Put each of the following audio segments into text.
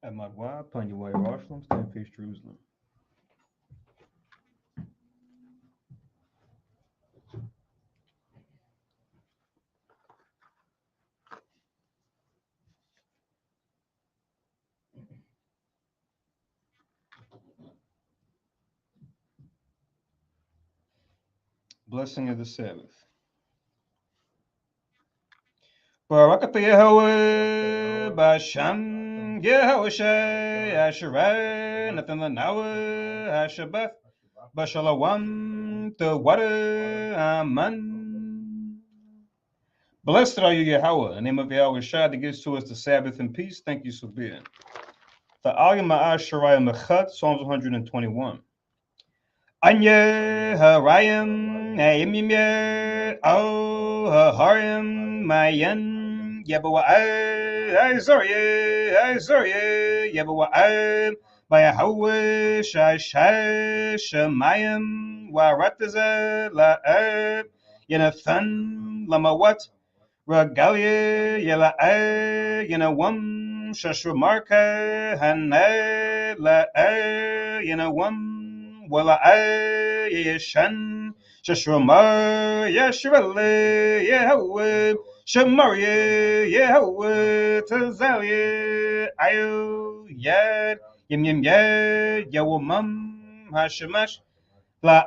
Amadwa, Panyawa, Jerusalem, stand face Jerusalem. Blessing of the Sabbath. Barakatha Yahweh, Basham Yahweh, Asherah, Nathan Lanawa, Ashabeth, Bashalawam, the water, Aman. Blessed are you, Yahweh, in the name of Yahweh Shai that gives to us the Sabbath and peace. Thank you so being. The Alim Ma'asharaya Mechat, Psalms 121. Anya Harayim Aimimir O Harim Mayan Yabawa Azorya Yabawa by Yahweh Shemayim Warataza La Yanathan Lamawat Regalia Yela Yanawam Shashramarka Hana La Yanawam Wala Yeshan Shashramar Yashvale Yahweh Shamaria Yahweh Tazalia Ayo Yad Yim Yim Yad Yawamam Hashemash La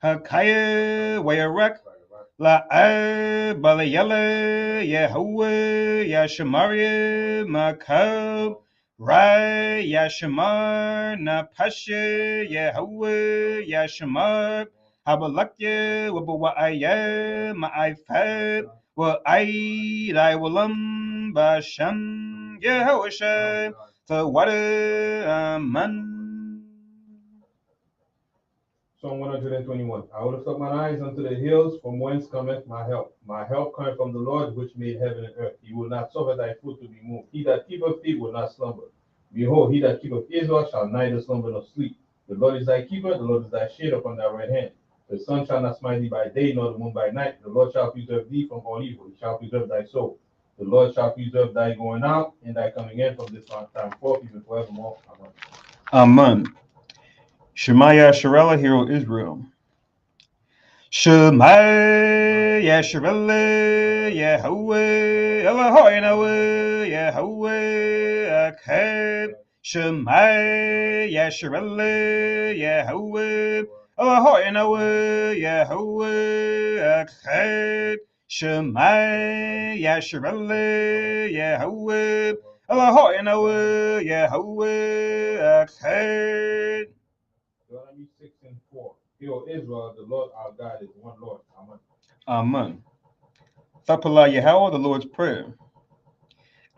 Hakaya Wayarak La Balayala Yahweh Yashamaria Makab Rai Yashamar Napashe Yahweh Yashamar Habalakya Wabawaya Ma'ifat Wa Ai Walam Basham Yahweh Tawada Aman. Psalm 121. I will lift up mine eyes unto the hills, from whence cometh my help. My help cometh from the Lord, which made heaven and earth. He will not suffer thy foot to be moved. He that keepeth thee will not slumber. Behold, he that keepeth Israel shall neither slumber nor sleep. The Lord is thy keeper, the Lord is thy shade upon thy right hand. The sun shall not smite thee by day, nor the moon by night. The Lord shall preserve thee from all evil. He shall preserve thy soul. The Lord shall preserve thy going out and thy coming in from this time forth, even forevermore. Amen. Amen. Shemaya Sharela, Hero Israel. Shemaya Sharela, Yahweh, Eloheinu, Yahweh, Akab. Shemaya Sharela, Yahweh, Eloheinu, Yahweh, Akab. Shemaya Sharela, Yahweh, Eloheinu, Yahweh, Akab. Deuteronomy 6:4. Hear, O Israel, the Lord our God is one Lord. Amen. Amen. Thapala Yahweh, the Lord's Prayer.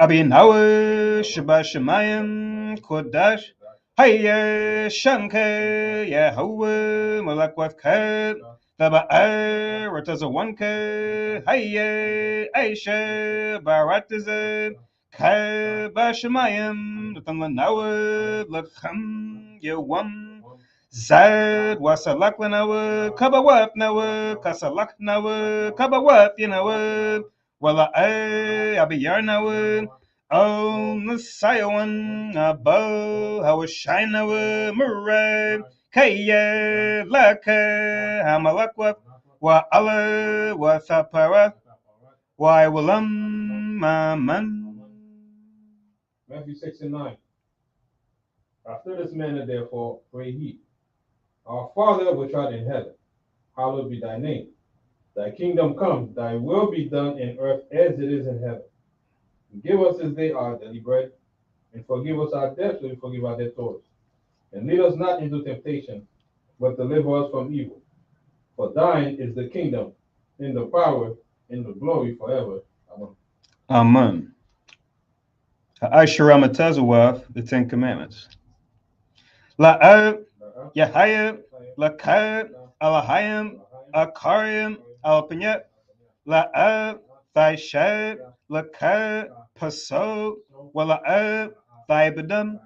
Abinawa Shabbat Shemayim Kodash Hayya Shanka Yahweh Malakwavka Thaba'ar Ratazawanka Hayya Aisha Barataza Kabashamayim Natanlanawa Lakham Yawam Zad Wasalaklanawa Kabawap Nawa Kasalak Nawa Kabawap Yanawa Wala Abiyar Nawa Oh Nasayawan Abo Hawashinawa Murai Kaya Laka Hamalakwa Wa Allah Wa Thapara Wa Walam Maman. Matthew 6:9. After this manner, therefore, pray ye. Our Father which art in heaven, hallowed be thy name. Thy kingdom come, thy will be done in earth as it is in heaven. And give us this day our daily bread, and forgive us our debts, as we forgive our debtors. And lead us not into temptation, but deliver us from evil. For thine is the kingdom, and the power, and the glory forever. Amen. Amen. Ha'asharamatazawath, the Ten Commandments. La'ab, Yahayab, Lakab, Alahayim, Akarim, Alapanyat, La'ab, Thaishab, Lakab, Paso, Wala'ab, Thaibadam,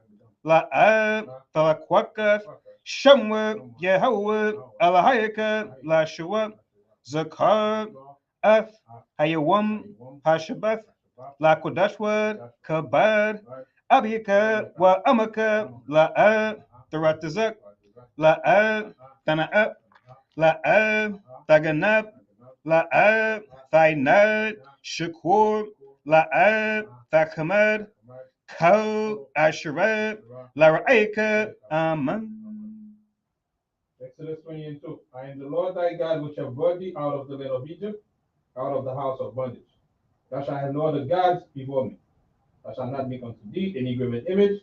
La'ab, Thalakwakaf, Shamwa, Yahweh, Alahayaka, Lashua, Zakar, Ath, Hayawam, Hashabath, La Kodashwad, Kabad, Abiyaka, Wa Amaka, La Taratazak, La Tana'ab, La Taganab, La Thainad, Shakur, La Thakamad, Ko Asherad, La Ra'aka, Aman. Exodus 20 and 2. I am the Lord thy God, which have brought thee out of the land of Egypt, out of the house of bondage. Thou shalt have no other gods before me. Thou shalt not make unto thee any graven image,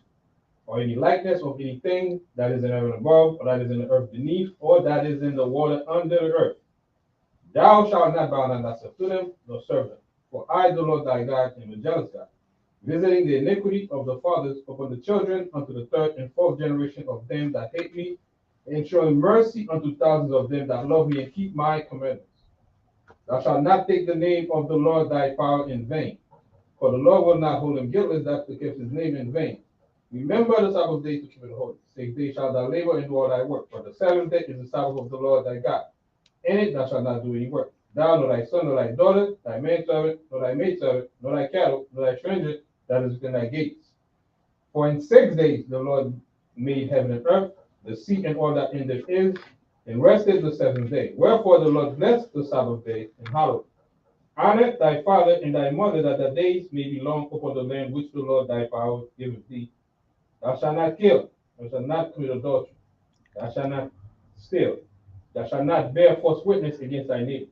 or any likeness of anything that is in heaven above, or that is in the earth beneath, or that is in the water under the earth. Thou shalt not bow down thyself to them, nor serve them. For I, the Lord thy God, am a jealous God, visiting the iniquity of the fathers upon the children unto the third and fourth generation of them that hate me, and showing mercy unto thousands of them that love me and keep my commandments. Thou shalt not take the name of the Lord thy power in vain, for the Lord will not hold him guiltless that kept his name in vain. Remember the Sabbath day to keep it holy. 6 days shalt thou labor and do all thy work, for the seventh day is the Sabbath of the Lord thy God. In it thou shalt not do any work. Thou, nor thy son, nor thy daughter, thy manservant, nor thy maidservant, nor thy cattle, nor thy stranger that is within thy gates. For in 6 days the Lord made heaven and earth, the sea and all that in them is, and rested the seventh day. Wherefore the Lord blessed the Sabbath day and hallowed it. Honor thy father and thy mother, that the days may be long upon the land which the Lord thy power giveth thee. Thou shalt not kill, thou shalt not commit adultery, thou shalt not steal, thou shalt not bear false witness against thy neighbor.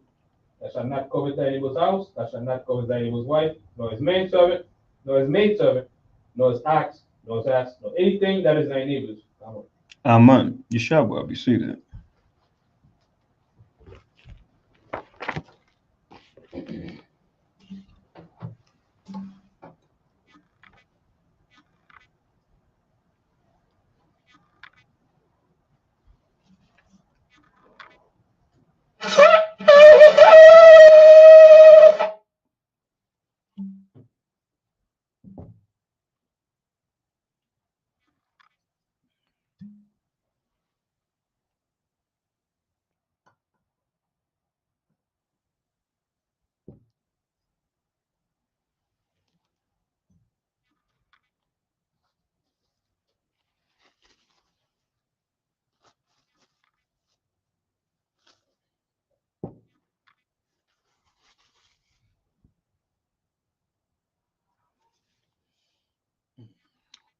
Thou shalt not covet thy neighbor's house, thou shalt not covet thy neighbor's wife, nor his manservant, nor his maidservant, nor his ox, nor his ass, nor anything that is thy neighbor's. Aman. Yeshua, be seated.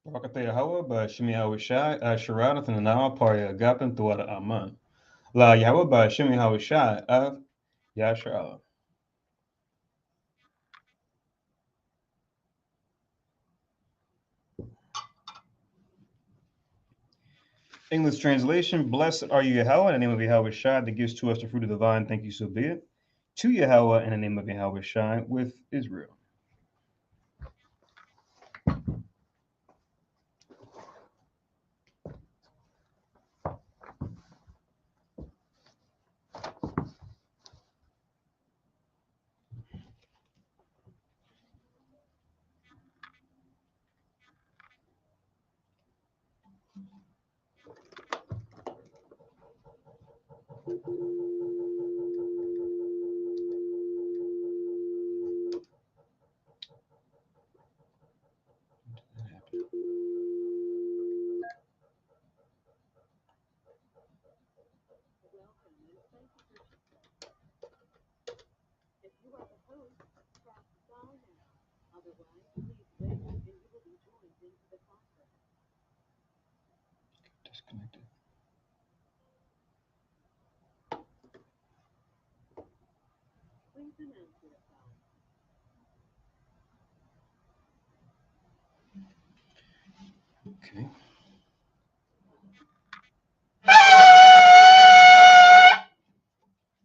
Barakatah Yahweh, Bashimi Hawashai, Sharadat, and Nama Parya, Agapin, Tuada Aman. La Yahweh, Bashimi Hawashai, of Yashar. English translation: Blessed are you, Yahweh, in the name of Yahweh Shai, that gives to us the fruit of the vine. Thank you, so be it. To Yahweh, in the name of Yahweh Shai, with Israel. Disconnected. Okay.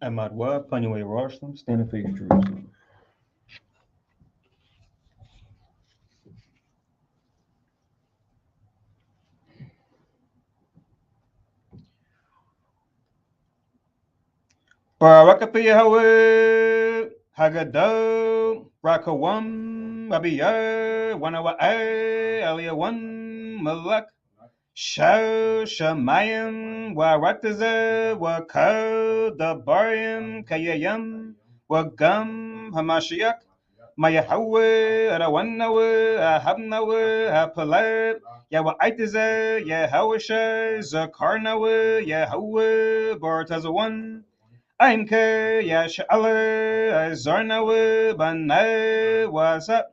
Amadwa, Panuay Rostam, standing for Jerusalem. Barakatah Yahweh, Haggadah, Rakawam, Abiyah, Wanawa'ah, Aliyawan, Malak, Shah, Shamayim, Warataza, Wakal, Dabarim, Kayayam, Wagam, Hamashiach, Ma Yahweh, Rawanawe, Habnawe, Palab, Yawa Aitize, Yahawashe, Zakarnawe, Yahweh, Bartazawan, Ainke, Yashale, Zarnawe, Bane, Wazap,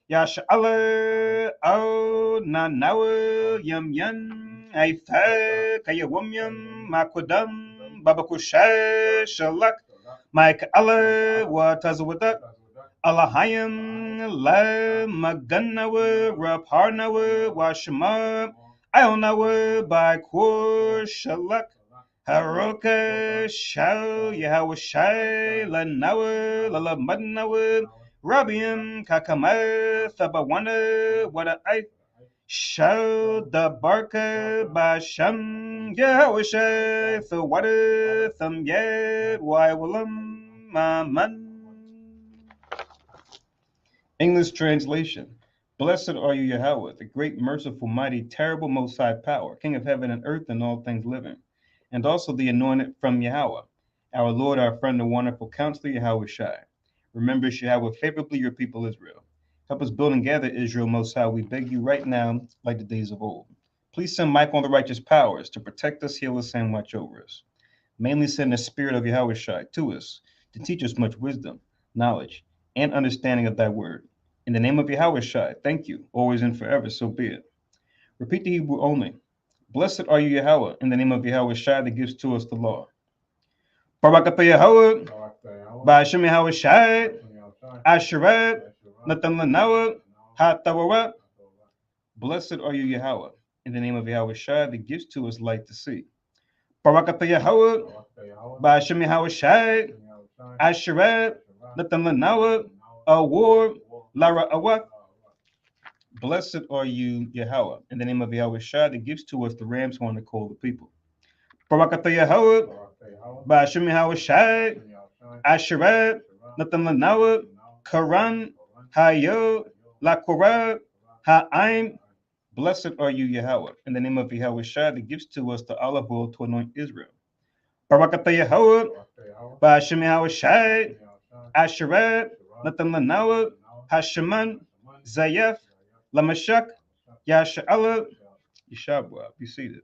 Yashale, O Nanawe, Yum Yum, Aitha, Kayawumyum, Makwadam, Babakusha, Shalak, Mike Allah, Watazawadak, Alahayim, La Maganawa, Raparnawa, Washama, Ionawa, by Kur, Shalak, Haroka, Shao, Yahawashai, Lanawa, Lala Madnawa, Rabiam, Kakama, Thabawana, Wada I. Shao the Barka Basham Yahweh the water thumb yet why willam man. English translation. Blessed are you, Yahweh, the great, merciful, mighty, terrible, most high power, King of heaven and earth and all things living, and also the anointed from Yahweh, our Lord, our friend, the wonderful counselor, Yahweh Shai. Remember, Yahweh, favorably your people Israel. Help us build and gather Israel, Most High. We beg you right now, like the days of old. Please send Michael and the righteous powers to protect us, heal us, and watch over us. Mainly send the spirit of Yahweh Shai to us to teach us much wisdom, knowledge, and understanding of thy word. In the name of Yahweh Shai, thank you, always and forever, so be it. Repeat the Hebrew only. Blessed are you, Yahweh, in the name of Yahweh Shai that gives to us the law. Barakatah Yahweh, Ba'ashem Yahweh Shai, Asherat, Natan Lanawa, HaTawarat. Blessed are you, Yahweh, in the name of Yahweh Shai that gives to us light to see. Barakatah Yahweh, Ba'ashem Yahweh Shai, Asherat, Natan Lanawa, Award, Lara Awak. Blessed are you, Yahweh, in the name of Yahweh Shai that gives to us the ram's horn to call the people. Barakatah Yahweh, Ba'ashem Yahweh Shai, Asherat, Natan Lanawa, Karan, Hayo, Lakorah, Ha'aim. Blessed are you, Yahweh, in the name of Yahweh Shai that gives to us the olive oil to anoint Israel. Barakatah Yahweh, Ba'ashem Yahweh Shai, Asherat, Natan Lanawa, Hasheman, Zayef, Lamashak, Yasha'ala, Yeshabwa. Be seated.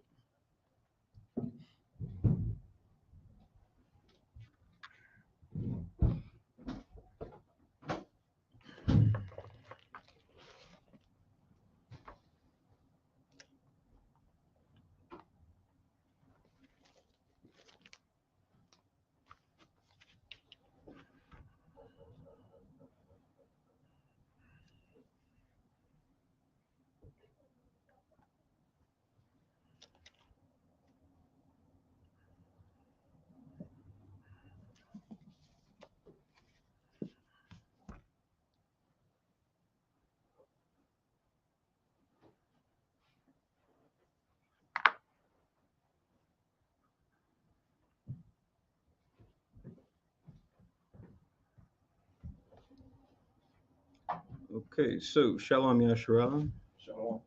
Okay, so Shalom Yasharal. Shalom.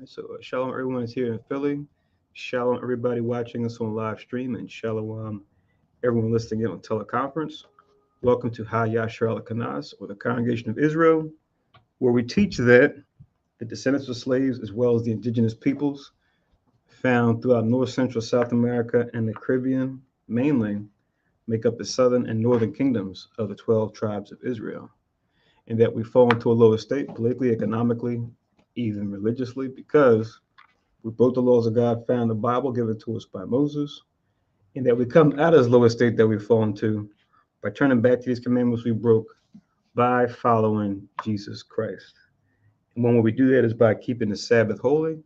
So Shalom, everyone is here in Philly. Shalom, everybody watching us on live stream, and Shalom, everyone listening in on teleconference. Welcome to Ha Yasharal Kanas, or the Congregation of Israel, where we teach that the descendants of slaves, as well as the indigenous peoples found throughout North Central South America and the Caribbean, mainly, make up the southern and northern kingdoms of the 12 tribes of Israel, and that we fall into a lower state politically, economically, even religiously, because we broke the laws of God found in the Bible given to us by Moses, and that we come out of this lower state that we fall into by turning back to these commandments we broke by following Jesus Christ. And one way we do that is by keeping the Sabbath holy,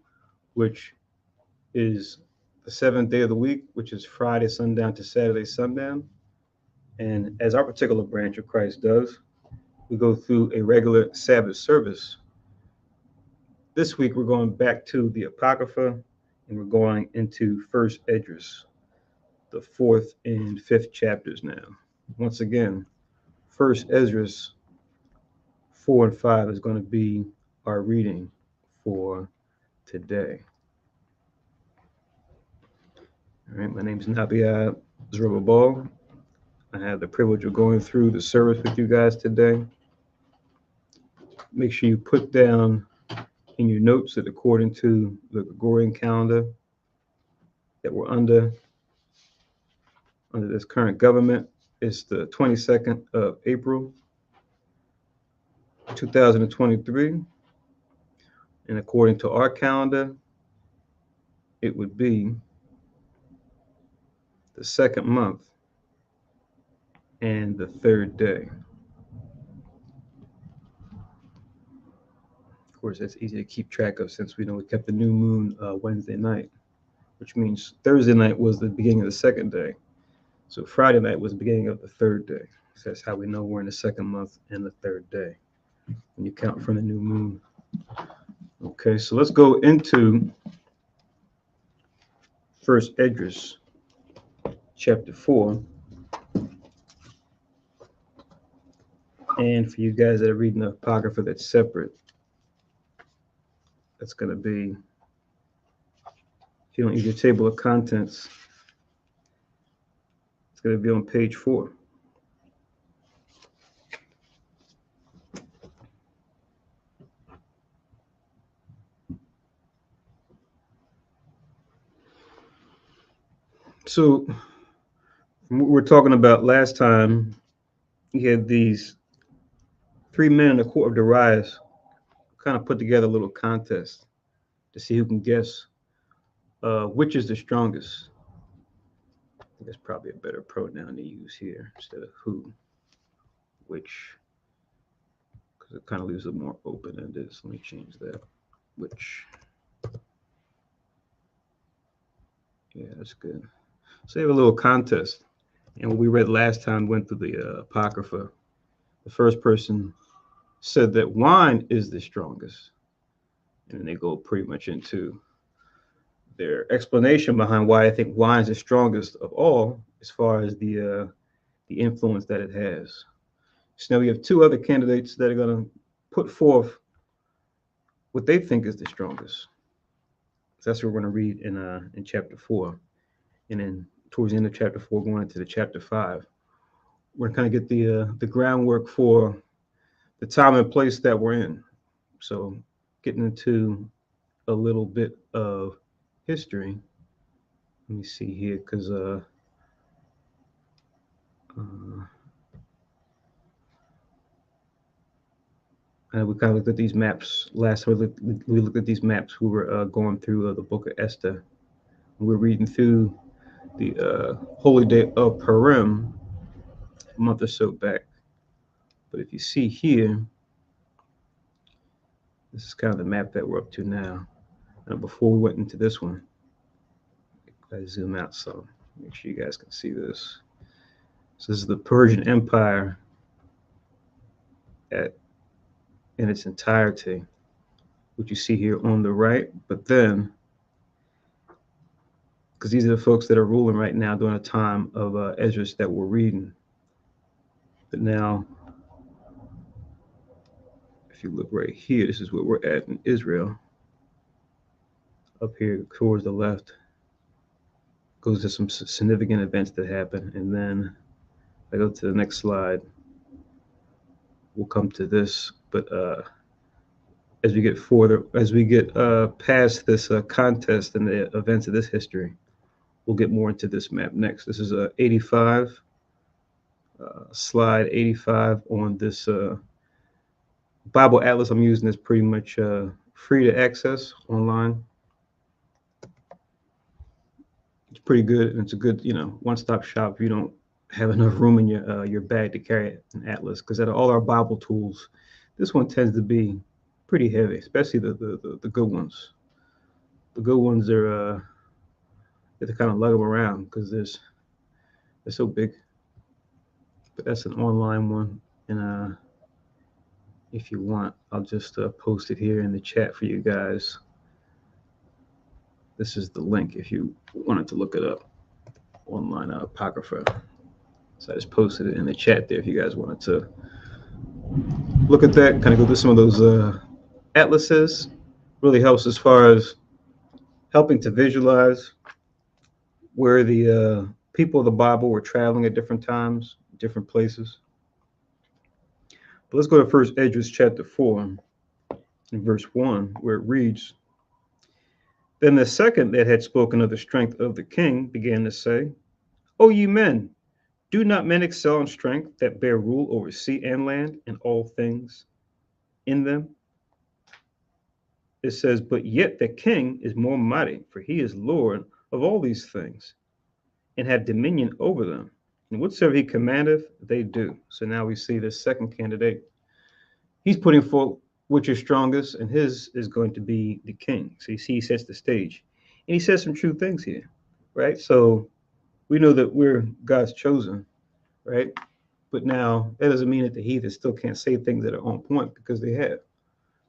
which is the seventh day of the week, which is Friday sundown to Saturday sundown. And as our particular branch of Christ does, we go through a regular Sabbath service. This week, we're going back to the Apocrypha, and we're going into First Esdras, the 4th and 5th chapters now. Once again, First Esdras 4 and 5 is going to be our reading for today. All right, my name is Nabia Zerubbabel. I have the privilege of going through the service with you guys today. make sure you put down in your notes that according to the Gregorian calendar that we're under this current government, it's the 22nd of April, 2023. And according to our calendar, it would be the second month and the third day. Of course, that's easy to keep track of since we know we kept the new moon Wednesday night, which means Thursday night was the beginning of the second day. So Friday night was the beginning of the third day. So that's how we know we're in the second month and the third day when you count from the new moon. Okay, so let's go into First Esdras, chapter 4. And for you guys that are reading the Apocrypha that's separate, that's going to be, if you don't use your table of contents, it's going to be on page 4. So, from what we were talking about last time, you had these 3 men in the court of Darius kind of put together a little contest to see who can guess which is the strongest. I think that's probably a better pronoun to use here instead of who, which, because it kind of leaves it more open-ended. So let me change that. Which. Yeah, that's good. So you have a little contest. And what we read last time went through the Apocrypha. The first person said that wine is the strongest. And then they go pretty much into their explanation behind why I think wine is the strongest of all as far as the influence that it has. So now we have 2 other candidates that are going to put forth what they think is the strongest. So that's what we're going to read in chapter 4. And then towards the end of chapter 4, going into the chapter 5, we're going to kind of get the groundwork for the time and place that we're in. So getting into a little bit of history. Let me see here, because we kind of looked at these maps last time. We looked at these maps. We were going through the book of Esther. We're reading through the holy day of Purim a month or so back. But if you see here, this is kind of the map that we're up to now. And before we went into this one, I zoom out so make sure you guys can see this. So this is the Persian Empire in its entirety, which you see here on the right. But then, because these are the folks that are ruling right now during a time of Esdras that we're reading. But now, if you look right here, this is where we're at in Israel. Up here towards the left, goes to some significant events that happen. And then I go to the next slide, we'll come to this. But as we get past this contest and the events of this history, we'll get more into this map next. This is 85, slide 85 on this Bible Atlas I'm using. Is pretty much free to access online. It's pretty good, and it's a good, one-stop shop if you don't have enough room in your bag to carry an atlas. Because out of all our Bible tools, this one tends to be pretty heavy, especially the good ones. The good ones are you have to kind of lug them around because they're so big. But that's an online one, and if you want, I'll just post it here in the chat for you guys. This is the link if you wanted to look it up, online Apocrypha. So I just posted it in the chat there if you guys wanted to look at that, kind of go through some of those atlases. Really helps as far as helping to visualize where the people of the Bible were traveling at different times, different places. But let's go to First Esdras chapter 4. in verse 1, where it reads, Then the second that had spoken of the strength of the king began to say, O ye men, do not men excel in strength that bear rule over sea and land and all things in them? It says, But yet the king is more mighty, for he is Lord of all these things, and have dominion over them. And whatsoever he commandeth, they do. So now we see this second candidate. He's putting forth which is strongest, and his is going to be the king. So you see, he sets the stage. And he says some true things here, right? So we know that we're God's chosen, right? But now that doesn't mean that the heathen still can't say things that are on point because they have,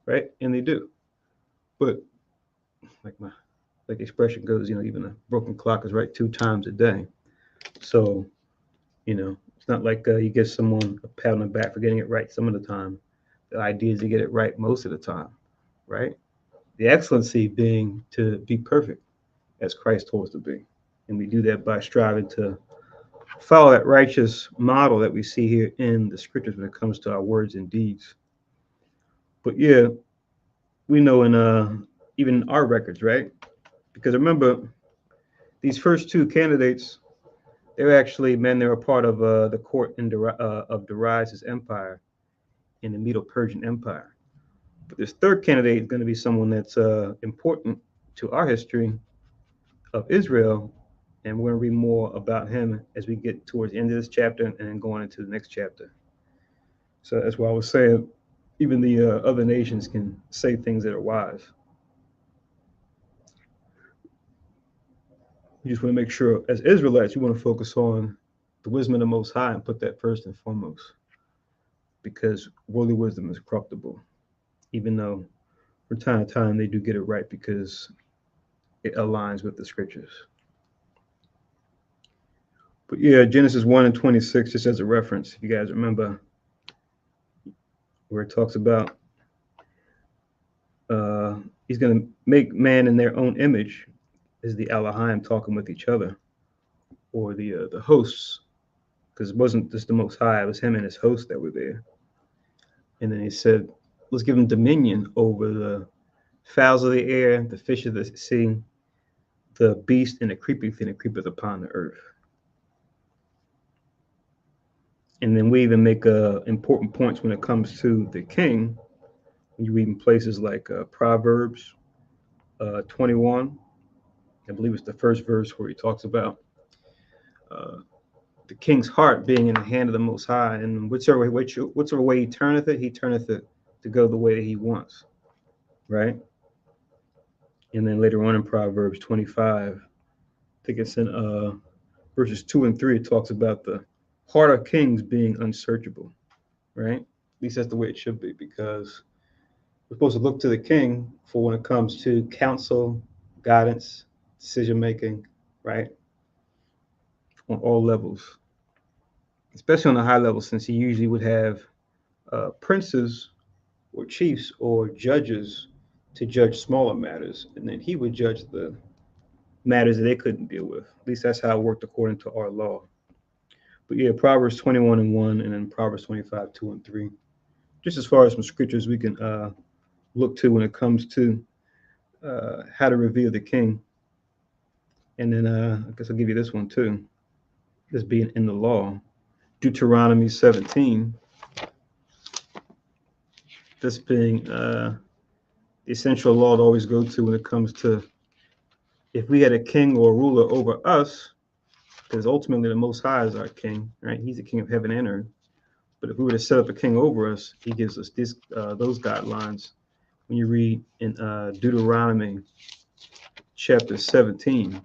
right? And they do. But like the expression goes, even a broken clock is right 2 times a day. So, it's not like you give someone a pat on the back for getting it right some of the time. The idea is to get it right most of the time, right? The excellency being to be perfect as Christ told us to be. And we do that by striving to follow that righteous model that we see here in the scriptures when it comes to our words and deeds. But yeah, we know in even our records, right? Because remember, these first two candidates, they're actually men that were part of the court of Darius' empire in the Medo-Persian Empire. But this third candidate is going to be someone that's important to our history of Israel, and we're going to read more about him as we get towards the end of this chapter and then going into the next chapter. So that's why I was saying, even the other nations can say things that are wise. You just want to make sure, as Israelites, you want to focus on the wisdom of the Most High and put that first and foremost, because worldly wisdom is corruptible, even though from time to time they do get it right because it aligns with the scriptures. But yeah, Genesis 1 and 26, just as a reference, if you guys remember, where it talks about he's going to make man in their own image, is the Elohim talking with each other, or the hosts, because it wasn't just the Most High, it was him and his hosts that were there. And then he said, let's give him dominion over the fowls of the air, the fish of the sea, the beast, and the creeping thing that creepeth upon the earth. And then we even make important points when it comes to the king. When you read in places like Proverbs 21, I believe it's the first verse where he talks about the king's heart being in the hand of the Most High, and whichever way he turneth it to go the way that he wants, right? And then later on in Proverbs 25, I think it's in verses 2 and 3, it talks about the heart of kings being unsearchable, right? At least that's the way it should be, because we're supposed to look to the king for when it comes to counsel, guidance, decision making, right? On all levels, especially on the high level, since he usually would have princes or chiefs or judges to judge smaller matters, and then he would judge the matters that they couldn't deal with. At least that's how it worked according to our law. But yeah, Proverbs 21 and 1, and then Proverbs 25, 2 and 3. Just as far as some scriptures we can look to when it comes to how to reveal the king. And then I guess I'll give you this one too. This being in the law. Deuteronomy 17. This being the essential law to always go to when it comes to if we had a king or a ruler over us, because ultimately the Most High is our king, right? He's the king of heaven and earth. But if we were to set up a king over us, he gives us those guidelines. When you read in Deuteronomy chapter 17,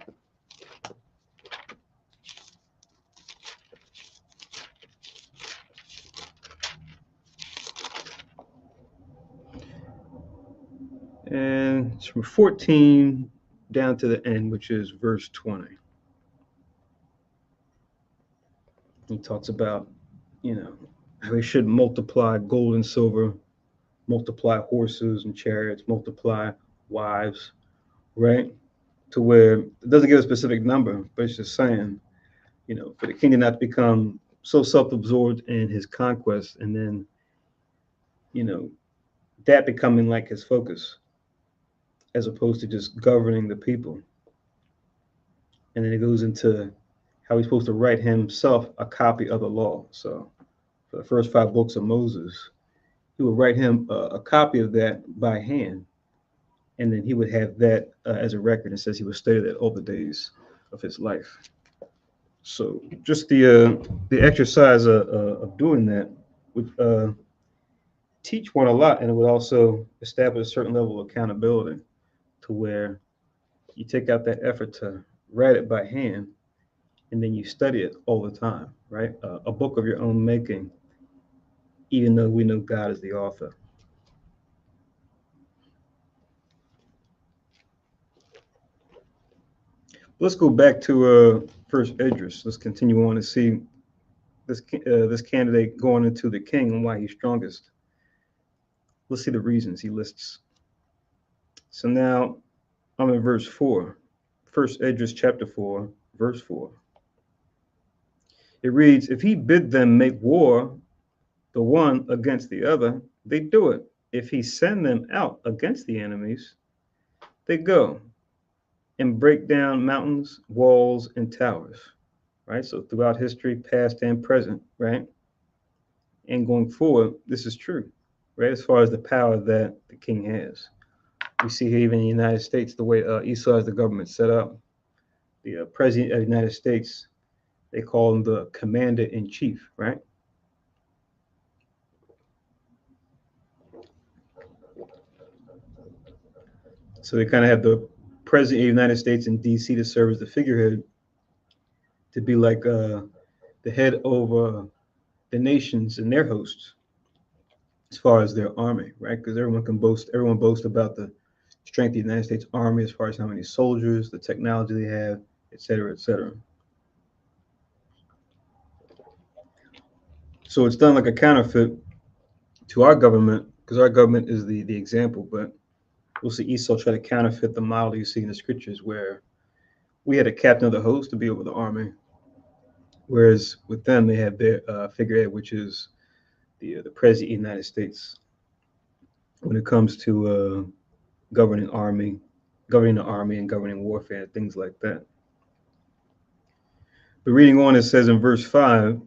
and it's from 14 down to the end, which is verse 20. He talks about, how we should multiply gold and silver, multiply horses and chariots, multiply wives, right? To where it doesn't give a specific number, but it's just saying, for the king not to become so self-absorbed in his conquest and then, that becoming like his focus, as opposed to just governing the people. And then it goes into how he's supposed to write himself a copy of the law. So for the first 5 books of Moses, he would write him a copy of that by hand, and then he would have that as a record. It says he would study that all the days of his life. So just the exercise of doing that would teach one a lot, and it would also establish a certain level of accountability to where you take out that effort to write it by hand, and then you study it all the time, right? A book of your own making, even though we know God is the author. Let's go back to first Esdras. Let's continue on and see this candidate going into the king and why he's strongest. Let's see the reasons he lists. So now I'm in verse 4. First Esdras chapter 4, verse 4. It reads, if he bid them make war, the one against the other, they do it. If he send them out against the enemies, they go and break down mountains, walls, and towers. Right? So throughout history, past and present, right? And going forward, this is true, right? As far as the power that the king has. We see here even in the United States, the way Esau has the government set up. The president of the United States, they call him the commander in chief, right? So they kind of have the president of the United States in D.C. to serve as the figurehead, to be like the head over the nations and their hosts, as far as their army, right? Because everyone boasts about the strength of the United States Army as far as how many soldiers, the technology they have, et cetera, et cetera. So it's done like a counterfeit to our government, because our government is the example, but we'll see Esau try to counterfeit the model you see in the scriptures, where we had a captain of the host to be over the army, whereas with them they have their figurehead, which is the president of the United States. When it comes to governing the army and governing warfare and things like that. But reading on, it says in verse 5,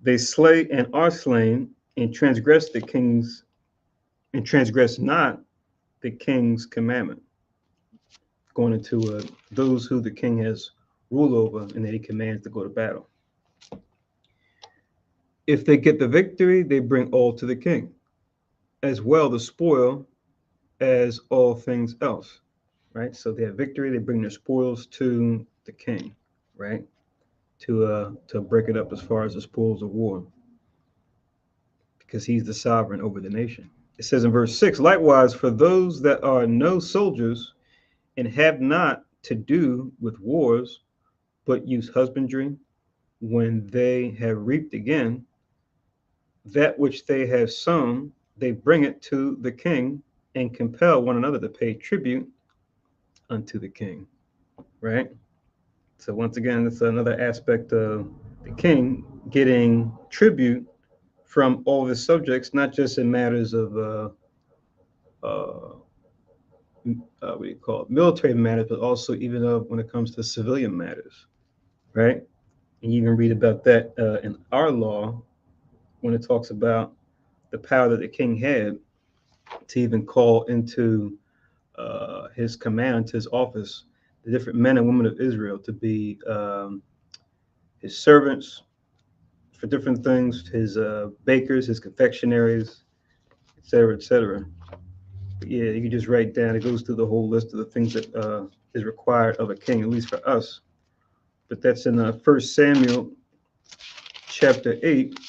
they slay and are slain and transgress not the king's commandment. Going into those who the king has rule over and that he commands to go to battle. If they get the victory, they bring all to the king, as well the spoil as all things else, right? So they have victory, they bring their spoils to the king, right? To break it up as far as the spoils of war, because he's the sovereign over the nation. It says in verse 6, likewise, for those that are no soldiers and have not to do with wars, but use husbandry, when they have reaped again that which they have sown, they bring it to the king and compel one another to pay tribute unto the king, right? So once again, it's another aspect of the king getting tribute from all of his subjects, not just in matters of what do you call it, military matters, but also even when it comes to civilian matters, right? And you even read about that in our law when it talks about the power that the king had to even call into his command, to his office, the different men and women of Israel to be his servants for different things, his bakers, his confectionaries, et cetera, et cetera. But yeah, you can just write down, it goes through the whole list of the things that is required of a king, at least for us. But that's in 1 Samuel chapter 8.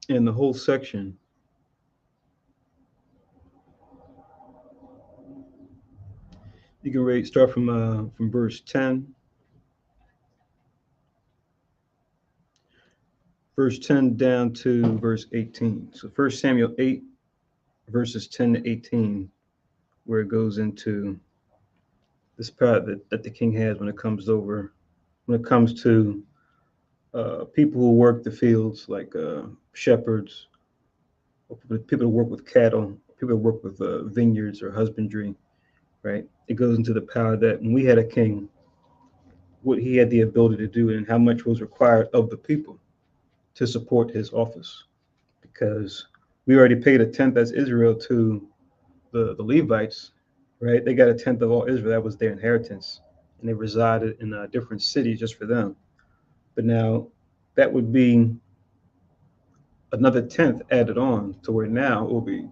In the whole section. You can start from verse 10. Verse 10 down to verse 18. So 1 Samuel 8, verses 10 to 18, where it goes into this power that the king has when it comes to people who work the fields, like shepherds, or people who work with cattle, people who work with vineyards or husbandry, right? It goes into the power that when we had a king, what he had the ability to do and how much was required of the people to support his office. Because we already paid a tenth as Israel to the Levites, right? They got a tenth of all Israel. That was their inheritance. And they resided in different cities just for them. But now that would be another tenth added on to where now it will be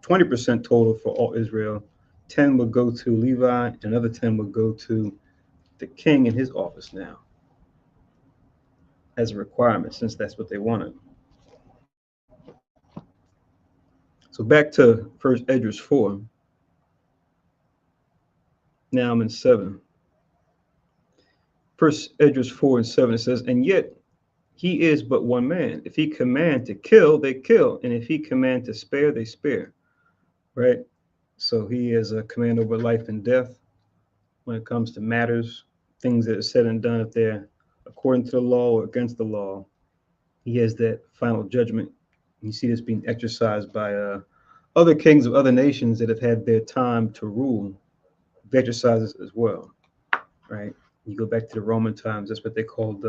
20% total for all Israel. 10 would go to Levi, and another 10 would go to the king in his office now as a requirement, since that's what they wanted. So back to First Esdras 4. Now I'm in 7. First Esdras 4 and 7, it says, and yet he is but one man. If he command to kill, they kill. And if he command to spare, they spare. Right? So he has a command over life and death when it comes to matters, things that are said and done. If they're according to the law or against the law, he has that final judgment. You see this being exercised by other kings of other nations that have had their time to rule. They exercise this as well. Right? You go back to the Roman times, that's what they called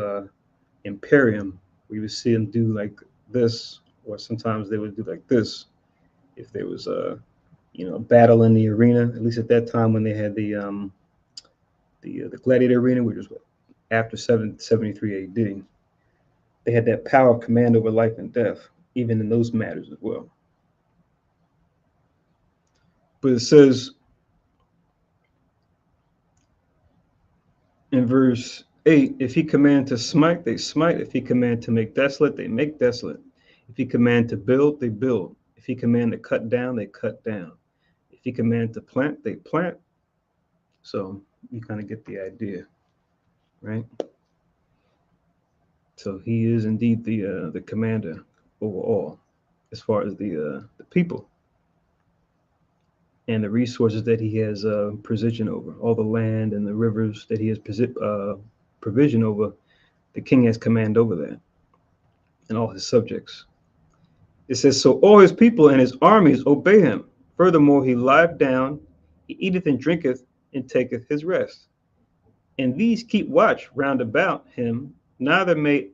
imperium. We would see them do like this, or sometimes they would do like this if there was a battle in the arena. At least at that time when they had the gladiator arena, which was after 773 AD, they had that power of command over life and death, even in those matters as well. But it says in verse 8, if he command to smite, they smite. If he command to make desolate, they make desolate. If he command to build, they build. If he command to cut down, they cut down. If he command to plant, they plant. So you kind of get the idea, right? So he is indeed the commander over all, as far as the people and the resources that he has provision over, all the land and the rivers that he has provision over. The king has command over that and all his subjects. It says, so all his people and his armies obey him. Furthermore, he lieth down, he eateth and drinketh, and taketh his rest. And these keep watch round about him, neither may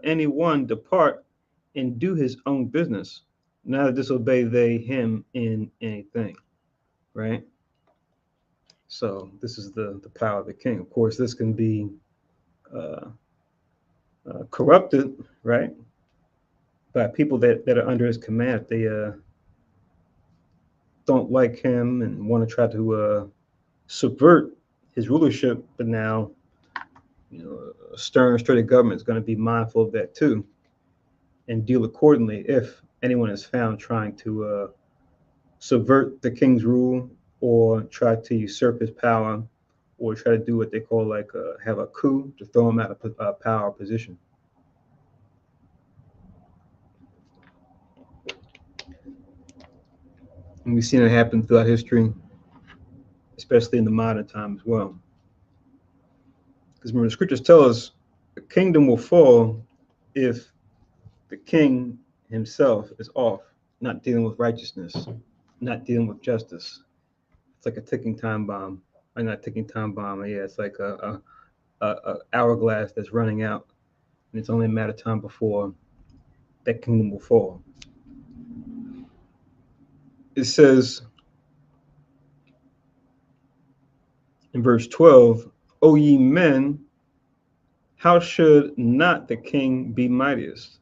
any one depart and do his own business, neither disobey they him in anything. Right? So this is the power of the king. Of course, this can be uh, corrupted, right, by people that are under his command. If they don't like him and want to try to subvert his rulership, but now, a stern, straight government is going to be mindful of that too and deal accordingly if anyone is found trying to subvert the king's rule or try to usurp his power or try to do what they call like have a coup to throw him out of power position. And we've seen it happen throughout history, especially in the modern time as well. Because remember, the scriptures tell us the kingdom will fall if the king himself is off, not dealing with righteousness, not dealing with justice. It's like a ticking time bomb. Or not ticking time bomb. Yeah, it's like a hourglass that's running out, and it's only a matter of time before that kingdom will fall. It says in verse 12, O ye men, how should not the king be mightiest,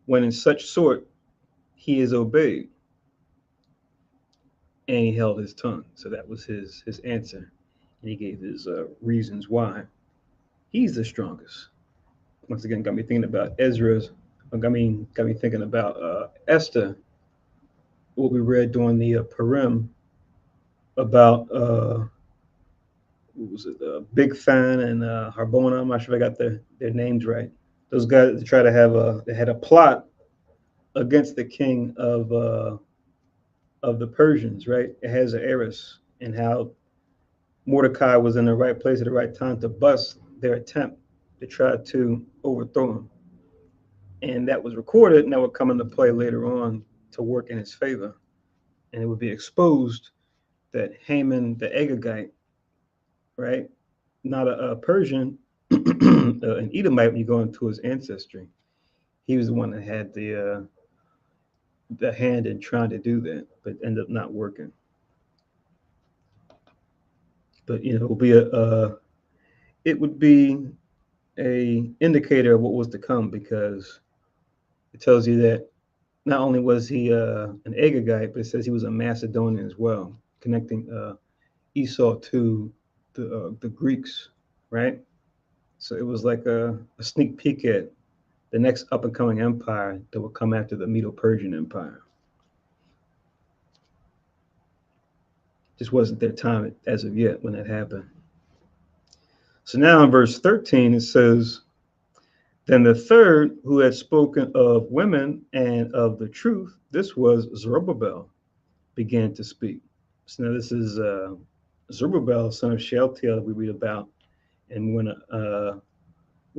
when in such sort he is obeyed? And he held his tongue. So that was his answer. And he gave his reasons why he's the strongest. Once again, got me thinking about Esdras. Got me thinking about Esther, what we read during the Purim about what was it, Big Fan and Harbona. I'm not sure if I got their names right. Those guys try to they had a plot against the king of the Persians, right? Ahasuerus, and how Mordecai was in the right place at the right time to bust their attempt to try to overthrow him. And that was recorded, and that would come into play later on to work in his favor. And it would be exposed that Haman the Agagite, right, not a Persian, an Edomite, when you go into his ancestry, he was the one that had the hand in trying to do that, but ended up not working. But it will be it would be a indicator of what was to come, because it tells you that not only was he an Agagite, but it says he was a Macedonian as well, connecting Esau to the Greeks, right? So it was like a sneak peek at the next up and coming empire that would come after the Medo-Persian Empire. Just wasn't their time as of yet when that happened. So now in verse 13 it says, then the third who had spoken of women and of the truth, this was Zerubbabel, began to speak. So now this is Zerubbabel, son of Shealtiel, we read about, and we'll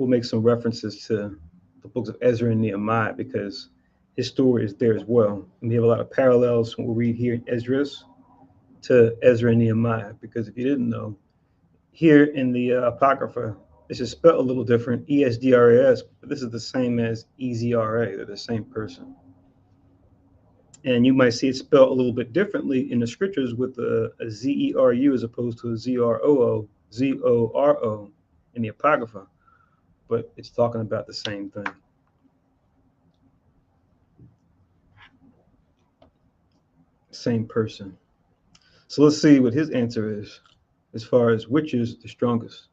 make some references to the books of Ezra and Nehemiah, because his story is there as well. And we have a lot of parallels when we read here in Esdras to Ezra and Nehemiah, because if you didn't know, here in the Apocrypha, it's just spelled a little different, Esdras, but this is the same as Ezra. They're the same person. And you might see it spelled a little bit differently in the scriptures with a Zeru as opposed to a Zoro in the Apocrypha, but it's talking about the same thing. Same person. So let's see what his answer is as far as which is the strongest.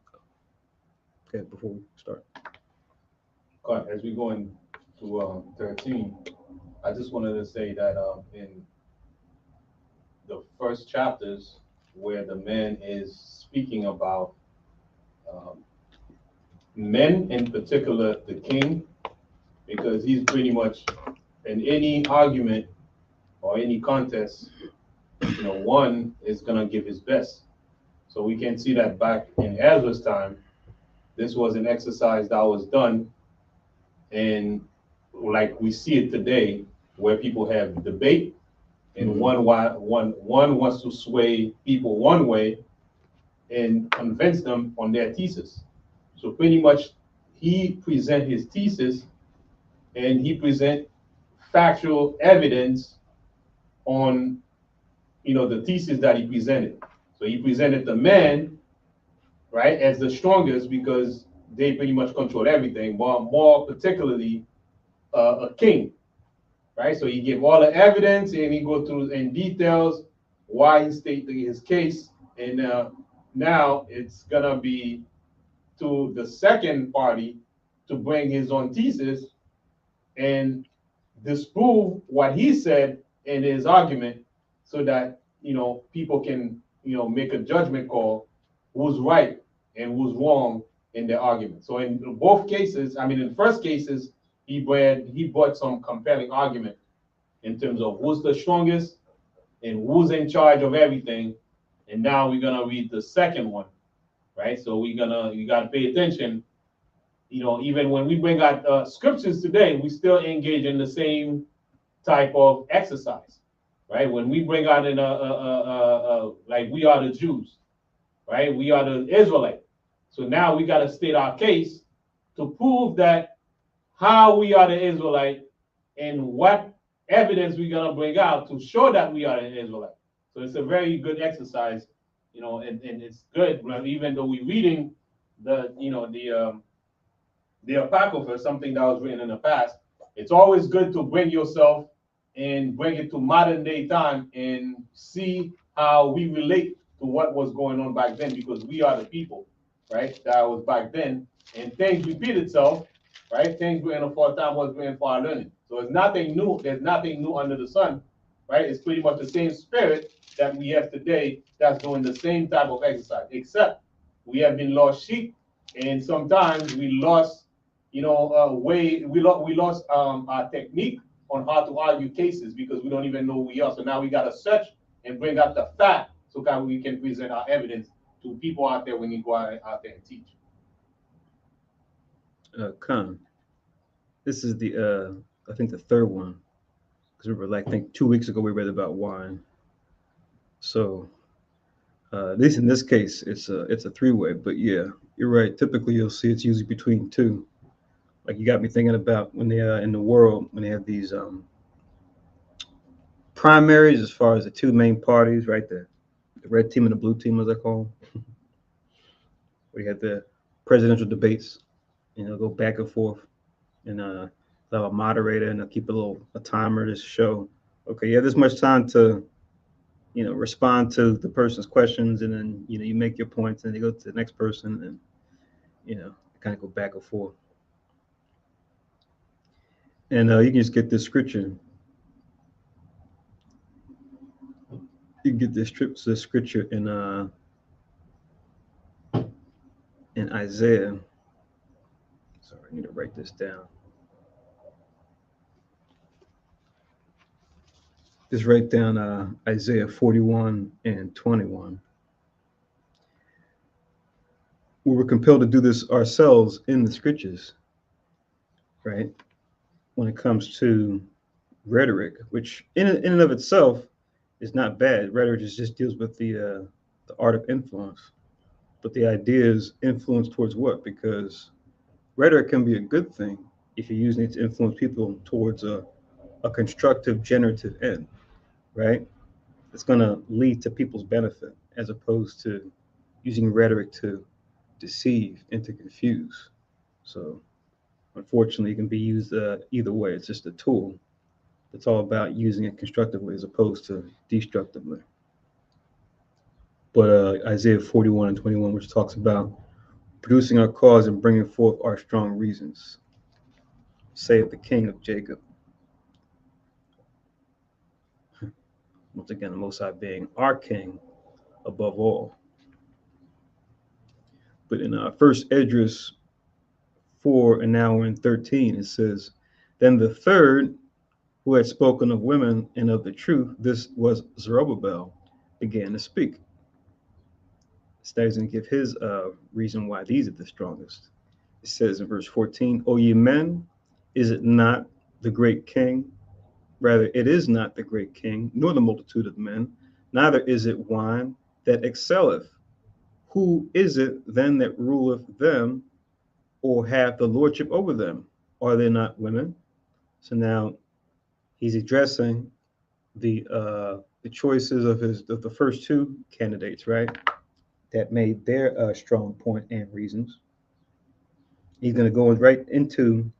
Okay, before we start. As we go into 13, I just wanted to say that in the first chapters where the man is speaking about men, in particular the king, because he's pretty much in any argument or any contest, one is gonna give his best. So we can see that back in Ezra's time, this was an exercise that was done, and like we see it today, where people have debate, and one wants to sway people one way and convince them on their thesis. So pretty much, he present his thesis, and he present factual evidence on the thesis that he presented. So he presented the man, right, as the strongest because they pretty much control everything, but more particularly a king, right? So he gave all the evidence and he go through in details why he stated his case, and now it's gonna be to the second party to bring his own thesis and disprove what he said in his argument, so that people can make a judgment call who's right and who's wrong in their argument. So in both cases, I mean, in the first cases, he brought some compelling argument in terms of who's the strongest and who's in charge of everything. And now we're gonna read the second one, right? So you gotta pay attention. Even when we bring out scriptures today, we still engage in the same type of exercise, right? When we bring out in like we are the Jews, right? We are the Israelite. So now we got to state our case to prove that how we are the Israelite and what evidence we're gonna bring out to show that we are an Israelite. So it's a very good exercise, and it's good, right? Even though we're reading the Apocrypha, something that was written in the past, it's always good to bring yourself and bring it to modern day time and see how we relate to what was going on back then, because we are the people, right? That was back then, and things repeat itself, right? Things written for a time was written for our learning. So it's nothing new. There's nothing new under the sun, right? It's pretty much the same spirit that we have today that's doing the same type of exercise, except we have been lost sheep, and sometimes we lost we lost our technique on how to argue cases because we don't even know who we are. So now we got to search and bring out the fact so that we can present our evidence to people out there when you go out there and teach. Khan. This is the I think the third one, because we were like, I think 2 weeks ago we read about wine. So at least in this case, it's a three-way. But yeah, you're right. Typically, you'll see it's usually between two. Like you got me thinking about when they in the world when they have these primaries as far as the two main parties, right? The red team and the blue team, as I call them. We had the presidential debates, go back and forth, and they'll have a moderator and they'll keep a timer to show, okay, you have this much time to respond to the person's questions, and then you make your points, and they go to the next person, and kind of go back and forth. And you can just get this scripture. You can get this scripture in Isaiah. Sorry, I need to write this down. Just write down Isaiah 41 and 21. We were compelled to do this ourselves in the scriptures, right? When it comes to rhetoric, which in and of itself is not bad. Rhetoric just deals with the art of influence. But the idea is influence towards what? Because rhetoric can be a good thing if you're using it to influence people towards a constructive, generative end, right? It's going to lead to people's benefit as opposed to using rhetoric to deceive and to confuse. So, unfortunately, it can be used either way. It's just a tool. It's all about using it constructively as opposed to destructively. But Isaiah 41 and 21, which talks about producing our cause and bringing forth our strong reasons, saith the King of Jacob. Once again, the Most High being our King above all. But in First Esdras 4 and now we're in 13, it says, then the third, who had spoken of women and of the truth, this was Zerubbabel, began to speak. Starts and give his reason why these are the strongest. It says in verse 14, O ye men, is it not the great king? Rather, it is not the great king, nor the multitude of men, neither is it wine that excelleth. Who is it then that ruleth them, or hath the lordship over them? Are they not women? So now he's addressing the choices of the first two candidates, right? That made their strong point and reasons. He's going to go right into,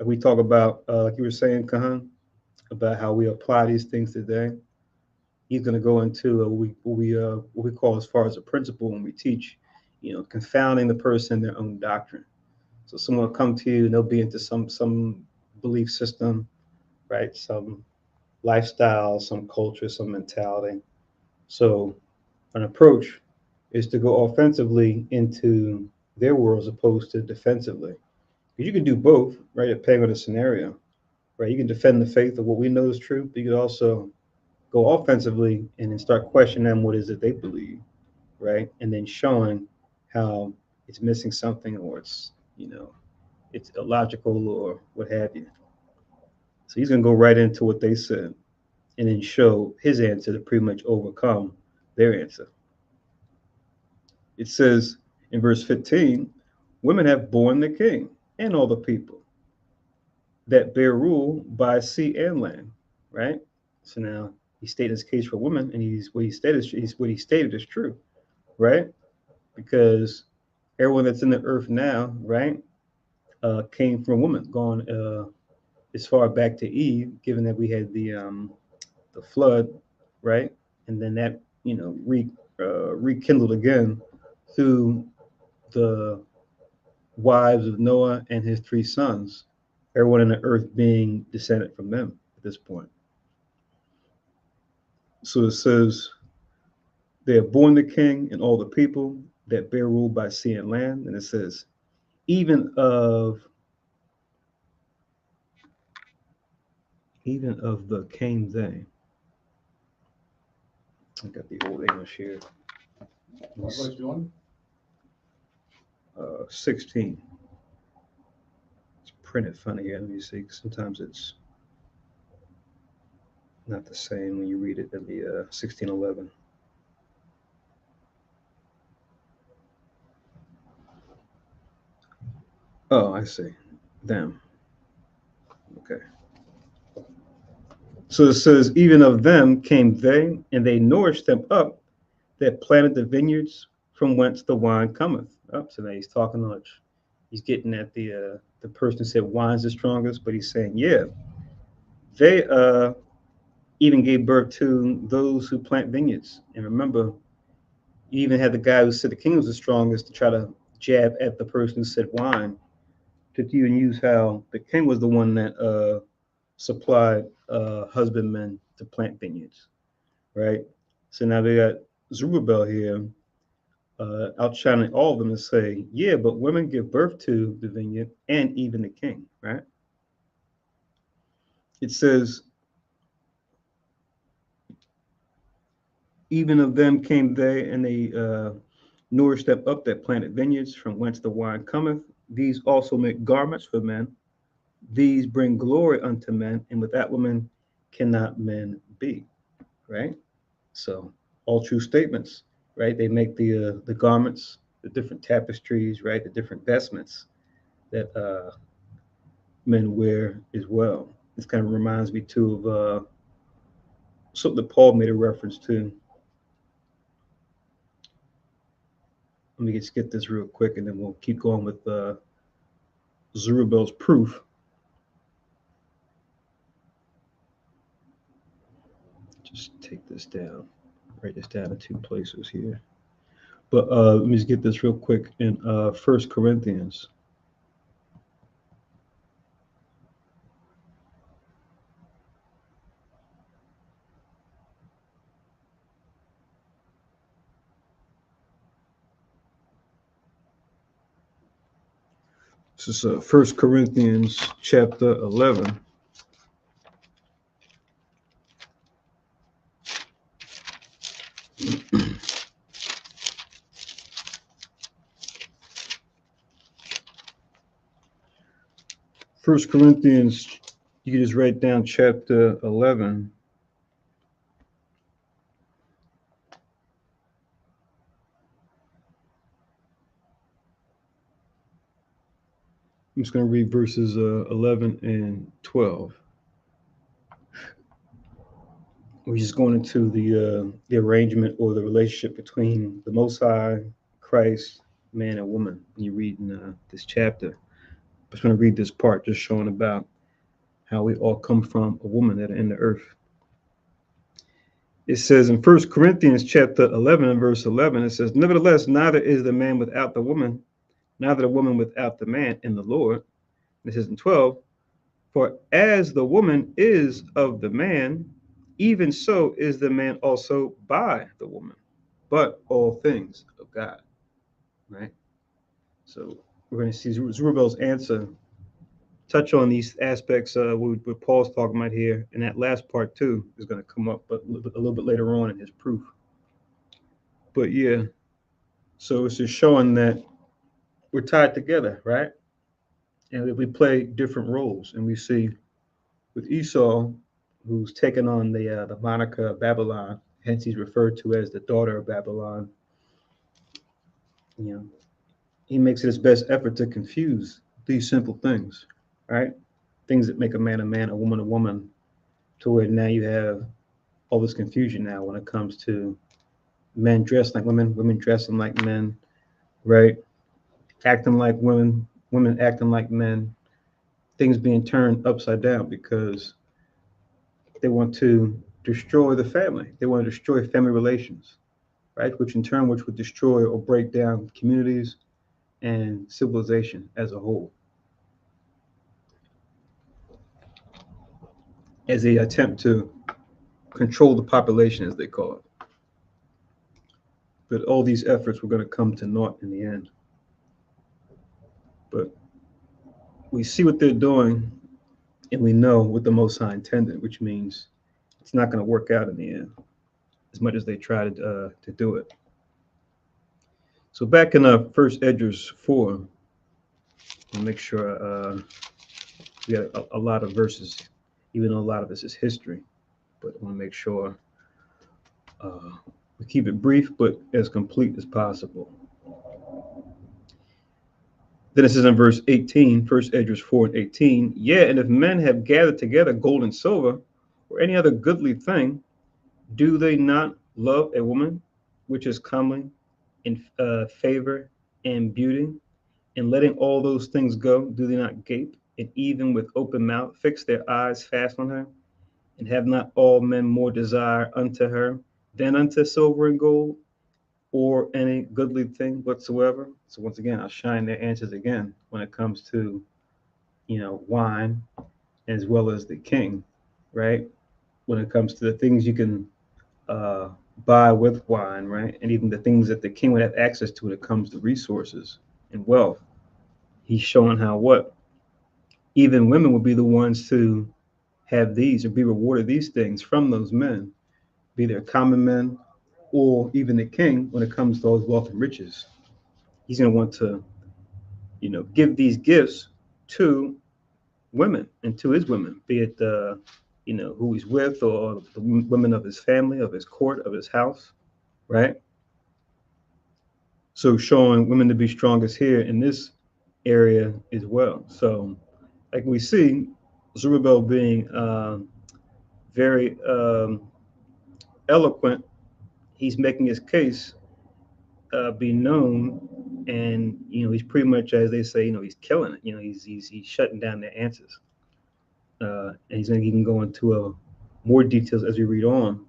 we talk about, like you were saying, Kahan, about how we apply these things today. He's going to go into what we call, as far as a principle when we teach, confounding the person in their own doctrine. So someone will come to you and they'll be into some belief system, right? Some lifestyle, some culture, some mentality. So an approach is to go offensively into their world as opposed to defensively. Because you can do both, right? Depending on the scenario, right? You can defend the faith of what we know is true, but you can also go offensively and then start questioning them what is it they believe, right? And then showing how it's missing something, or it's illogical or what have you. So he's going to go right into what they said and then show his answer to pretty much overcome their answer. It says in verse 15, women have borne the king and all the people that bear rule by sea and land, right? So now he stated his case for women, and what he stated is true, right? Because everyone that's in the earth now, right, came from women, gone as far back to Eve, given that we had the flood, right, and then that rekindled again through the wives of Noah and his three sons, everyone on the earth being descended from them at this point. So it says, they have borne the king and all the people that bear rule by sea and land. And it says, even of the came they. I got the old English here. What verse you on? 16. printed funny here. Let me see. Sometimes it's not the same when you read it in the 1611. Oh, I see. Them. Okay. So it says, even of them came they, and they nourished them up that planted the vineyards from whence the wine cometh. Oh, so now he's talking much. He's getting at the person who said wine's the strongest, but he's saying, yeah, they even gave birth to those who plant vineyards. And remember, you even had the guy who said the king was the strongest to try to jab at the person who said wine, to even use how the king was the one that supplied husbandmen to plant vineyards, right? So now they got Zerubbabel here outshining all of them and say, yeah, but women give birth to the vineyard and even the king, right? It says, even of them came they, and they nourished them up that planted vineyards from whence the wine cometh. These also make garments for men. These bring glory unto men, and without women cannot men be, right? So all true statements, right? They make the garments, the different tapestries, right? The different vestments that men wear as well. This kind of reminds me too of something that Paul made a reference to. Let me just get this real quick, and then we'll keep going with Zerubbabel's proof. Just take this down, write this down in two places here. But let me just get this real quick in 1 Corinthians. This is 1 Corinthians chapter 11. First Corinthians, you can just write down chapter 11. I'm just going to read verses 11 and 12. We're just going into the arrangement or the relationship between the Most High, Christ, man, and woman. When you read in this chapter, I'm just going to read this part, just showing about how we all come from a woman that are in the earth. It says in 1 Corinthians chapter 11 and verse 11, it says, nevertheless, neither is the man without the woman, neither the woman without the man in the Lord. And it says in 12, for as the woman is of the man, even so is the man also by the woman, but all things of God, right? So we're going to see Zerubbabel's answer touch on these aspects what Paul's talking about here, and that last part too is going to come up, but a little bit later on in his proof. But yeah, so it's just showing that we're tied together, right? And that we play different roles, and we see with Esau, who's taken on the moniker of Babylon, hence he's referred to as the daughter of Babylon. You know, he makes it his best effort to confuse these simple things, right? Things that make a man, a woman, to where now you have all this confusion now when it comes to men dressed like women, women dressing like men, right? Acting like women, women acting like men, things being turned upside down because they want to destroy the family. They want to destroy family relations, right? Which in turn, which would destroy or break down communities and civilization as a whole, as they attempt to control the population, as they call it. But all these efforts were going to come to naught in the end. But we see what they're doing, and we know what the Most High intended, which means it's not going to work out in the end, as much as they try to do it. So back in First Esdras 4, I'll make sure We got a lot of verses, even though a lot of this is history. But I want to make sure we keep it brief, but as complete as possible. Then it says in verse 18, 1 Esdras 4 and 18, yeah, and if men have gathered together gold and silver, or any other goodly thing, do they not love a woman which is comely in favor and beauty? And letting all those things go, do they not gape, and even with open mouth fix their eyes fast on her? And have not all men more desire unto her than unto silver and gold, or any goodly thing whatsoever? So once again, I'll shine their answers again when it comes to, wine as well as the king, right? When it comes to the things you can uh, buy with wine, right? And even the things that the king would have access to when it comes to resources and wealth. He's showing how what even women would be the ones to have these or be rewarded these things from those men, be they common men or even the king when it comes to those wealth and riches. He's going to want to, give these gifts to women and to his women, be it, who he's with or the women of his family, of his court, of his house, right? So showing women to be strongest here in this area as well. So like we see, Zerubbabel being very eloquent, he's making his case be known, and he's pretty much, as they say, he's killing it. He's shutting down their answers, and he's going to even go into more details as we read on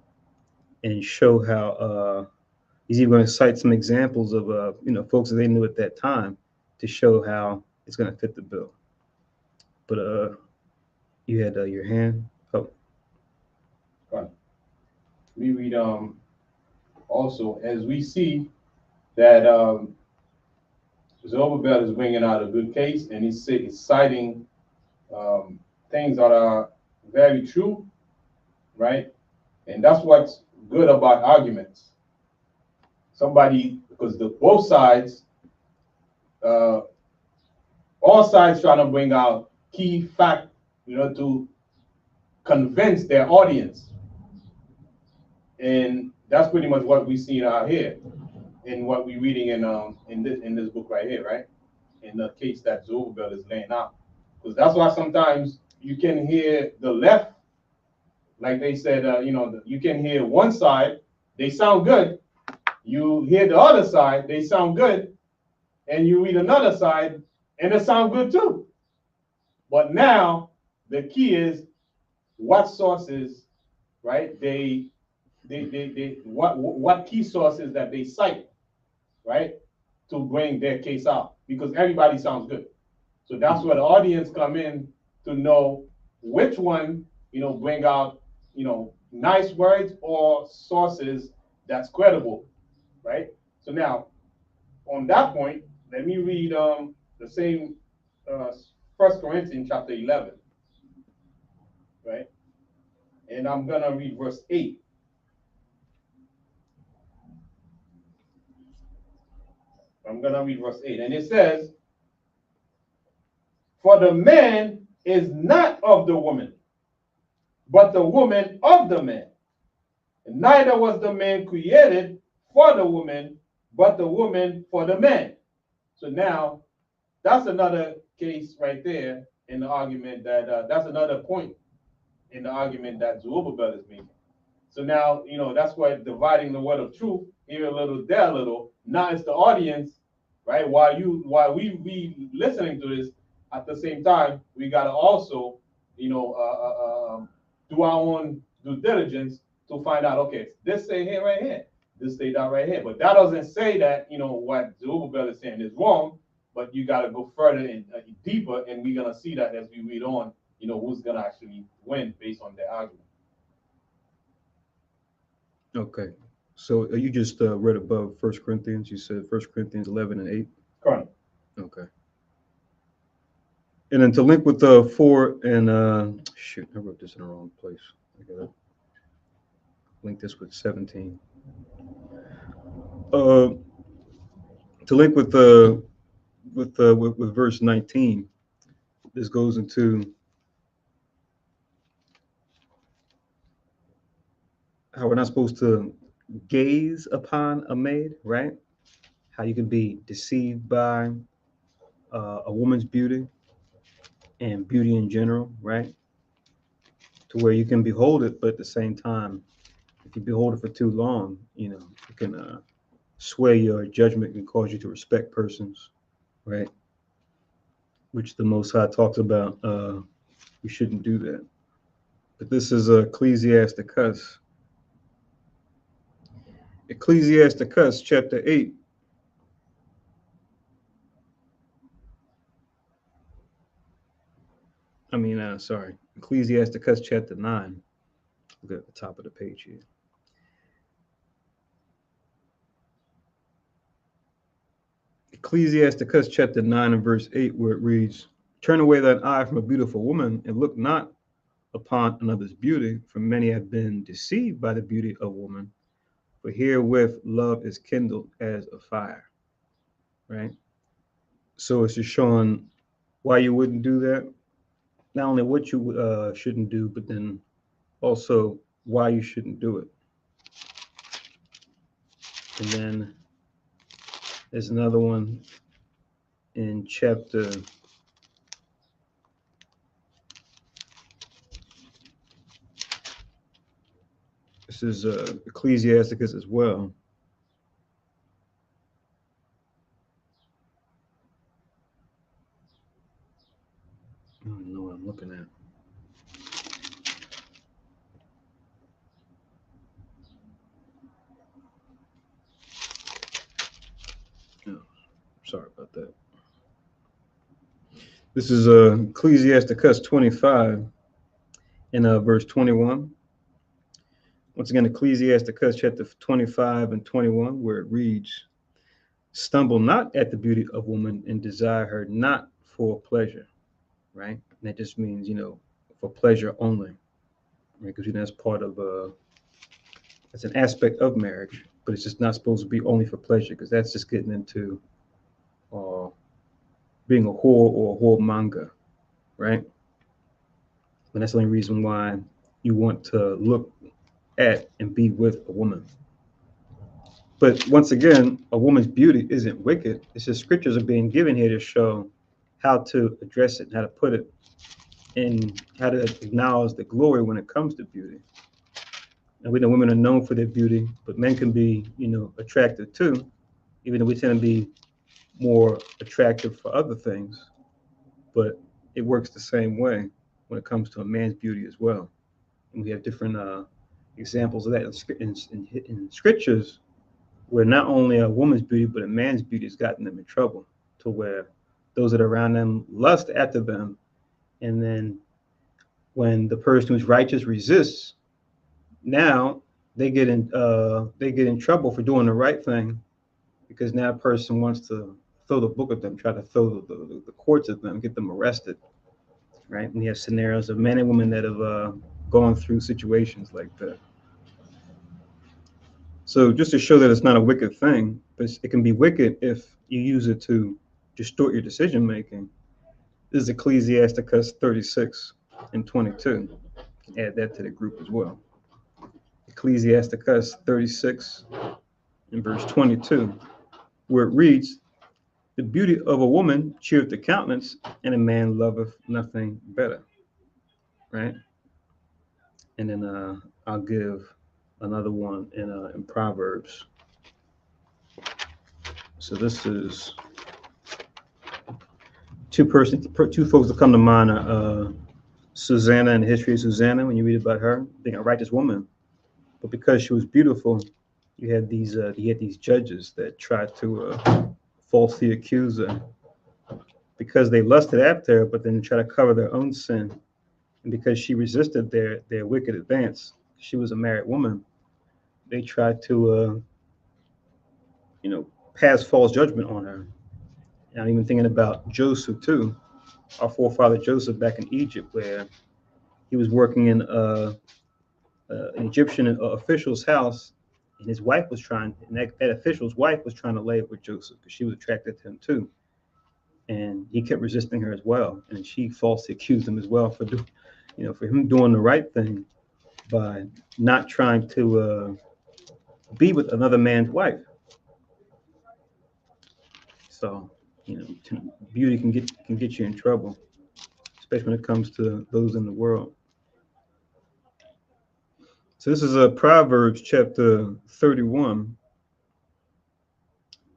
and show how he's even going to cite some examples of folks that they knew at that time to show how it's going to fit the bill. But you had your hand up. Right. We read also as we see that Zerubbabel is bringing out a good case, and he's citing things that are very true, right? And that's what's good about arguments. Because both sides, all sides trying to bring out key fact, to convince their audience. And that's pretty much what we see out here in what we're reading in this book right here, right? In the case that Zerubbabel is laying out. Because that's why sometimes you can hear the left, like they said, you can hear one side, they sound good. You hear the other side, they sound good. And you read another side, and it sounds good too. But now the key is what sources, right? What key sources that they cite, right, to bring their case out, because everybody sounds good. So that's where the audience come in to know which one, bring out, nice words or sources that's credible, right? So now, on that point, let me read the same 1 Corinthians chapter 11, right? And I'm gonna read verse 8. I'm gonna read verse 8, and it says, "For the man is not of the woman, but the woman of the man. And neither was the man created for the woman, but the woman for the man." So now, that's another case right there in the argument that's another point in the argument that Zerubbabel is making. So now, that's why dividing the word of truth, here a little, there a little. Now it's the audience, right? While we be listening to this, at the same time, we gotta also, do our own due diligence to find out, okay, this say here right here, this say that right here. But that doesn't say that, what Zerubbabel is saying is wrong, but you gotta go further and deeper, and we're gonna see that as we read on, who's gonna actually win based on their argument. Okay. So you just read above 1 Corinthians. You said 1 Corinthians 11 and 8. Correct. Okay. And then to link with the 4 and shoot, I wrote this in the wrong place. I gotta link this with 17. To link with verse 19, this goes into how we're not supposed to gaze upon a maid, right? How you can be deceived by a woman's beauty and beauty in general, right? To where you can behold it, but at the same time, if you behold it for too long, it can sway your judgment and cause you to respect persons, right? Which the Most High talks about. We shouldn't do that. But this is Ecclesiasticus. Ecclesiasticus chapter 8. Sorry. Ecclesiasticus chapter 9. Look at the top of the page here. Ecclesiasticus chapter 9 and verse 8, where it reads, "Turn away thine eye from a beautiful woman, and look not upon another's beauty, for many have been deceived by the beauty of woman. For herewith love is kindled as a fire." Right? So it's just showing why you wouldn't do that. Not only what you shouldn't do, but then also why you shouldn't do it. And then there's another one in chapter this is Ecclesiasticus as well. I don't know what I'm looking at. Oh, sorry about that. This is Ecclesiasticus 25 and verse 21. Once again, Ecclesiasticus chapter 25 and 21, where it reads, "Stumble not at the beauty of woman and desire her not for pleasure." Right? And that just means, for pleasure only. Right? Because that's part of, it's an aspect of marriage, but it's just not supposed to be only for pleasure, because that's just getting into uh, being a whore or a whoremonger, right? And that's the only reason why you want to look at and be with a woman. But once again, a woman's beauty isn't wicked. It's just scriptures are being given here to show how to address it, how to put it, and how to acknowledge the glory when it comes to beauty. And we know women are known for their beauty, but men can be, attractive too, even though we tend to be more attractive for other things. But it works the same way when it comes to a man's beauty as well. And we have different examples of that in scriptures, where not only a woman's beauty, but a man's beauty has gotten them in trouble, to where those that are around them lust after them. And then when the person who's righteous resists, now they get in trouble for doing the right thing, because now a person wants to throw the book at them, try to throw the courts at them, get them arrested. Right? And we have scenarios of men and women that have gone through situations like that. So just to show that it's not a wicked thing, but it can be wicked if you use it to distort your decision making. This is Ecclesiasticus 36 and 22. You can add that to the group as well. Ecclesiasticus 36 and verse 22, where it reads, "The beauty of a woman cheereth the countenance, and a man loveth nothing better." Right? And then I'll give another one in Proverbs. So this is two folks that come to mind are Susanna, and the history of Susanna. When you read about her, being a righteous woman, but because she was beautiful, you had these judges that tried to falsely accuse her, because they lusted after her, but then try to cover their own sin. And because she resisted their wicked advance, she was a married woman. They tried to pass false judgment on her. And I'm even thinking about Joseph too, our forefather Joseph back in Egypt, where he was working in an Egyptian official's house, and his wife was trying, and that official's wife was trying to lay it with Joseph because she was attracted to him too, and he kept resisting her as well, and she falsely accused him as well for for him doing the right thing, by not trying to be with another man's wife. So, beauty can get you in trouble, especially when it comes to those in the world. So this is Proverbs chapter 31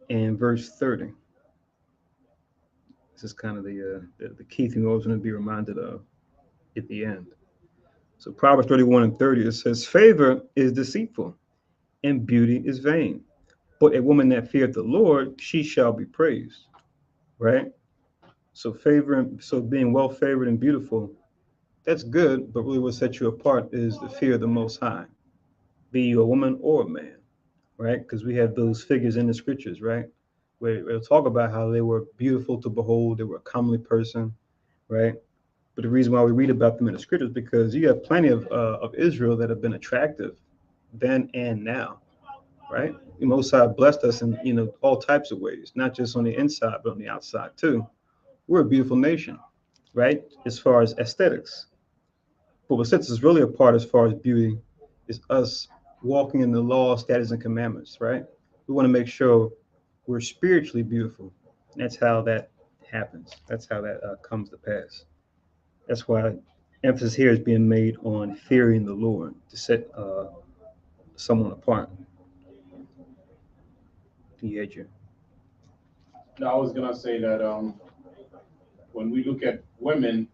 and verse 30. This is kind of the key thing we're always going to be reminded of at the end. So Proverbs 31 and 30, it says, favor is deceitful and beauty is vain, but a woman that feareth the Lord, she shall be praised. Right? So being well favored and beautiful, that's good, but really what sets you apart is the fear of the Most High, be you a woman or a man, right? Because we have those figures in the scriptures, right? Where it'll talk about how they were beautiful to behold, they were a comely person, right? But the reason why we read about them in the scriptures is because you have plenty of Israel that have been attractive then and now, right? The Most High blessed us in all types of ways, not just on the inside but on the outside too. We're a beautiful nation, right? As far as aesthetics, but what sets us really apart as far as beauty is us walking in the law, statutes, and commandments, right? We want to make sure we're spiritually beautiful. And that's how that happens. That's how that comes to pass. That's why emphasis here is being made on fearing the Lord to set someone apart. Yeah, you. Now, I was gonna say that when we look at women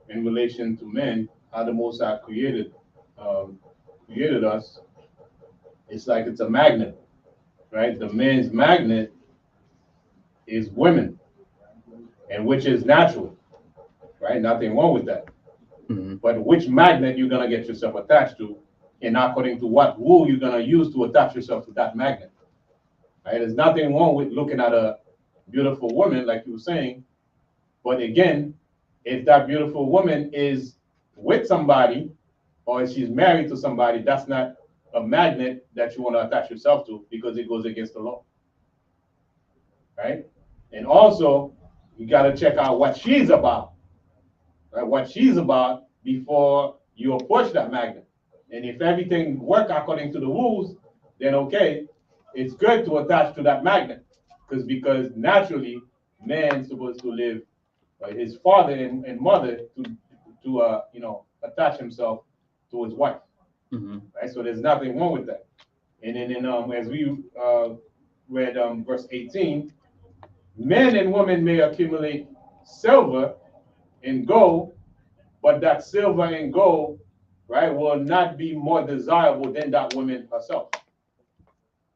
in relation to men, how the Most High created us, it's like it's a magnet, right? The man's magnet is women, and which is natural, right? Nothing wrong with that. Mm-hmm. But which magnet you're gonna get yourself attached to, and according to what rule you're gonna use to attach yourself to that magnet, right? There's nothing wrong with looking at a beautiful woman, like you were saying, but again, if that beautiful woman is with somebody or if she's married to somebody, that's not a magnet that you want to attach yourself to because it goes against the law, right? And also, you got to check out what she's about, right? What she's about before you approach that magnet. And if everything works according to the rules, then okay, it's good to attach to that magnet because naturally, man's supposed to live his father and mother to attach himself to his wife, Mm-hmm. right? So there's nothing wrong with that. And then as we read verse 18, men and women may accumulate silver and gold, but that silver and gold, right, will not be more desirable than that woman herself,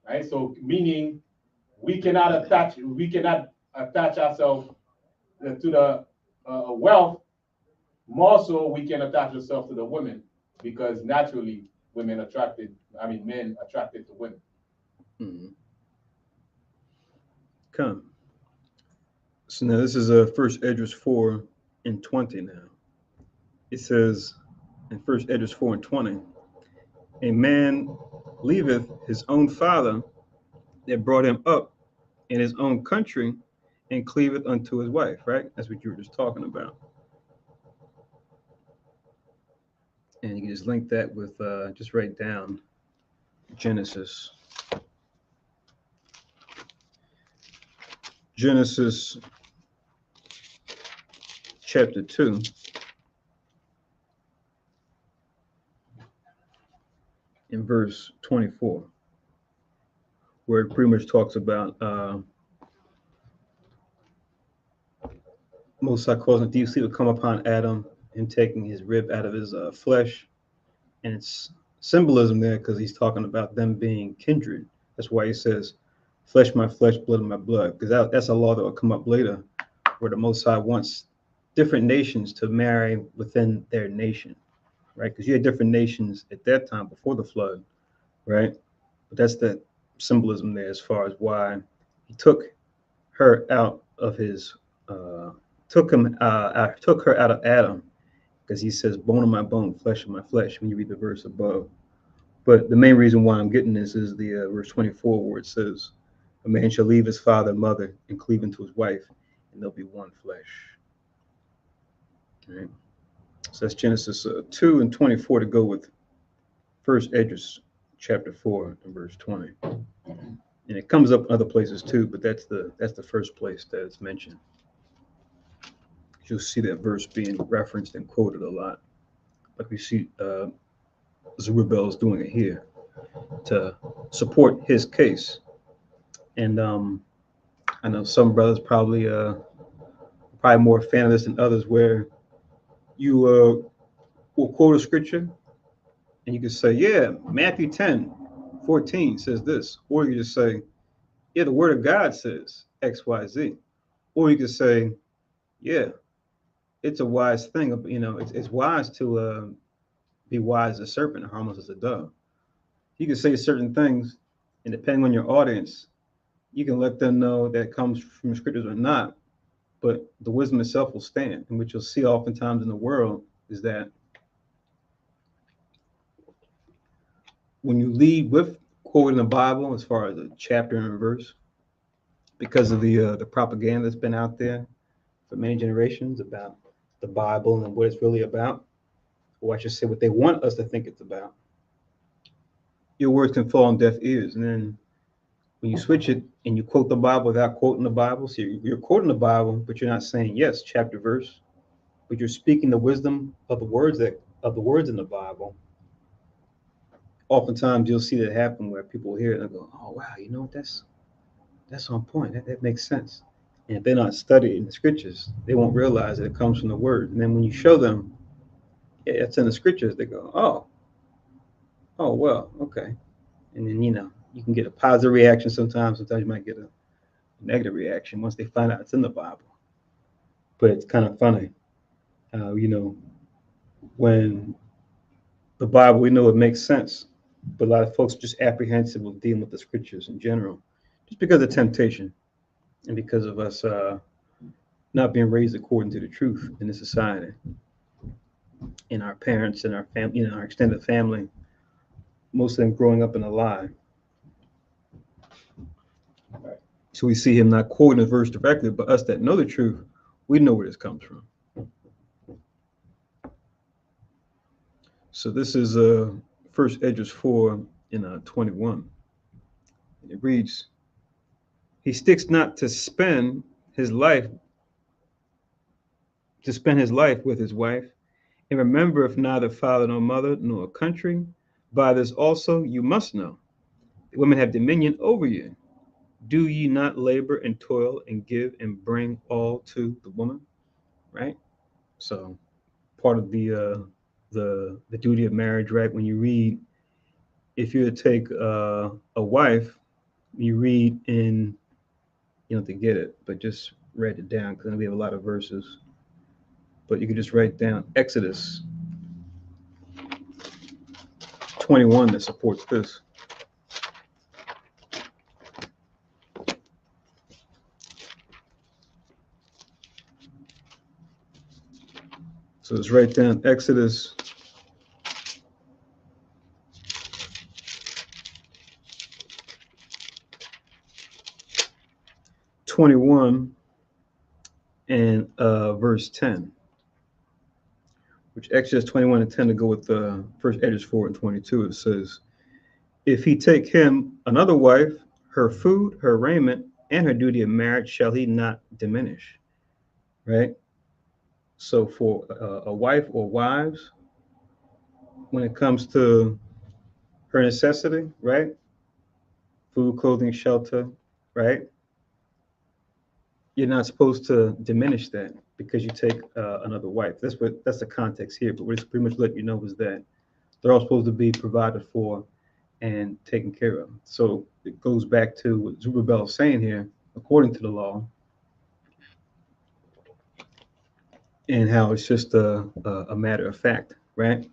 right? So meaning we cannot attach ourselves to the wealth more so we can attach ourselves to the women because naturally men attracted to women. Mm-hmm. Come. So now this is First Esdras 4 and 20 now. It says in First Esdras 4 and 20, a man leaveth his own father that brought him up in his own country and cleaveth unto his wife, right? That's what you were just talking about. And you can just link that with, just write down Genesis. Genesis chapter 2. In verse 24, where it pretty much talks about Most High causing deep sleep to come upon Adam and taking his rib out of his flesh. And it's symbolism there because he's talking about them being kindred. That's why he says, flesh my flesh, blood my blood, because that's a law that will come up later where the Most High wants different nations to marry within their nation, right? Because you had different nations at that time before the flood, right? But that's the symbolism there as far as why he took her out of his took her out of Adam, because he says bone of my bone, flesh of my flesh when you read the verse above. But the main reason why I'm getting this is the verse 24 where it says a man shall leave his father and mother and cleave unto his wife and they'll be one flesh. All right. So that's Genesis 2 and 24 to go with First Esdras chapter 4 and verse 20. And it comes up in other places too, but that's the first place that it's mentioned. You'll see that verse being referenced and quoted a lot, like we see Zerubbabel is doing it here to support his case. And I know some brothers probably more a fan of this than others, where you will quote a scripture and you can say, yeah, Matthew 10:14 says this, or you just say, yeah, the word of God says X, Y, Z, or you could say, yeah, it's a wise thing. It's wise to be wise as a serpent and harmless as a dove. You can say certain things, and depending on your audience, you can let them know that it comes from the scriptures or not, but the wisdom itself will stand. And what you'll see oftentimes in the world is that when you lead with quoting the Bible as far as a chapter and a verse, because of the propaganda that's been out there for many generations about the Bible and what it's really about, or I should say what they want us to think it's about, your words can fall on deaf ears. And then when you switch it and you quote the Bible without quoting the Bible, so you're quoting the Bible, but you're not saying yes, chapter verse, but you're speaking the wisdom of the words in the Bible. Oftentimes you'll see that happen where people hear it and go, "Oh wow, that's on point. That makes sense." And if they're not studying the scriptures, they won't realize that it comes from the word. And then when you show them it's in the scriptures, they go, "Oh well, okay." And then you can get a positive reaction sometimes. Sometimes you might get a negative reaction once they find out it's in the Bible. But it's kind of funny, when the Bible, we know it makes sense, but a lot of folks are just apprehensive of dealing with the scriptures in general, just because of temptation and because of us not being raised according to the truth in this society. And our parents and our family, our extended family, most of them growing up in a lie. So we see him not quoting the verse directly, but us that know the truth, we know where this comes from. So this is First Esdras 4 in 21. It reads, he sticks not to spend his life with his wife, and remember if neither father nor mother nor country. By this also you must know, the women have dominion over you. Do ye not labor and toil and give and bring all to the woman? Right? So part of the duty of marriage, right? When you read, if you're to take a wife, you read in, you don't have to get it, but just write it down because we have a lot of verses. But you can just write down Exodus 21 that supports this. So let's write down Exodus 21 and verse 10, which Exodus 21 and 10 to go with First Esdras 4 and 22. It says, if he take him another wife, her food, her raiment, and her duty of marriage shall he not diminish. Right? So for a wife or wives, when it comes to her necessity, right? Food, clothing, shelter, right? You're not supposed to diminish that because you take another wife. That's the context here. But what it's pretty much letting you know is that they're all supposed to be provided for and taken care of. So it goes back to what Zerubbabel is saying here, according to the law, and how it's just a matter of fact, right?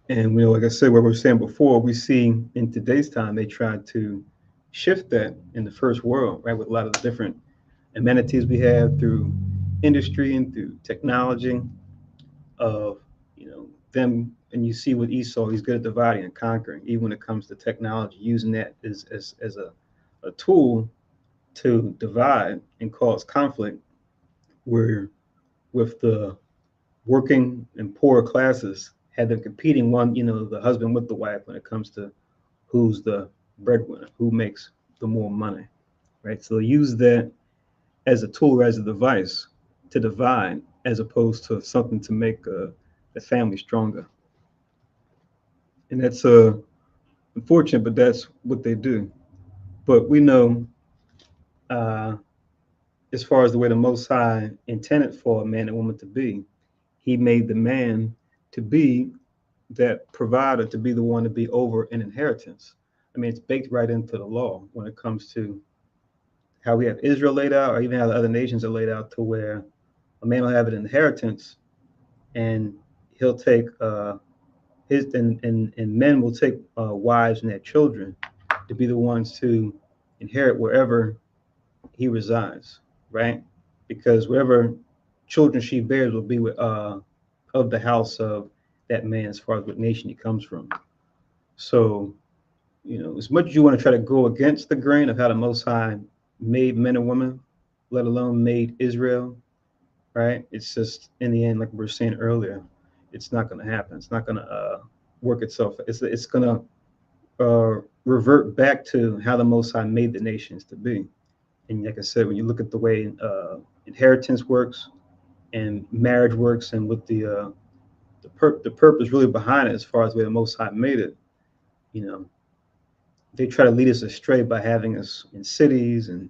And like I said, what we were saying before, we see in today's time they tried to shift that in the first world, right? With a lot of the different amenities we have through industry and through technology of them. And you see with Esau, he's good at dividing and conquering, even when it comes to technology, using that as a tool to divide and cause conflict, where with the working and poorer classes have them competing one, the husband with the wife when it comes to who's the breadwinner, who makes the more money, right? So use that as a tool, as a device to divide, as opposed to something to make the family stronger. And that's unfortunate, but that's what they do. But we know, uh, as far as the way the Most High intended for a man and woman to be, He made the man to be that provider, to be the one to be over an inheritance. I mean, it's baked right into the law when it comes to how we have Israel laid out, or even how the other nations are laid out, to where a man will have an inheritance, and he'll take his and men will take wives and their children to be the ones to inherit wherever he resides, right? Because whatever children she bears will be of the house of that man, as far as what nation he comes from. So, as much as you want to try to go against the grain of how the Most High made men and women, let alone made Israel, right? It's just in the end, like we were saying earlier, it's not going to happen. It's not going to work itself. It's going to revert back to how the Most High made the nations to be. And like I said, when you look at the way inheritance works and marriage works, and what the purpose really behind it, as far as the way the Most High made it, you know, they try to lead us astray by having us in cities, and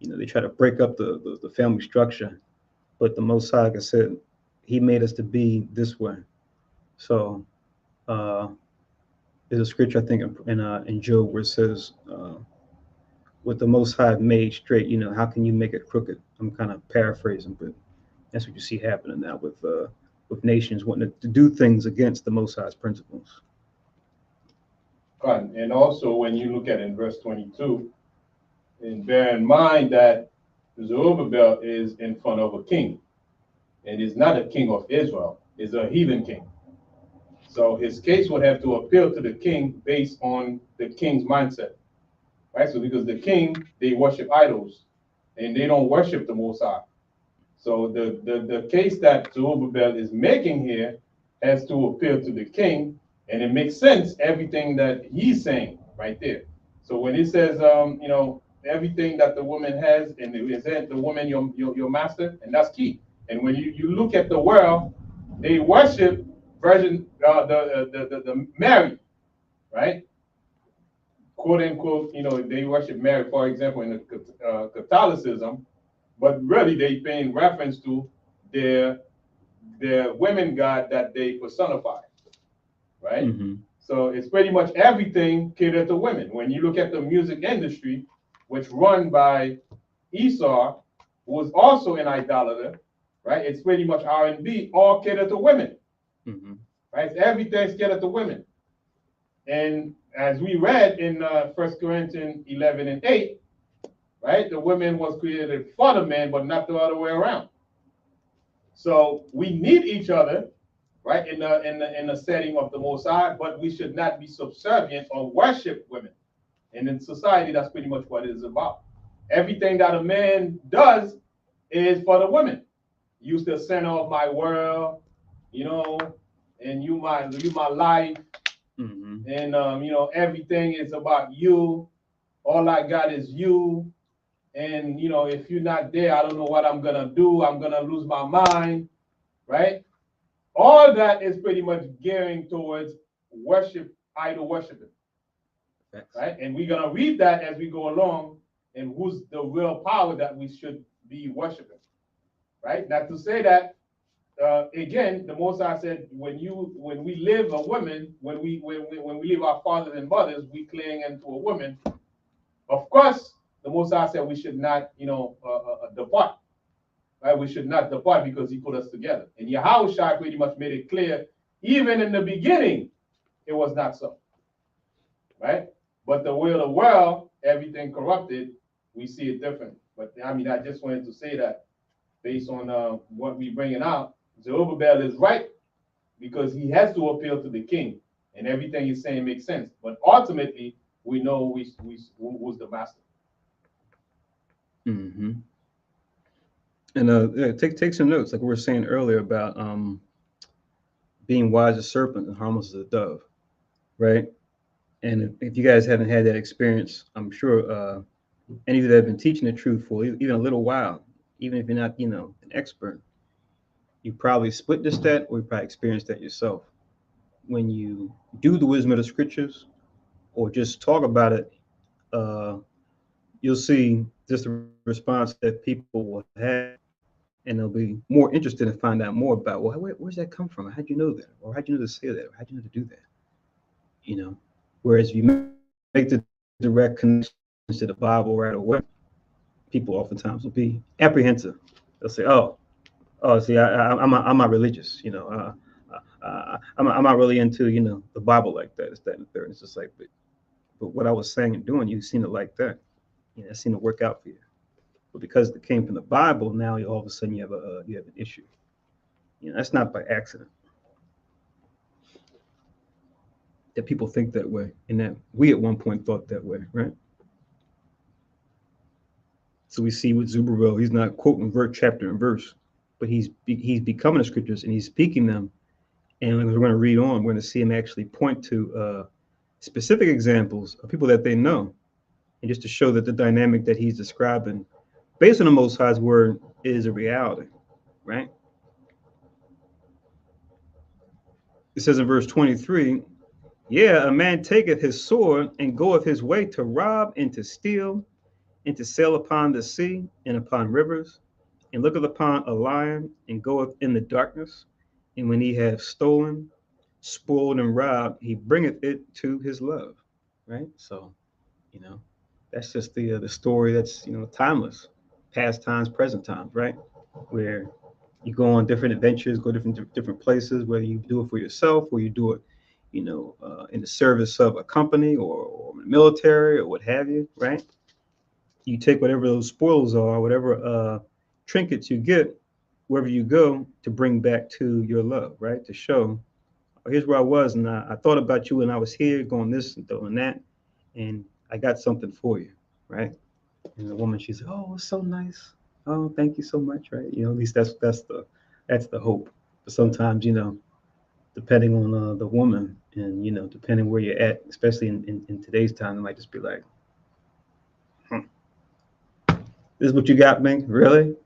they try to break up the family structure. But the Most High, like I said, He made us to be this way. So uh, there's a scripture, I think, in Job, where it says, "What the Most High made straight, how can you make it crooked?" I'm kind of paraphrasing, but that's what you see happening now with nations wanting to do things against the Most High's principles. And also, when you look at in verse 22, and bear in mind that Zerubbabel is in front of a king, and is not a king of Israel, is a heathen king. So his case would have to appeal to the king based on the king's mindset, right? So because the king, they worship idols, and they don't worship the Most High. So the case that Zerubbabel is making here has to appeal to the king, and it makes sense, everything that he's saying right there. So when he says, everything that the woman has, and isn't the woman your master, and that's key. And when you look at the world, they worship Virgin, the Mary, right? Quote unquote, they worship Mary, for example, in the Catholicism, but really they paying reference to their women god that they personify, right? Mm-hmm. So it's pretty much everything catered to women. When you look at the music industry, which run by Esau, who was also an idolater, right? It's pretty much R&B, all catered to women, Mm-hmm. right? Everything's catered to women. And as we read in 1 Corinthians 11 and 8, right? The women was created for the man, but not the other way around. So we need each other, right? In the setting of the Most High, but we should not be subservient or worship women. And in society, that's pretty much what it is about. Everything that a man does is for the women. You're the center of my world, and you my life. Mm-hmm. And everything is about you. All I got is you. And if you're not there, I don't know what I'm gonna do. I'm gonna lose my mind, right? All that is pretty much gearing towards worship, idol worshiping, right? And we're gonna read that as we go along, and who's the real power that we should be worshiping, right? Not to say that again, the Most High said, when we live a woman, when we leave our fathers and mothers, we cling into a woman. Of course, the Most High said we should not, depart. Right? We should not depart because He put us together. And Yahushua pretty much made it clear, even in the beginning, it was not so. Right? But the way of the world, everything corrupted, we see it different. But I just wanted to say that based on what we're bringing out, Zerubbabel is right because he has to appeal to the king, and everything he's saying makes sense. But ultimately, we know who's the master. Mm-hmm. And take some notes, like we were saying earlier about being wise as a serpent and harmless as a dove, right? And if you guys haven't had that experience, I'm sure any of you that have been teaching the truth for even a little while, even if you're not, an expert, you probably split this that or you probably experienced that yourself. When you do the wisdom of the scriptures or just talk about it, uh, you'll see just the response that people will have, and they'll be more interested in find out more about, well, where's that come from? How'd you know that? Or how'd you know to say that? Or how'd you know to do that? You know, whereas if you make the direct connection to the Bible right away, people oftentimes will be apprehensive. They'll say, oh, see, I'm not religious, I'm not really into, the Bible like that. It's that and the third. It's just like, but what I was saying and doing, you've seen it like that. It seemed to work out for you. But because it came from the Bible, now all of a sudden you have an issue. That's not by accident that people think that way, and that we at one point thought that way, right? So we see with Zerubbabel, he's not quoting verse, chapter and verse, but he's becoming the scriptures and he's speaking them. And we're going to read on, we're going to see him actually point to specific examples of people that they know, and just to show that the dynamic that he's describing, based on the Most High's word, is a reality, right? It says in verse 23, yeah, a man taketh his sword and goeth his way to rob and to steal and to sail upon the sea and upon rivers, and looketh upon a lion and goeth in the darkness. And when he hath stolen, spoiled, and robbed, he bringeth it to his love. Right? So, you know, that's just the story that's timeless, past times, present times, right? Where you go on different adventures, go different places, whether you do it for yourself or you do it, in the service of a company or military or what have you, right? You take whatever those spoils are, whatever trinkets you get, wherever you go, to bring back to your love, right? To show, oh, here's where I was, and I thought about you when I was here, going this and doing that, and I got something for you, right? And the woman, she's, oh, it's so nice. Oh, thank you so much, right? At least that's the hope. But sometimes, depending on the woman, and depending where you're at, especially in today's time, it might just be like, this is what you got, man? Really?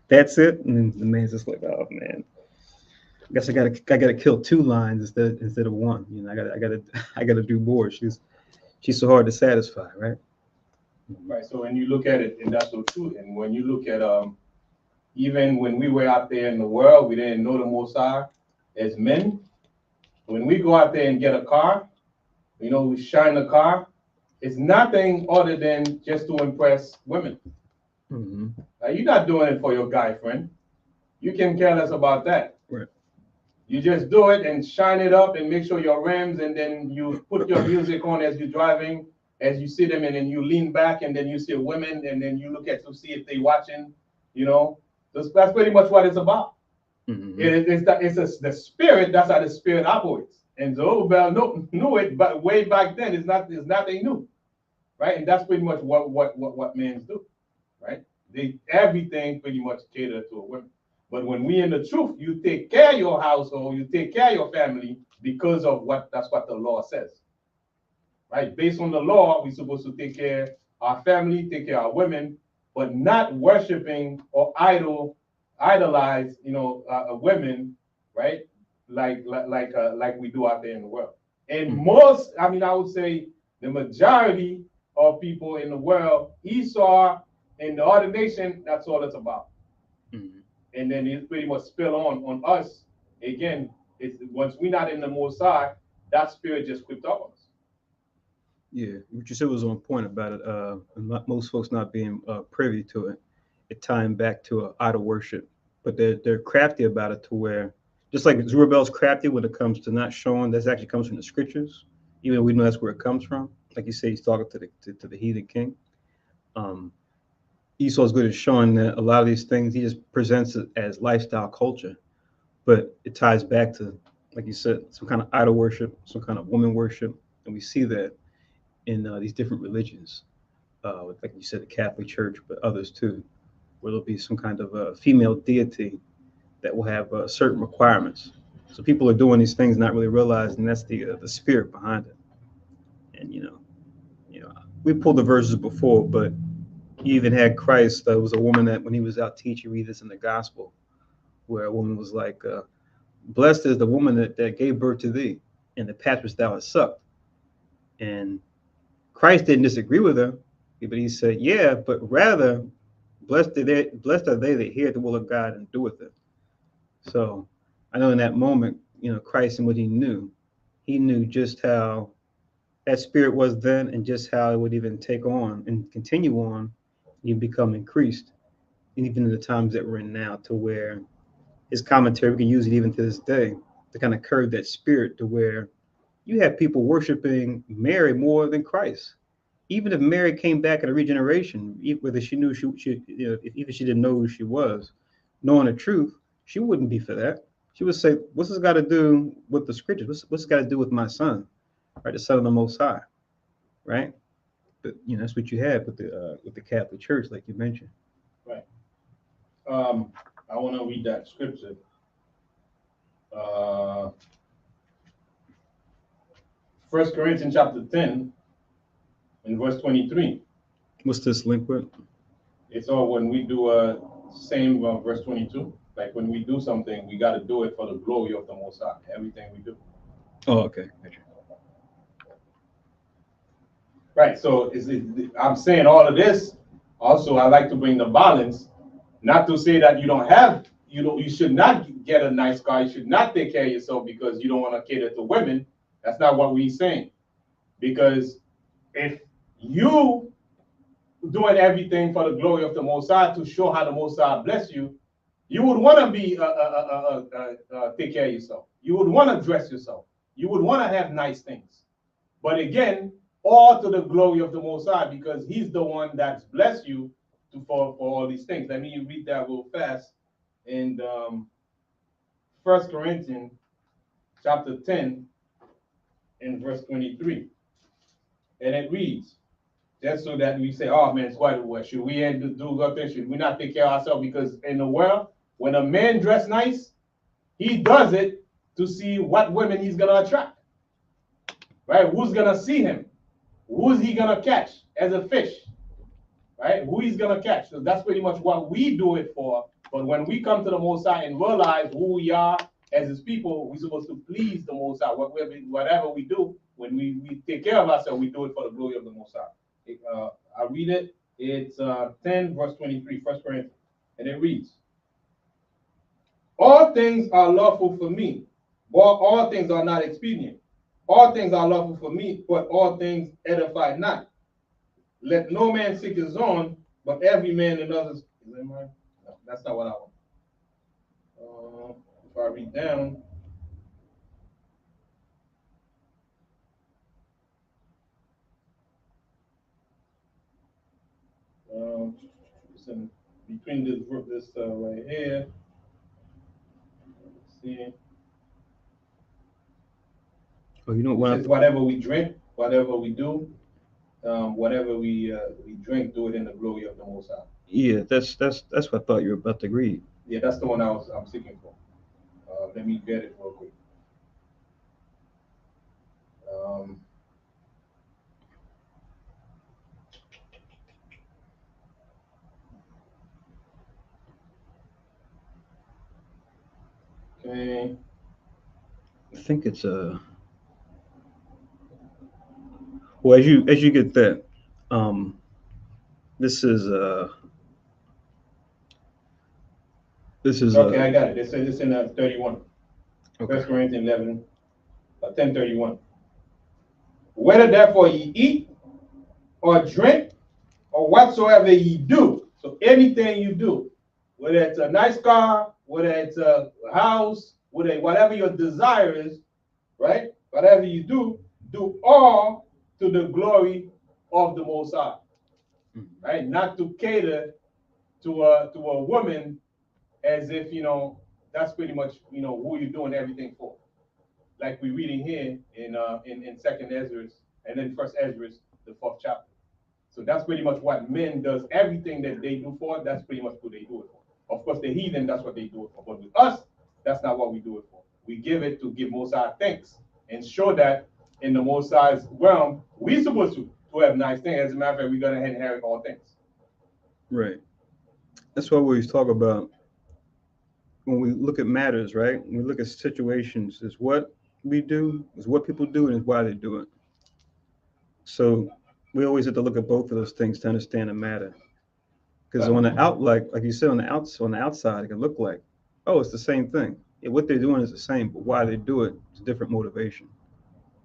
That's it? And then the man's just like, oh man, I guess I gotta kill two lions instead of one. I gotta do more. She's so hard to satisfy, right? Right. So when you look at it, and that's so true. And when you look at even when we were out there in the world, we didn't know the Most High as men. When we go out there and get a car, we shine the car. It's nothing other than just to impress women. Mm-hmm. You're not doing it for your guy friend. You can care less about that. Right. You just do it and shine it up and make sure your rims, and then you put your music on as you're driving, as you see them, and then you lean back, and then you see women, and then you look at to see if they're watching. That's pretty much what it's about. Mm-hmm. It's the spirit. That's how the spirit operates. And Zerubbabel knew it, but way back then, it's nothing new, right? And that's pretty much what men do, right? Everything pretty much cater to a woman. But when we in the truth, you take care of your household, you take care of your family because of that's what the law says, right? Based on the law, we're supposed to take care of our family, take care of our women, but not worshiping or idolize, women, right? Like we do out there in the world. And most, I would say the majority of people in the world, Esau and the other nation, that's all it's about. Mm-hmm. And then it pretty much spill on us. Again, it's once we're not in the Most High, that spirit just crept up on us. Yeah, what you said was on point about it. Most folks not being privy to it, tying back to idol worship, but they're crafty about it to where, just like Zerubbabel's crafty when it comes to not showing that actually comes from the scriptures, even though we know that's where it comes from. Like you say, he's talking to the heathen king. Esau's good at showing that a lot of these things he just presents it as lifestyle culture, but it ties back to, like you said, some kind of idol worship, some kind of woman worship, and we see that in these different religions, like you said, the Catholic Church, but others too, where there'll be some kind of female deity that will have certain requirements. So people are doing these things not really realizing that's the spirit behind it. And we pulled the verses before, but you even had Christ. There was a woman that when he was out teaching, read this in the gospel, where a woman was like, "Blessed is the woman that gave birth to thee, and the path which thou hast sucked." And Christ didn't disagree with her, but he said, "Yeah, but rather blessed are they that hear the will of God and doeth it." So I know in that moment, Christ and what he knew just how that spirit was then and just how it would even take on and continue on and become increased, and even in the times that we're in now, to where his commentary, we can use it even to this day to kind of curb that spirit to where you have people worshiping Mary more than Christ. Even if Mary came back in a regeneration, whether she knew if even she didn't know who she was, knowing the truth, she wouldn't be for that. She would say, "What's this got to do with the scriptures? What's this got to do with my son, right? The Son of the Most High, right?" But that's what you had with the Catholic Church, like you mentioned. Right. I want to read that scripture. First Corinthians chapter 10 and verse 23. What's this link with? It's all when we do same verse 22. Like when we do something, we got to do it for the glory of the Most High. Everything we do. Oh, okay. Gotcha. Right. So I'm saying all of this. Also, I like to bring the balance. Not to say that you should not get a nice car. You should not take care of yourself because you don't want to cater to women. That's not what we're saying. Because if you doing everything for the glory of the Most High to show how the Most High bless you, you would want to be take care of yourself. You would want to dress yourself. You would want to have nice things. But again, all to the glory of the Most High, because He's the one that's blessed you for all these things. Let me read that real fast in 1 Corinthians chapter 10 and verse 23. And it reads, just so that we say, "Oh man, it's what should we do good things? Should we not take care of ourselves?" Because in the world, when a man dress nice, he does it to see what women he's gonna attract. Right? Who's gonna see him? Who's he gonna catch as a fish? Right? Who he's gonna catch? So that's pretty much what we do it for. But when we come to the Most High and realize who we are as His people, we're supposed to please the Most High. Whatever we do, when we take care of ourselves, we do it for the glory of the Most High. I read it. It's 10 verse 23, 1 Corinthians, and it reads, "All things are lawful for me, but all things are not expedient. All things are lawful for me, but all things edify not. Let no man seek his own, but every man another's." Is that mine? No, that's not what I want. If I read down, it's in between this right here. Let's see. Oh, you know what? It's whatever we drink, whatever we do, whatever we drink, do it in the glory of the Most High. Yeah, that's what I thought you were about to read. Yeah, that's the one I'm seeking for. Let me get it real quick. Okay. I think it's well, as you get that, this is Okay, I got it. It's in 31. okay. 1 Corinthians 11, 10:31. "Whether therefore ye eat or drink or whatsoever ye do," so anything you do, whether it's a nice car, whether it's a house, whatever your desire is, right? Whatever you do all to the glory of the Most High, right? Not to cater to a woman as if that's pretty much who you're doing everything for. Like we're reading here in Second Esdras and then First Esdras, the 4th chapter. So that's pretty much what men does. Everything that they do for, that's pretty much what they do it for. Of course, the heathen, that's what they do it for. But with us, that's not what we do it for. we give it to give Most High thanks and show that in the Most High's realm, we're supposed to have nice things. As a matter of fact, we're going to inherit all things. Right. That's what we always talk about when we look at matters, right? When we look at situations, is what we do, is what people do, and is why they do it. So we always have to look at both of those things to understand the matter. Because on the out, like you said, on the outside, it can look like, oh, it's the same thing. Yeah, what they're doing is the same, but why they do it is a different motivation.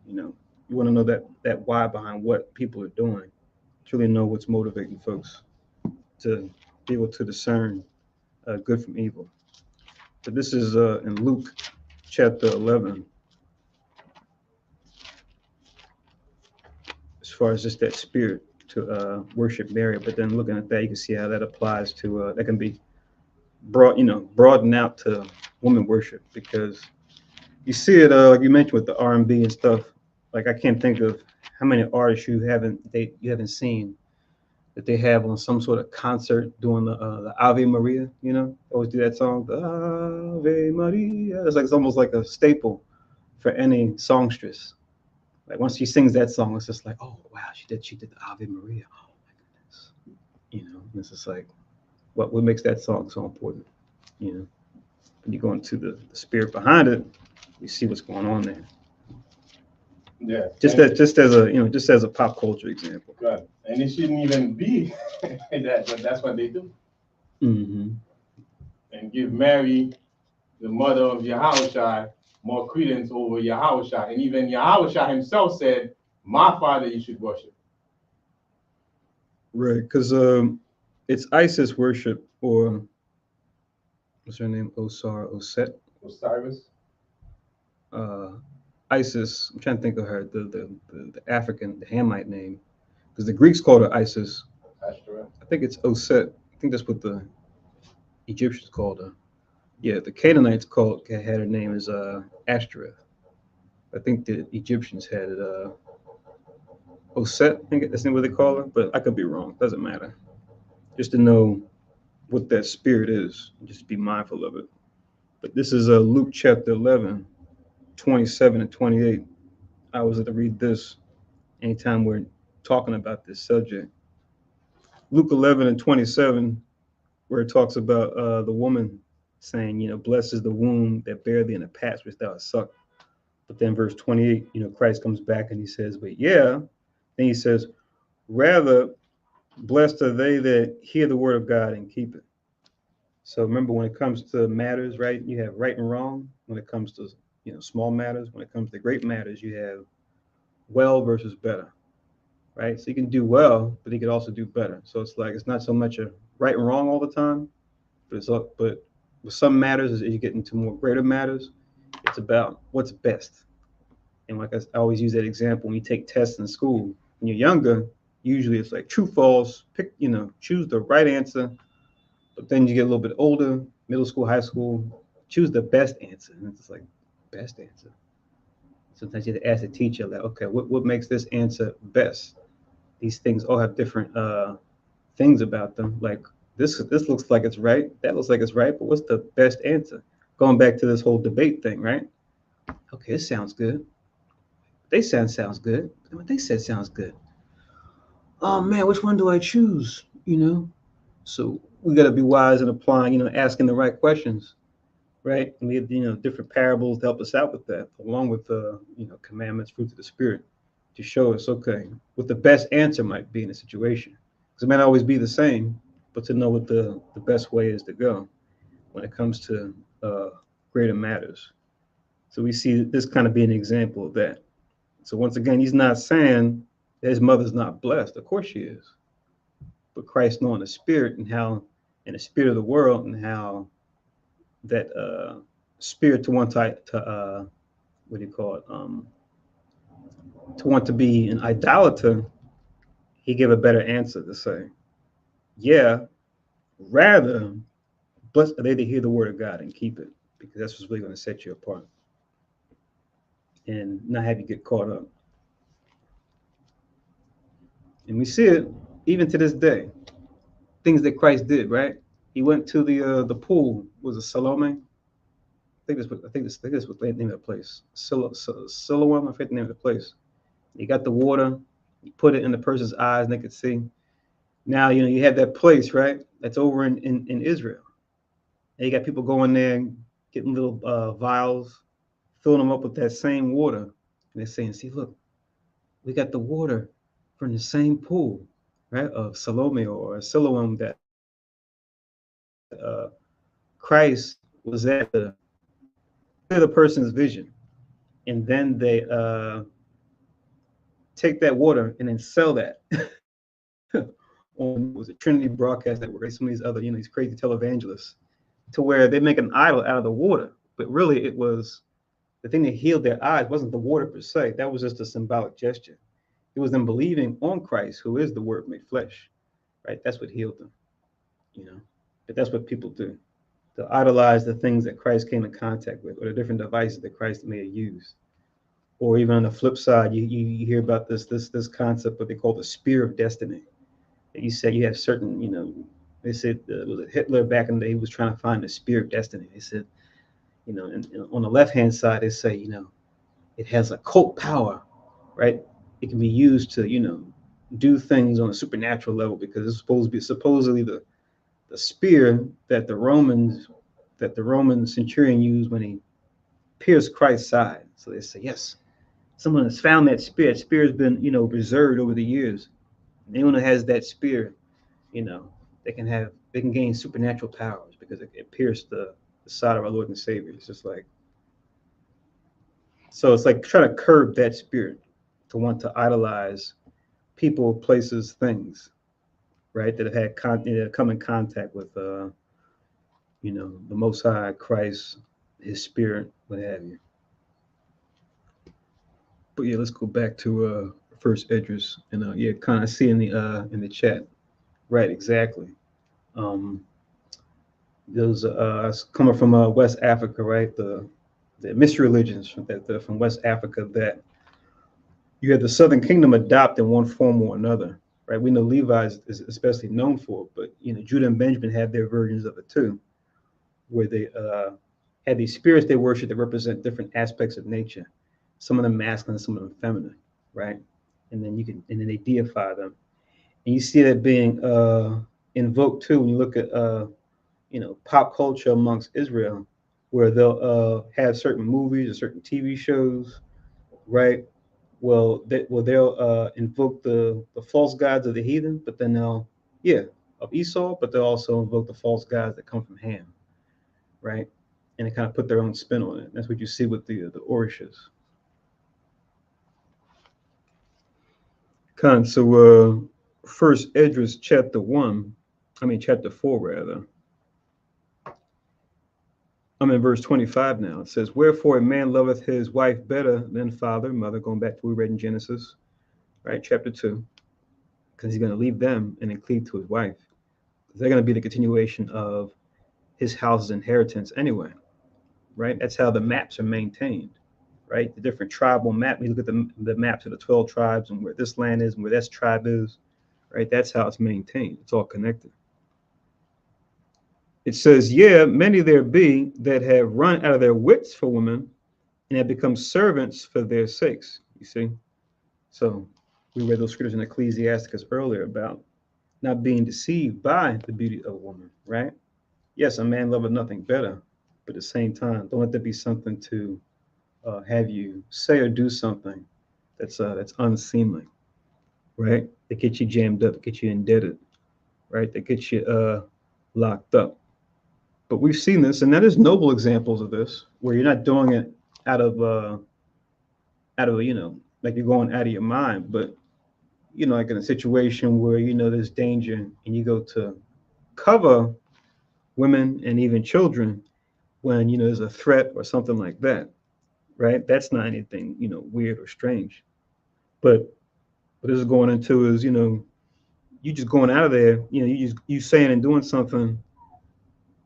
You know, you want to know that why behind what people are doing. To really know what's motivating folks to be able to discern good from evil. So this is in Luke chapter 11, as far as just that spirit to worship Mary. But then looking at that, you can see how that applies to that can be broadened out to woman worship, because you see it like you mentioned with the R&B and stuff. Like I can't think of how many artists you haven't seen that they have on some sort of concert doing the Ave Maria. You know, they always do that song, the Ave Maria. It's almost like a staple for any songstress. Like once she sings that song, it's just like, oh wow, she did the Ave Maria. Oh my goodness, you know. And it's just like what makes that song so important, you know. When you go into the spirit behind it, you see what's going on there. Yeah. Just as a pop culture example. Right. And it shouldn't even be that, but that's what they do. Mm-hmm. And give Mary, the mother of Yahushua, more credence over Yahushua. And even Yahushua himself said, my father you should worship. Right, because it's Isis worship, or what's her name? Osiris. Isis. I'm trying to think of her, the African, the Hamite name, because the Greeks called her Isis. Ashtoreth. I think it's Oset. I think that's what the Egyptians called her. Yeah, the Canaanites had her name as Ashtoreth. I think the Egyptians had it Oset. I think that's what they call her, but I could be wrong. Doesn't matter. Just to know what that spirit is, just be mindful of it. But this is Luke chapter 11, 27 and 28. I was to read this anytime we're talking about this subject. Luke 11 and 27, where it talks about the woman saying, blessed is the womb that bare thee and the paps which thou hast sucked. But then verse 28, Christ comes back and he says, but yeah, then he says, rather blessed are they that hear the word of God and keep it. So remember, when it comes to matters, right, you have right and wrong. When it comes to small matters, when it comes to great matters, you have well versus better, right? So you can do well, but you could also do better. So it's like it's not so much a right and wrong all the time, but but with some matters, as you get into more greater matters, it's about what's best. And like I always use that example, when you take tests in school, when you're younger, usually it's like true, false, pick, choose the right answer. But then you get a little bit older, middle school, high school, choose the best answer. And it's like, best answer. Sometimes you have to ask the teacher, like, okay, what makes this answer best? These things all have different things about them. Like this looks like it's right. That looks like it's right. But what's the best answer? Going back to this whole debate thing, right? Okay, it sounds good. They sounds good. What they said sounds good. Oh man, which one do I choose? So we got to be wise in applying, asking the right questions, right? And we have, different parables to help us out with that, along with commandments, fruits of the spirit, to show us, okay, what the best answer might be in a situation. Because it might not always be the same, but to know what the best way is to go when it comes to greater matters. So we see this kind of be an example of that. So once again, he's not saying that his mother's not blessed. Of course she is. But Christ knowing the spirit and how, in the spirit of the world, and how that spirit to want to what do you call it? To want to be an idolater, he gave a better answer to say, yeah, rather blessed are they to hear the word of God and keep it, because that's what's really going to set you apart and not have you get caught up. And we see it even to this day. Things that Christ did, right? He went to the pool. Was it Salome? this was the name of the place. Siloam, I forget the name of the place. You got the water, you put it in the person's eyes and they could see. Now, you have that place, right? That's over in Israel. And you got people going there and getting little vials, filling them up with that same water. And they're saying, see, look, we got the water from the same pool, right? Of Salome or Siloam that Christ was at the person's vision. And then they take that water and then sell that on, was it Trinity Broadcast Network, some of these other, these crazy televangelists, to where they make an idol out of the water. But really, it was the thing that healed their eyes wasn't the water per se. That was just a symbolic gesture. It was them believing on Christ, who is the Word made flesh, right? That's what healed them, But that's what people do. To idolize the things that Christ came in contact with, or the different devices that Christ may have used. Or even on the flip side, you hear about this concept, what they call the spear of destiny. That you said you have certain, they said, was it Hitler back in the day, he was trying to find the spear of destiny. They said, and on the left-hand side, they say, it has a occult power, right? It can be used to, do things on a supernatural level because it's supposed to be supposedly the spear that the Roman centurion used when he pierced Christ's side. So they say, yes, someone has found that spear. That spear has been, preserved over the years. And anyone who has that spear, they can gain supernatural powers because it pierced the side of our Lord and Savior. It's just like, so it's like trying to curb that spirit to want to idolize people, places, things, right? That have had come in contact with, the Most High, Christ, His Spirit, what have you. But yeah, let's go back to first Esdras and kind of see in the chat, right? Exactly. Those coming from West Africa, right? The mystery religions from West Africa that you have the Southern Kingdom adopt in one form or another, right? We know Levi is especially known for it, but Judah and Benjamin had their versions of it too, where they had these spirits they worship that represent different aspects of nature, some of them masculine, some of them feminine, right? And then they deify them, and you see that being invoked too when you look at pop culture amongst Israel, where they'll have certain movies or certain TV shows, right? Well, they'll invoke the false gods of the heathen, but then of Esau, but they'll also invoke the false gods that come from Ham, right? And they kind of put their own spin on it. That's what you see with the Orishas. So first Esdras chapter 4 rather. I'm in verse 25 now. It says, wherefore a man loveth his wife better than father, mother, going back to what we read in Genesis, right? Chapter 2, because he's going to leave them and then cleave to his wife. They're going to be the continuation of his house's inheritance anyway, right? That's how the maps are maintained, right? The different tribal map. You look at the maps of the 12 tribes and where this land is and where this tribe is, right? That's how it's maintained. It's all connected. It says, yeah, many there be that have run out of their wits for women and have become servants for their sakes. You see? So we read those scriptures in Ecclesiasticus earlier about not being deceived by the beauty of a woman, right? Yes, a man loveth nothing better, but at the same time, don't let there be something to have you say or do something that's unseemly, right? That gets you jammed up, get you indebted, right? That gets you locked up. But we've seen this, and that is noble examples of this, where you're not doing it out of like you're going out of your mind, but like in a situation where there's danger and you go to cover women and even children when there's a threat or something like that, right? That's not anything weird or strange. But what this is going into is you just going out of there, you saying and doing something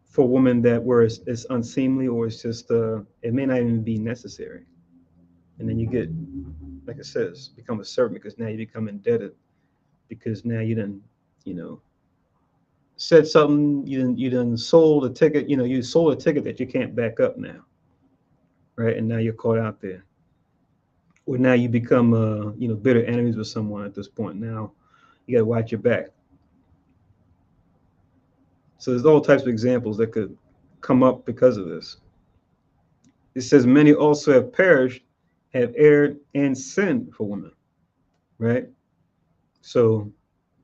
for women that where it's unseemly or it's just it may not even be necessary, and then you get, like it says, become a servant because now you become indebted because now you done said something, you done sold a ticket, you sold a ticket that you can't back up now, right? And now you're caught out there. Or now you become, bitter enemies with someone at this point. Now you got to watch your back. So there's all types of examples that could come up because of this. It says many also have perished, have erred and sinned for women, right? So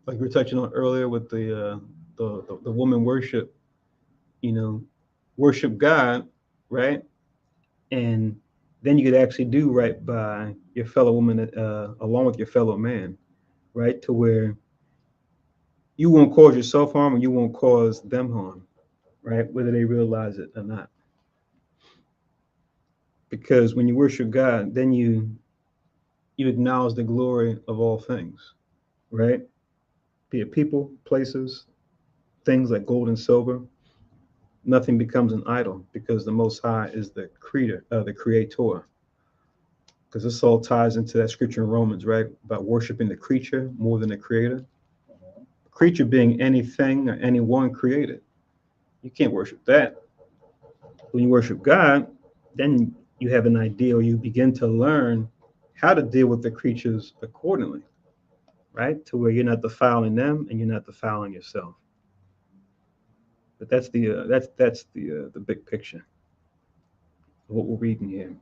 like we were touching on earlier with the woman worship, you know, worship God, right? And then you could actually do right by your fellow woman, along with your fellow man, right? To where you won't cause yourself harm and you won't cause them harm, right? Whether they realize it or not. Because when you worship God, then you acknowledge the glory of all things, right? Be it people, places, things like gold and silver. Nothing becomes an idol because the Most High is the creator, the creator. Because this all ties into that scripture in Romans, right? About worshiping the creature more than the creator. Creature being anything or anyone created. You can't worship that. When you worship God, then you have an idea, or you begin to learn how to deal with the creatures accordingly, right? To where you're not defiling them and you're not defiling yourself. But that's the big picture of what we're reading here.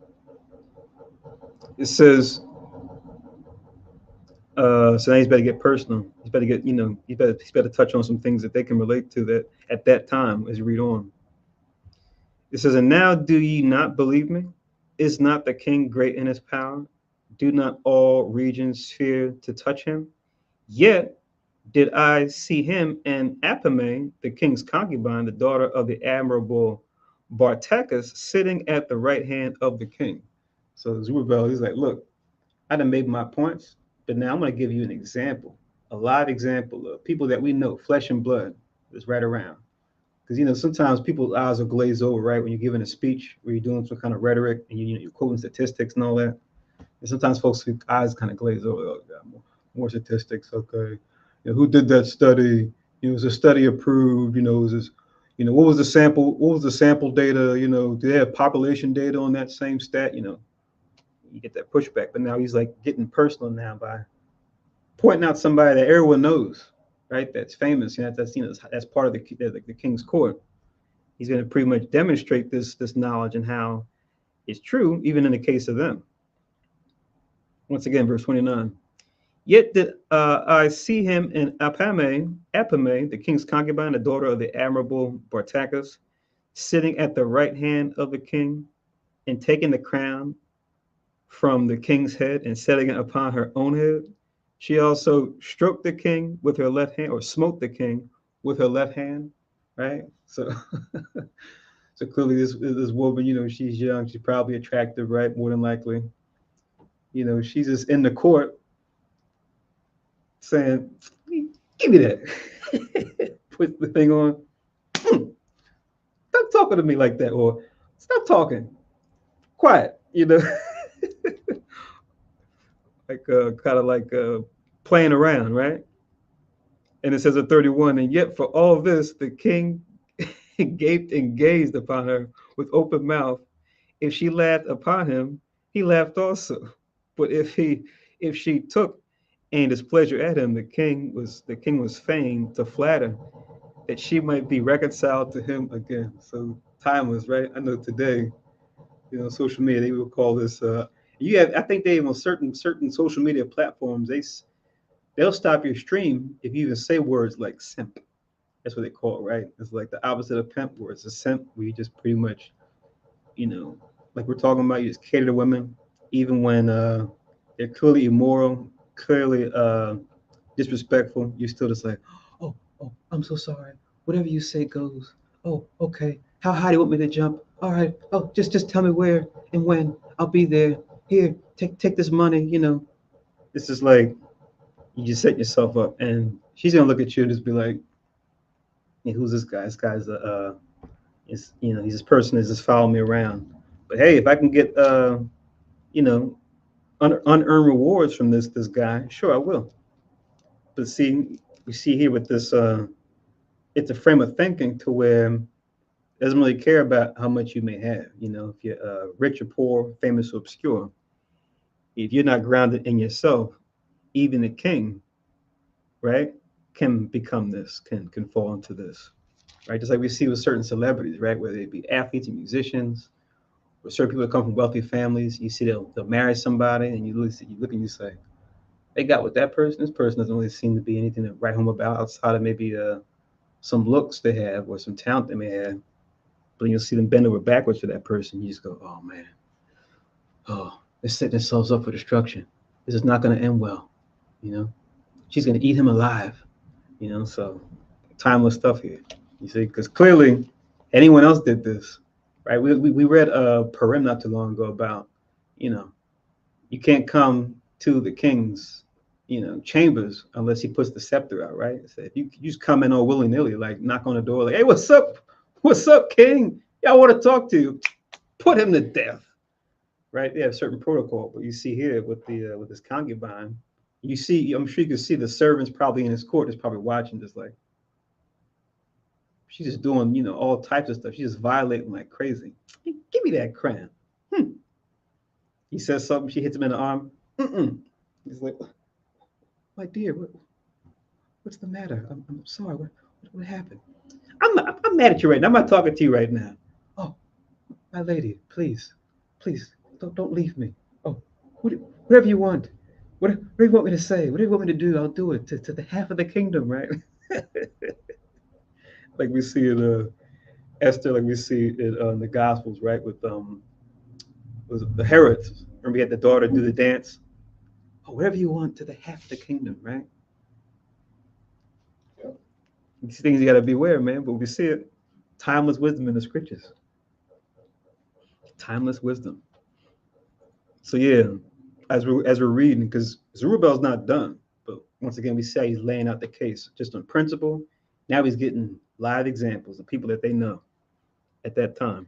It says, so now he's better get personal. He's better get, he's better touch on some things that they can relate to that at that time as you read on. It says, and now do ye not believe me? Is not the king great in his power? Do not all regions fear to touch him? Yet did I see him and Apame, the king's concubine, the daughter of the admirable Bartacus, sitting at the right hand of the king. So Zerubbabel, he's like, look, I done made my points, but now I'm going to give you an example, a live example of people that we know, flesh and blood, that's right around. Because sometimes people's eyes are glazed over, right? When you're giving a speech, where you're doing some kind of rhetoric, and you're quoting statistics and all that. And sometimes folks' eyes kind of glaze over. Oh, God, more statistics. Okay, who did that study? Was a study approved? Is this? What was the sample? What was the sample data? Do they have population data on that same stat? You get that pushback. But now he's like getting personal now by pointing out somebody that everyone knows, right? That's famous. That's part of the king's court. He's going to pretty much demonstrate this knowledge and how it's true, even in the case of them. Once again, verse 29. Yet did I see him in Apame, the king's concubine, the daughter of the admirable Bartacus, sitting at the right hand of the king, and taking the crown from the king's head and setting it upon her own head. She also stroked the king with her left hand, or smote the king with her left hand, right? So, so clearly this woman, she's young, she's probably attractive, right? More than likely, she's just in the court saying, "Give me that." Put the thing on. Stop talking to me like that, or stop talking. Quiet, like kind of like playing around, right? And it says at 31, and yet for all this, the king gaped and gazed upon her with open mouth. If she laughed upon him, he laughed also. But if she took and displeasure at him, the king was fain to flatter that she might be reconciled to him again. So timeless, right? I know today, social media, they will call this. I think they on certain social media platforms, they'll stop your stream if you even say words like simp. That's what they call it, right? It's like the opposite of pimp, where it's a simp, where you just pretty much, like we're talking about, you just cater to women, even when they're clearly immoral, clearly disrespectful. You're still just like, oh, I'm so sorry. Whatever you say goes. Oh, okay. How high do you want me to jump? All right. Oh, just tell me where and when. I'll be there. Here, take this money. This is like you just set yourself up, and she's gonna look at you and just be like, hey, "Who's this guy? This guy's he's this person that's just following me around." But hey, if I can get you know, unearned rewards from this guy, sure I will. But see, we see here with this, it's a frame of thinking to where Doesn't really care about how much you may have. If you're rich or poor, famous or obscure, if you're not grounded in yourself, even the king, right, can become this, can fall into this, right? Just like we see with certain celebrities, right, whether they be athletes and musicians, or certain people that come from wealthy families. You see they'll marry somebody, and you look and you say, they got with that person. This person doesn't really seem to be anything to write home about outside of maybe some looks they have or some talent they may have. But you'll see them bend over backwards for that person. You just go, oh man, oh, they're setting themselves up for destruction. This is not going to end well. You know, she's going to eat him alive. So timeless stuff here. You see, because clearly anyone else did this, right? We read Purim not too long ago about, you know, you can't come to the king's, chambers unless he puts the scepter out, right? So if you just come in all willy nilly, like knock on the door, like, hey, what's up, king? Yeah, I want to talk to you. Put him to death, right? They have certain protocol, but you see here with this concubine, you see, I'm sure you can see the servants probably in his court is probably watching, just like she's just doing, all types of stuff. She's just violating like crazy. Give me that crown. He says something. She hits him in the arm. Mm-mm. He's like, my dear, what's the matter? I'm sorry. What happened? I'm mad at you right now. I'm not talking to you right now. Oh, my lady, please, don't leave me. Oh, whatever you want. Whatever you want me to say, whatever you want me to do, I'll do it to the half of the kingdom, right? Like we see in Esther, like we see in the Gospels, right? With was it the Herods. Remember, he had the daughter do the dance. Oh, whatever you want to the half of the kingdom, right? These things you got to beware, man. But we see it. Timeless wisdom in the scriptures. Timeless wisdom. So yeah, as we're reading, because Zerubbabel's not done, but once again we say he's laying out the case just on principle. Now he's getting live examples of people that they know at that time.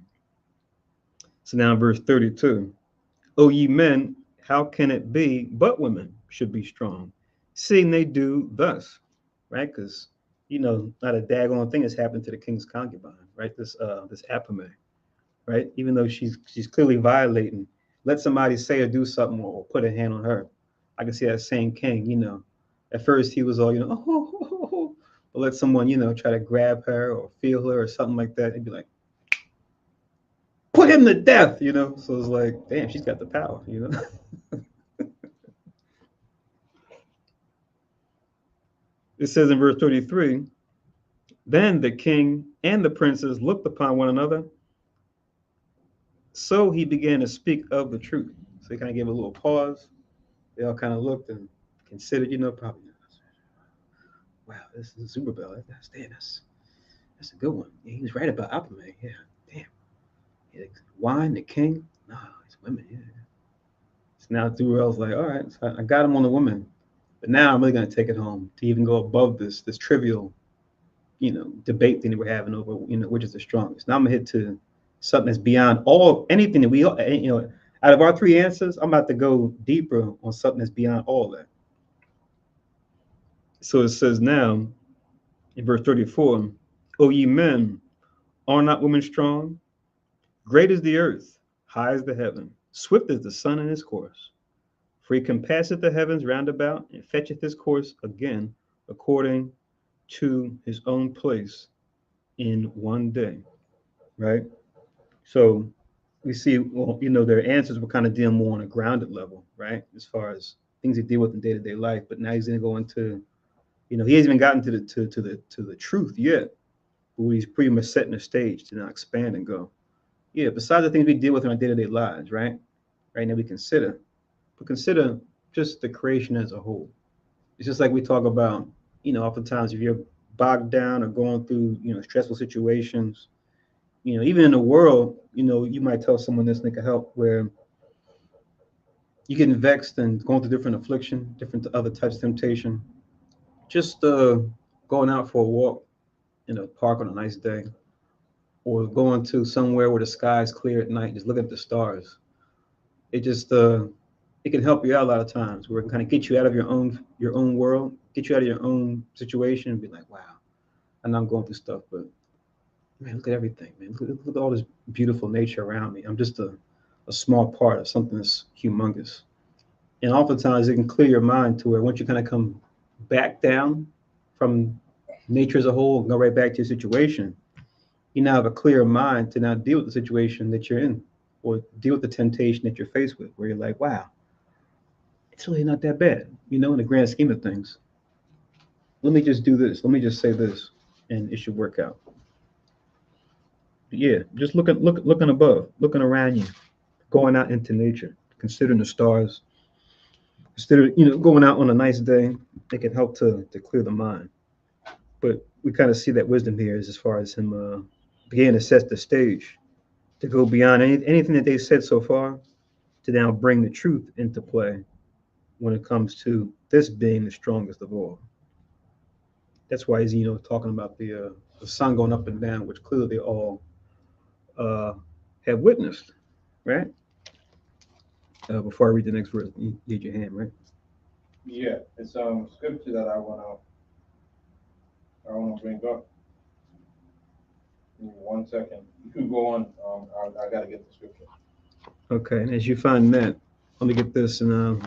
So now in verse 32, O ye men, how can it be but women should be strong, seeing they do thus, right? Because not a daggone thing has happened to the king's concubine, right? This Apame, right? Even though she's clearly violating, let somebody say or do something or put a hand on her. I can see that same king, at first he was all, oh, but let someone, try to grab her or feel her or something like that, and be like, put him to death. So it's like, damn, she's got the power. It says in verse 33, then the king and the princes looked upon one another. So he began to speak of the truth. So he kind of gave a little pause. They all kind of looked and considered, probably, wow, this is Zerubbabel. That's a good one. Yeah, he was right about Apame. Yeah, damn. Yeah, wine, the king? No, it's women. Yeah. So now Zerubbabel's like, all right, so I got him on the woman, but now I'm really gonna take it home to even go above this trivial, debate thing that we're having over, which is the strongest. Now I'm gonna hit to something that's beyond anything that we, out of our three answers, I'm about to go deeper on something that's beyond all that. So it says now in verse 34, O ye men, are not women strong? Great is the earth, high is the heaven, swift is the sun in his course. For he compasseth the heavens round about, and fetcheth his course again according to his own place in one day. Right? So we see, well, their answers were kind of dealing more on a grounded level, right? As far as things they deal with in day-to-day life. But now he's gonna go into, he hasn't even gotten to the truth yet. But he's pretty much setting the stage to now expand and go, yeah, besides the things we deal with in our day-to-day lives, right? Right now we consider, but consider just the creation as a whole. It's just like we talk about, oftentimes if you're bogged down or going through, stressful situations, even in the world, you might tell someone this and they can help, where you're getting vexed and going through different affliction, different other types of temptation. Just going out for a walk in a park on a nice day, or going to somewhere where the sky is clear at night, just looking at the stars. It just it can help you out a lot of times, where it can kind of get you out of your own world, get you out of your own situation, and be like, wow, I know I'm going through stuff, but man, look at everything, man. Look at all this beautiful nature around me. I'm just a small part of something that's humongous. And oftentimes it can clear your mind to where once you kind of come back down from nature as a whole and go right back to your situation, you now have a clear mind to now deal with the situation that you're in or deal with the temptation that you're faced with, where you're like, wow, it's really not that bad, in the grand scheme of things. Let me just do this. Let me just say this, and it should work out. But yeah, just looking above, looking around you, going out into nature, considering the stars, consider going out on a nice day. It can help to clear the mind. But we kind of see that wisdom here is as far as him beginning to set the stage to go beyond anything that they've said so far to now bring the truth into play when it comes to this being the strongest of all. That's why he's talking about the sun going up and down, which clearly they all uh, have witnessed, right? Before I read the next verse, you get your hand, right? Yeah, it's scripture that I wanna bring up. Give me 1 second. You could go on. I gotta get the scripture. Okay, and as you find that, let me get this and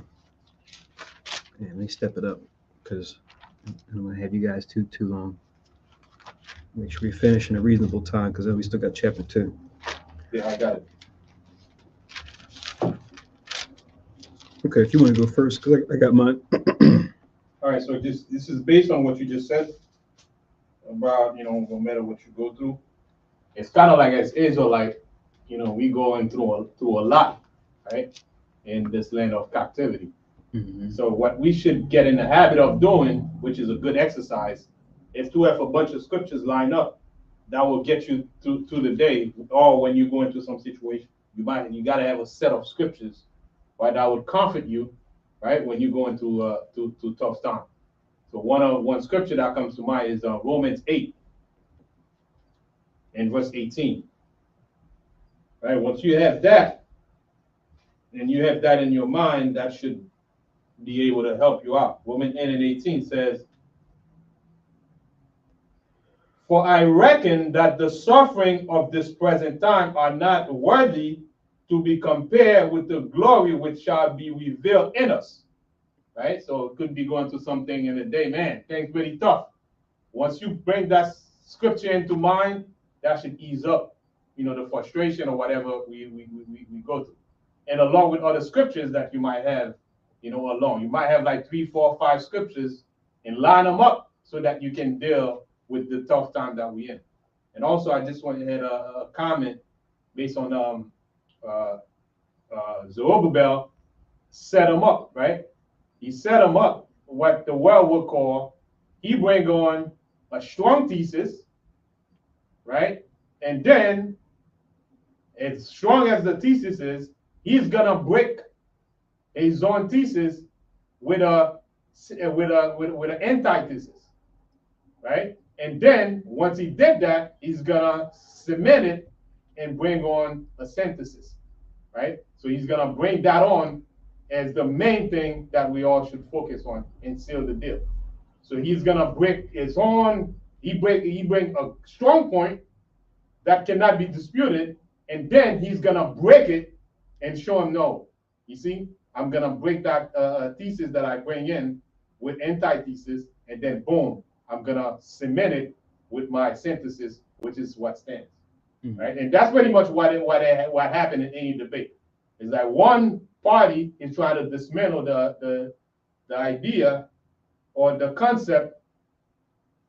let me step it up because I don't want to have you guys too long. Make sure we finish in a reasonable time because we still got chapter 2. Yeah, I got it. Okay, if you want to go first, because I got mine. All right, so this is based on what you just said about no matter what you go through. It's kind of like as Israelite, we going through a lot, right, in this land of captivity. Mm-hmm. So what we should get in the habit of doing, which is a good exercise, is to have a bunch of scriptures lined up that will get you through the day, or when you go into some situation. You got to have a set of scriptures, right, that would comfort you, right, when you go into to tough time. So one scripture that comes to mind is Romans 8 and verse 18. Right, once you have that, and you have that in your mind, that should be able to help you out. Romans 8 and 18 says, "For I reckon that the suffering of this present time are not worthy to be compared with the glory which shall be revealed in us." Right? So it could be going through something in the day, man, things pretty tough. Once you bring that scripture into mind, that should ease up, the frustration or whatever we go through. And along with other scriptures that you might have, along. You might have like 3, 4, 5 scriptures and line them up so that you can deal with the tough time that we're in. And also, I just want to add a comment based on Zerubbabel set them up, right? He set them up what the world would call, he bring on a strong thesis, right? And then, as strong as the thesis is, he's gonna break his own thesis with an antithesis, right? And then once he did that, he's gonna cement it and bring on a synthesis, right? So he's gonna bring that on as the main thing that we all should focus on and seal the deal. So he's gonna break his own. He bring a strong point that cannot be disputed, and then he's gonna break it and show him no. You see, I'm gonna break that thesis that I bring in with antithesis, and then boom, I'm gonna cement it with my synthesis, which is what stands. Mm-hmm. Right, and that's pretty much what happened in any debate. Is that one party is trying to dismantle the idea or the concept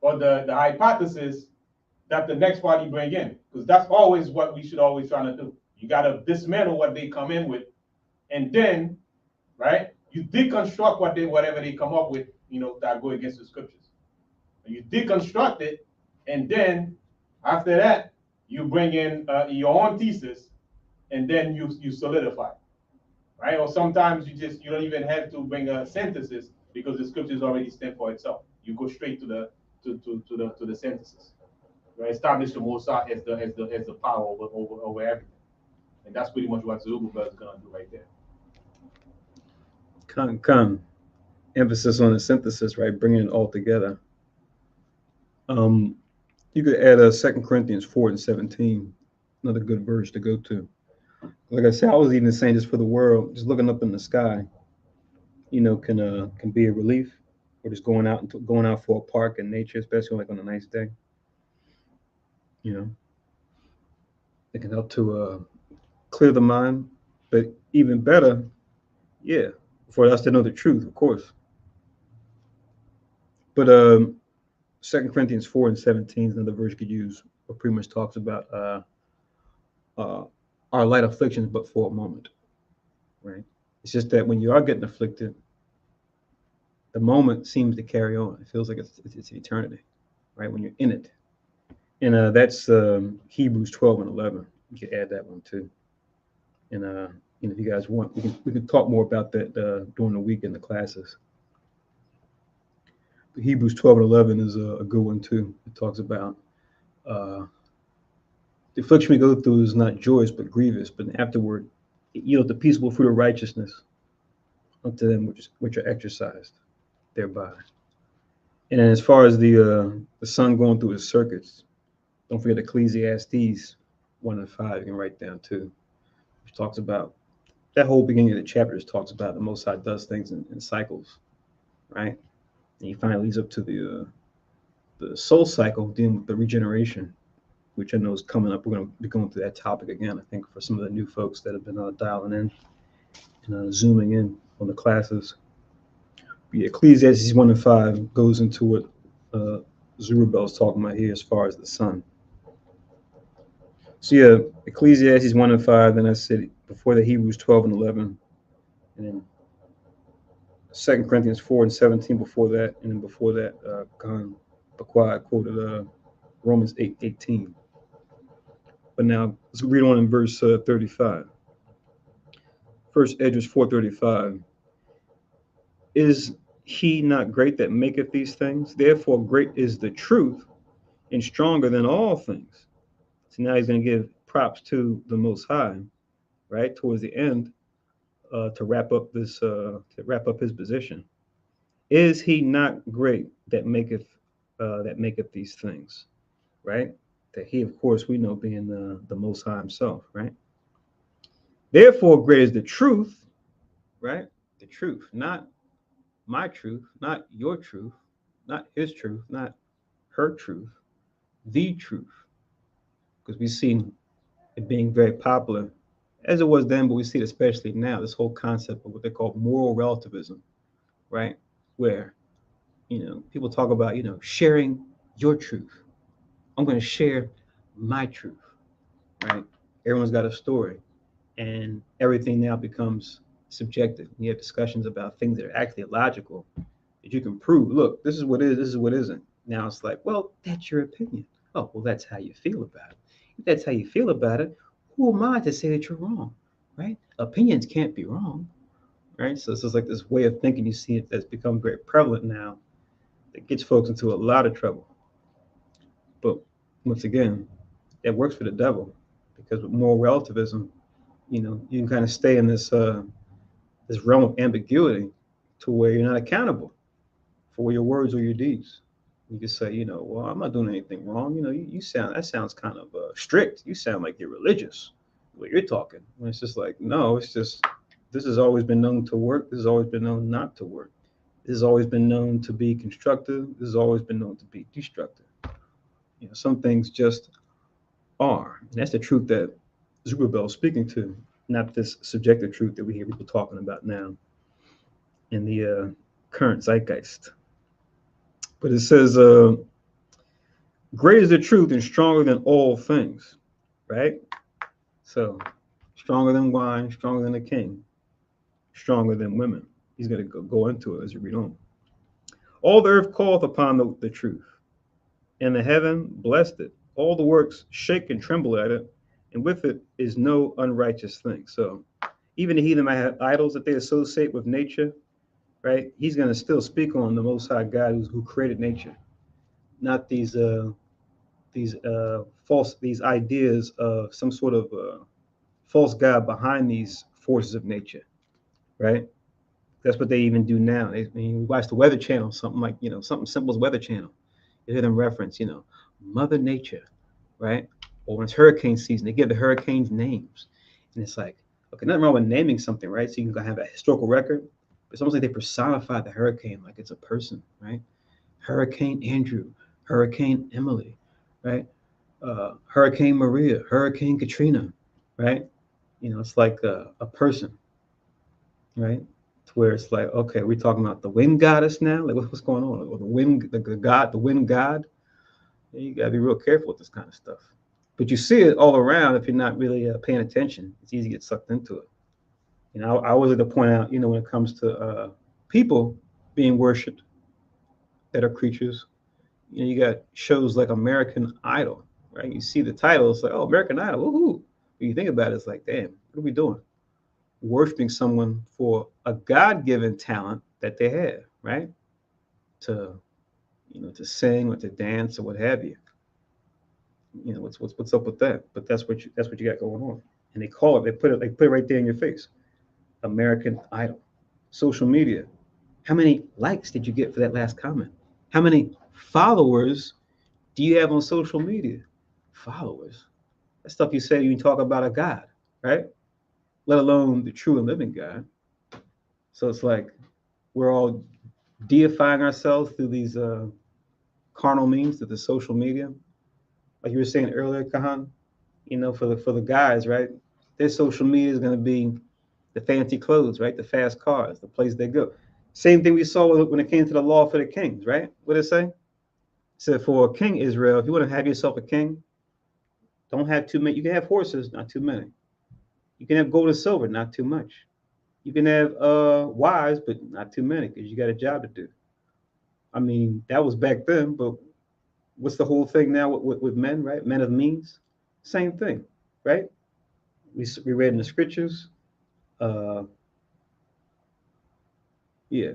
or the hypothesis that the next party bring in, because that's always what we should always try to do. You got to dismantle what they come in with, and then, right, you deconstruct whatever they come up with, that go against the scriptures. You deconstruct it, and then after that, you bring in your own thesis, and then you solidify, right? Or sometimes you don't even have to bring a synthesis because the scriptures already stand for itself. You go straight to the synthesis. Right? Establish the Mosai as the power over everything, and that's pretty much what Zerubbabel is gonna do right there. Come, emphasis on the synthesis, right? Bringing it all together. You could add 2 Corinthians 4:17, another good verse to go to. Like I said, I was even saying just for the world, just looking up in the sky, can be a relief, or just going out for a park in nature, especially like on a nice day. You know, it can help to clear the mind, but even better, yeah, for us to know the truth, of course. But 2 Corinthians 4:17 is another verse you could use, where pretty much talks about uh, our light afflictions, but for a moment, right? It's just that when you are getting afflicted, the moment seems to carry on. It feels like it's eternity, right? When you're in it, and that's Hebrews 12:11. You can add that one too. And if you guys want, we can talk more about that during the week in the classes. But Hebrews 12:11 is a good one too. It talks about uh, the affliction we go through is not joyous but grievous, but afterward it yields the peaceable fruit of righteousness unto them which are exercised thereby. And as far as the sun going through its circuits, don't forget Ecclesiastes 1:5. You can write down too, which talks about that whole beginning of the chapter. Just talks about the Most High does things in cycles, right? And he finally leads up to the soul cycle, dealing with the regeneration, which I know is coming up. We're going to be going through that topic again, I think, for some of the new folks that have been dialing in and zooming in on the classes. But yeah, Ecclesiastes 1:5 goes into what Zerubbabel is talking about here as far as the sun. So yeah, Ecclesiastes 1:5, then I said before the Hebrews 12:11, and then 2 Corinthians 4:17 before that, and then before that, Khan Bakwa quoted Romans 8:18. But now let's read on in verse 35. First Esdras 4:35. Is he not great that maketh these things? Therefore great is the truth, and stronger than all things. So now he's going to give props to the Most High, right, towards the end, to wrap up his position. Is he not great that maketh these things, right? That he, of course, we know being the Most High himself, right? Therefore great is the truth, right? The truth, not my truth, not your truth, not his truth, not her truth, the truth. Because we've seen it being very popular, as it was then, but we see it especially now, this whole concept of what they call moral relativism, right? Where, people talk about, sharing your truth. I'm going to share my truth, right? Everyone's got a story, and everything now becomes subjective. You have discussions about things that are actually illogical that you can prove. Look, this is what is, this is what isn't. Now it's like, well, that's your opinion. Oh, well, that's how you feel about it. If that's how you feel about it, who am I to say that you're wrong, right? Opinions can't be wrong, right? So it's just like this way of thinking you see it that's become very prevalent now that gets folks into a lot of trouble. But once again, that works for the devil, because with moral relativism, you can kind of stay in this realm of ambiguity to where you're not accountable for your words or your deeds. You can say, well, I'm not doing anything wrong. That sounds kind of strict. You sound like you're religious, the way you're talking. And it's just like, no, it's just, this has always been known to work. This has always been known not to work. This has always been known to be constructive. This has always been known to be destructive. Some things just are. And that's the truth that Zerubbabel is speaking to, not this subjective truth that we hear people talking about now in the current zeitgeist. But it says, great is the truth and stronger than all things, right? So, stronger than wine, stronger than a king, stronger than women. He's going to go into it as you read on. All the earth calleth upon the truth, and the heaven blessed it. All the works shake and tremble at it, and with it is no unrighteous thing. So, even the heathen might have idols that they associate with nature, right? He's going to still speak on the Most High God who created nature, not these these ideas of some sort of false god behind these forces of nature, right? That's what they even do now. We watch the Weather Channel, something like something simple as Weather Channel. You hear them reference, Mother Nature, right? Or when it's hurricane season, they give the hurricanes names. And it's like, okay, nothing wrong with naming something, right? So you can have a historical record. But it's almost like they personify the hurricane like it's a person, right? Hurricane Andrew, Hurricane Emily, right? Hurricane Maria, Hurricane Katrina, right? It's like a person, right? To where it's like, okay, we're talking about the wind goddess now. Like, what's going on? Or the wind, the god, the wind god. You gotta be real careful with this kind of stuff. But you see it all around if you're not really paying attention. It's easy to get sucked into it. I always like to point out, when it comes to people being worshipped that are creatures, you got shows like American Idol, right? You see the title, it's like, oh, American Idol, woohoo. When you think about it, it's like, damn, what are we doing? Worshiping someone for a God-given talent that they have, right? To, to sing or to dance or what have you. What's up with that? But that's what you got going on. And they put it right there in your face. American Idol. Social media. How many likes did you get for that last comment? How many followers do you have on social media? Followers. That's stuff you say when you talk about a God, right? Let alone the true and living God. So it's like we're all deifying ourselves through these carnal means, through the social media. Like you were saying earlier, Kahan, for the guys, right? Their social media is going to be the fancy clothes, right? The fast cars, the place they go. Same thing we saw when it came to the law for the kings, right? What did it say? It said for King Israel, if you want to have yourself a king, don't have too many. You can have horses, not too many. You can have gold and silver, not too much. You can have wives, but not too many because you got a job to do. I mean, that was back then, but what's the whole thing now with men, right? Men of means, same thing, right? We read in the scriptures, yeah,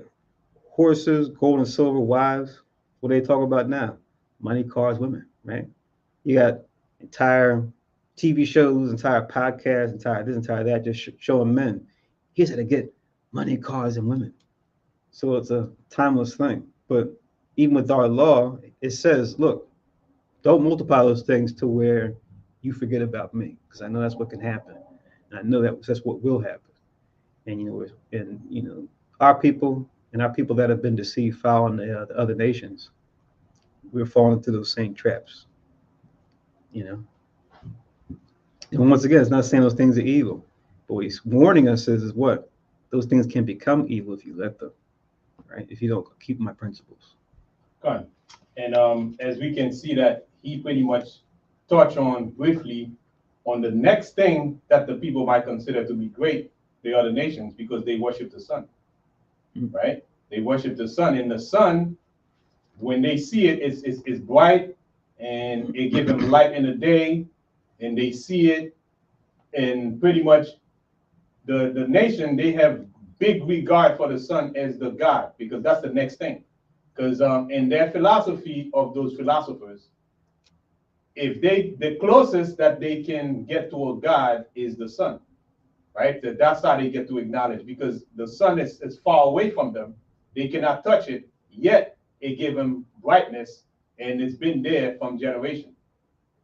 horses, gold and silver, wives. What they talk about now? Money, cars, women, right? You got entire TV shows, entire podcasts, entire this, entire that, just showing men. Here's how to get money, cars, and women. So it's a timeless thing. But even with our law, it says, look, don't multiply those things to where you forget about me, because I know that's what can happen, and I know that's what will happen. And our people and our people that have been deceived, following the other nations, we're falling into those same traps. And once again, it's not saying those things are evil, but what he's warning us is what those things can become evil if you let them, right? If you don't keep my principles. Good. And as we can see that he pretty much touched on briefly on the next thing that the people might consider to be great, the other nations, because they worship the sun, right? They worship the sun, and the sun, when they see it, it's bright, and it gives them light in the day, and they see it, and pretty much the nation, they have big regard for the sun as the god, because that's the next thing. Because in their philosophy of those philosophers, if the closest that they can get to a god is the sun, right? That's how they get to acknowledge, because the sun is far away from them. They cannot touch it, yet it gave them brightness, and it's been there from generation,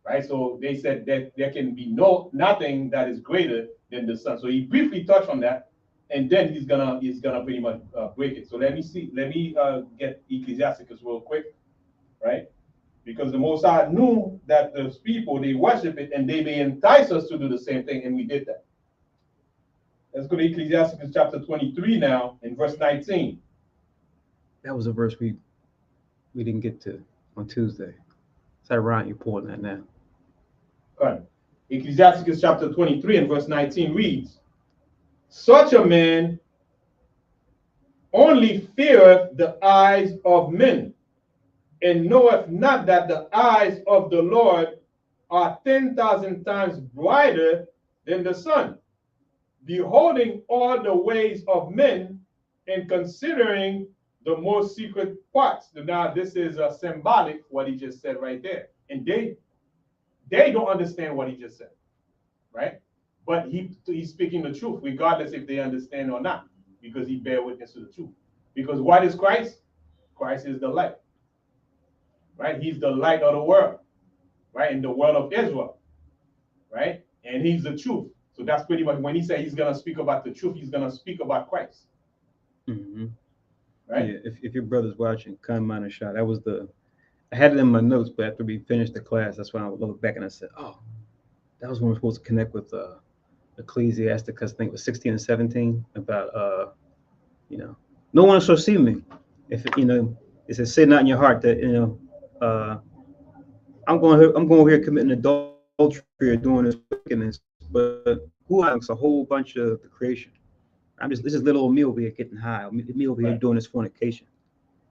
right? So they said that there can be nothing that is greater than the sun. So he briefly touched on that, and then he's gonna pretty much break it. So let me get Ecclesiasticus real quick, right? Because the Most High knew that those people, they worship it, and they may entice us to do the same thing, and we did that. Let's go to Ecclesiasticus chapter 23 now, in verse 19. That was a verse we didn't get to on Tuesday. It's ironic you're pulling that now. All right. Ecclesiasticus chapter 23 and verse 19 reads, such a man only feareth the eyes of men, and knoweth not that the eyes of the Lord are 10,000 times brighter than the sun, beholding all the ways of men, and considering the most secret parts. Now, this is symbolic, what he just said right there. And they don't understand what he just said, right? But he's speaking the truth, regardless if they understand or not, because he bear witness to the truth. Because what is Christ? Christ is the light, right? He's the light of the world. right, in the world of Israel, right? And he's the truth. So that's pretty much when he said he's gonna speak about the truth, he's gonna speak about Christ. Mm-hmm. Right? Yeah, if your brother's watching, come on and shot. That was I had it in my notes, but after we finished the class, that's when I looked back and I said, oh, that was when we're supposed to connect with Ecclesiastes, because I think it was 16 and 17 about, no one shall see me. If, it says, say not in your heart that, I'm going here committing adultery or doing this wickedness, but who amongst a whole bunch of the creation? This is little old me over here getting high, me over here Right. doing this fornication.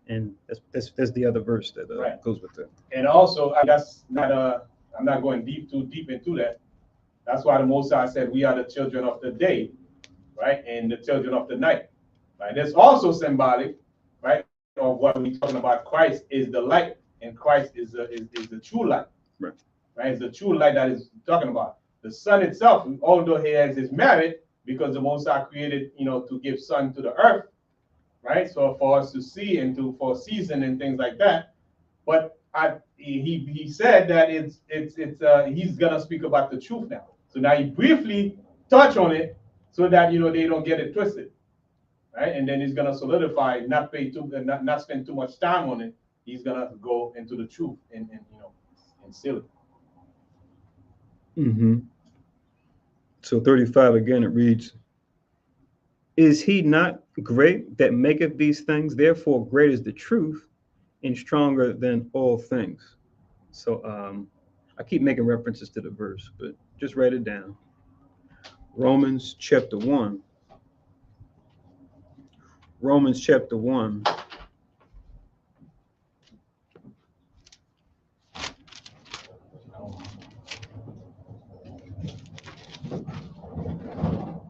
And that's the other verse that Right. goes with that. And also, that's not I'm not going too deep into that. That's why the Most High said we are the children of the day, right, and the children of the night. Right. That's also symbolic, right, of what we're talking about. Christ is the light, and Christ is the true light. Right. Right. It's the true light that is talking about. The sun itself, although he is married, because the Most High created, to give sun to the earth, right? So for us to see and for season and things like that. But he said that he's gonna speak about the truth now. So now he briefly touch on it so that they don't get it twisted, right? And then he's gonna solidify, not spend too much time on it. He's gonna go into the truth and seal it. Mm-hmm. So 35 again, it reads, is he not great that maketh these things? Therefore, great is the truth and stronger than all things. So I keep making references to the verse, but just write it down. Romans chapter 1. Romans chapter 1.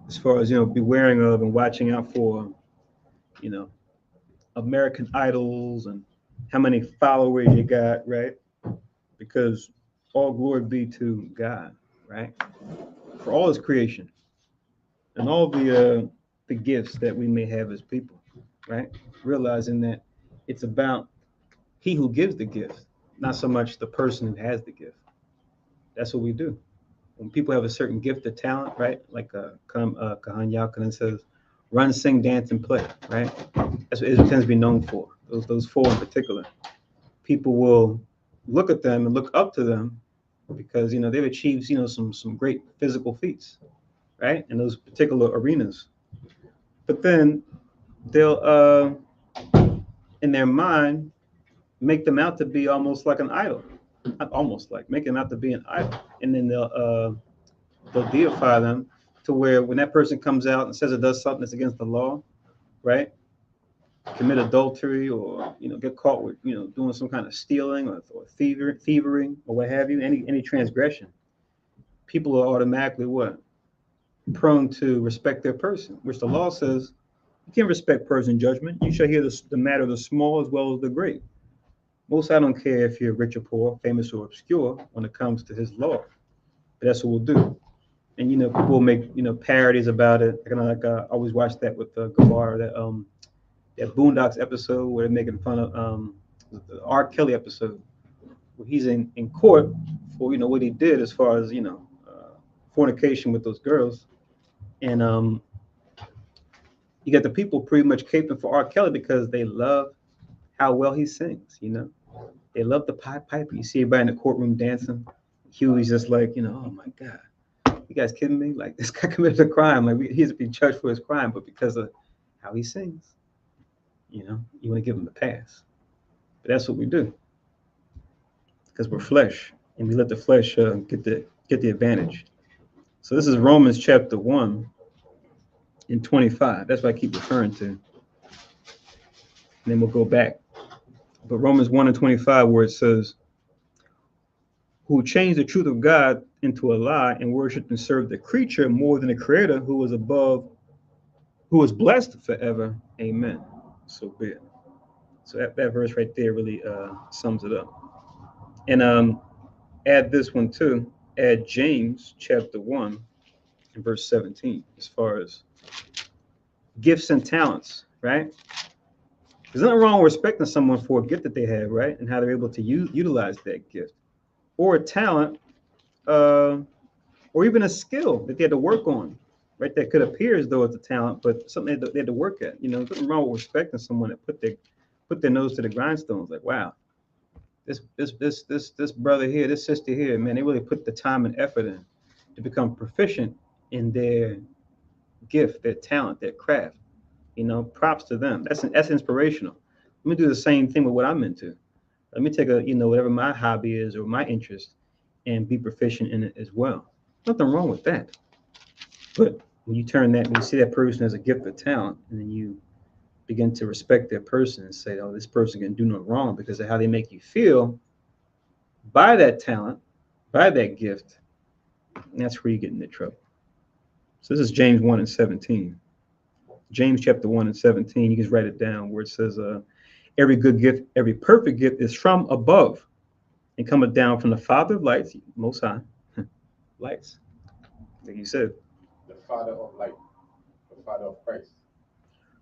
As far as, be wearing of and watching out for, American Idols and how many followers you got, right? Because all glory be to God, right? For all his creation and all the gifts that we may have as people, right? Realizing that it's about he who gives the gift, not so much the person who has the gift. That's what we do. When people have a certain gift or talent, right? Like Kahan Yakanan says, run, sing, dance, and play, right? That's what Israel tends to be known for. Those four in particular. People will look at them and look up to them because they've achieved some great physical feats, right? In those particular arenas. But then they'll in their mind make them out to be almost like an idol. Not almost like, make them out to be an idol. And then they'll deify them to where when that person comes out and says it does something that's against the law, right? Commit adultery or get caught with doing some kind of stealing or thieving or what have you, any transgression, people are automatically what? Prone to respect their person, which the law says you can't respect person judgment. You shall hear the matter of the small as well as the great. Most I don't care if you're rich or poor, famous or obscure when it comes to his law. But that's what we'll do. And people will make parodies about it. I always watch that with Gabar, that Boondocks episode where they're making fun of the R. Kelly episode where he's in court for what he did as far as fornication with those girls, and you got the people pretty much caping for R. Kelly because they love how well he sings. They love the piper. You see everybody in the courtroom dancing. Huey's just like, oh my God, you guys kidding me? Like, this guy committed a crime. Like, he's to be judged for his crime, but because of how he sings, you want to give him a pass. But that's what we do because we're flesh, and we let the flesh get the advantage. So this is Romans chapter 1 and 25. That's what I keep referring to. And then we'll go back. But Romans 1 and 25, where it says, who changed the truth of God into a lie and worshiped and served the creature more than the creator who was above, who was blessed forever. Amen. So be it. So that verse right there really sums it up. And add this one too. Add James chapter 1 and verse 17 as far as gifts and talents, right? There's nothing wrong with respecting someone for a gift that they have, right? And how they're able to utilize that gift. or a talent, or even a skill that they had to work on, right? That could appear as though it's a talent, but something they had to work at. You know, nothing wrong with respecting someone that put their nose to the grindstones. Like, wow, this brother here, this sister here, man, they really put the time and effort in to become proficient in their gift, their talent, their craft. You know, props to them. That's inspirational. Let me do the same thing with what I'm into. Let me take whatever my hobby is or my interest and be proficient in it as well. Nothing wrong with that. But when you see that person as a gift or talent, and then you begin to respect their person and say, oh, this person can do no wrong because of how they make you feel by that talent, by that gift, and that's where you get into trouble. So this is James 1 and 17. James chapter 1 and 17, you can write it down where it says, every good gift, every perfect gift is from above and cometh down from the Father of lights, Most High, lights, like you said. The Father of light, the Father of Christ.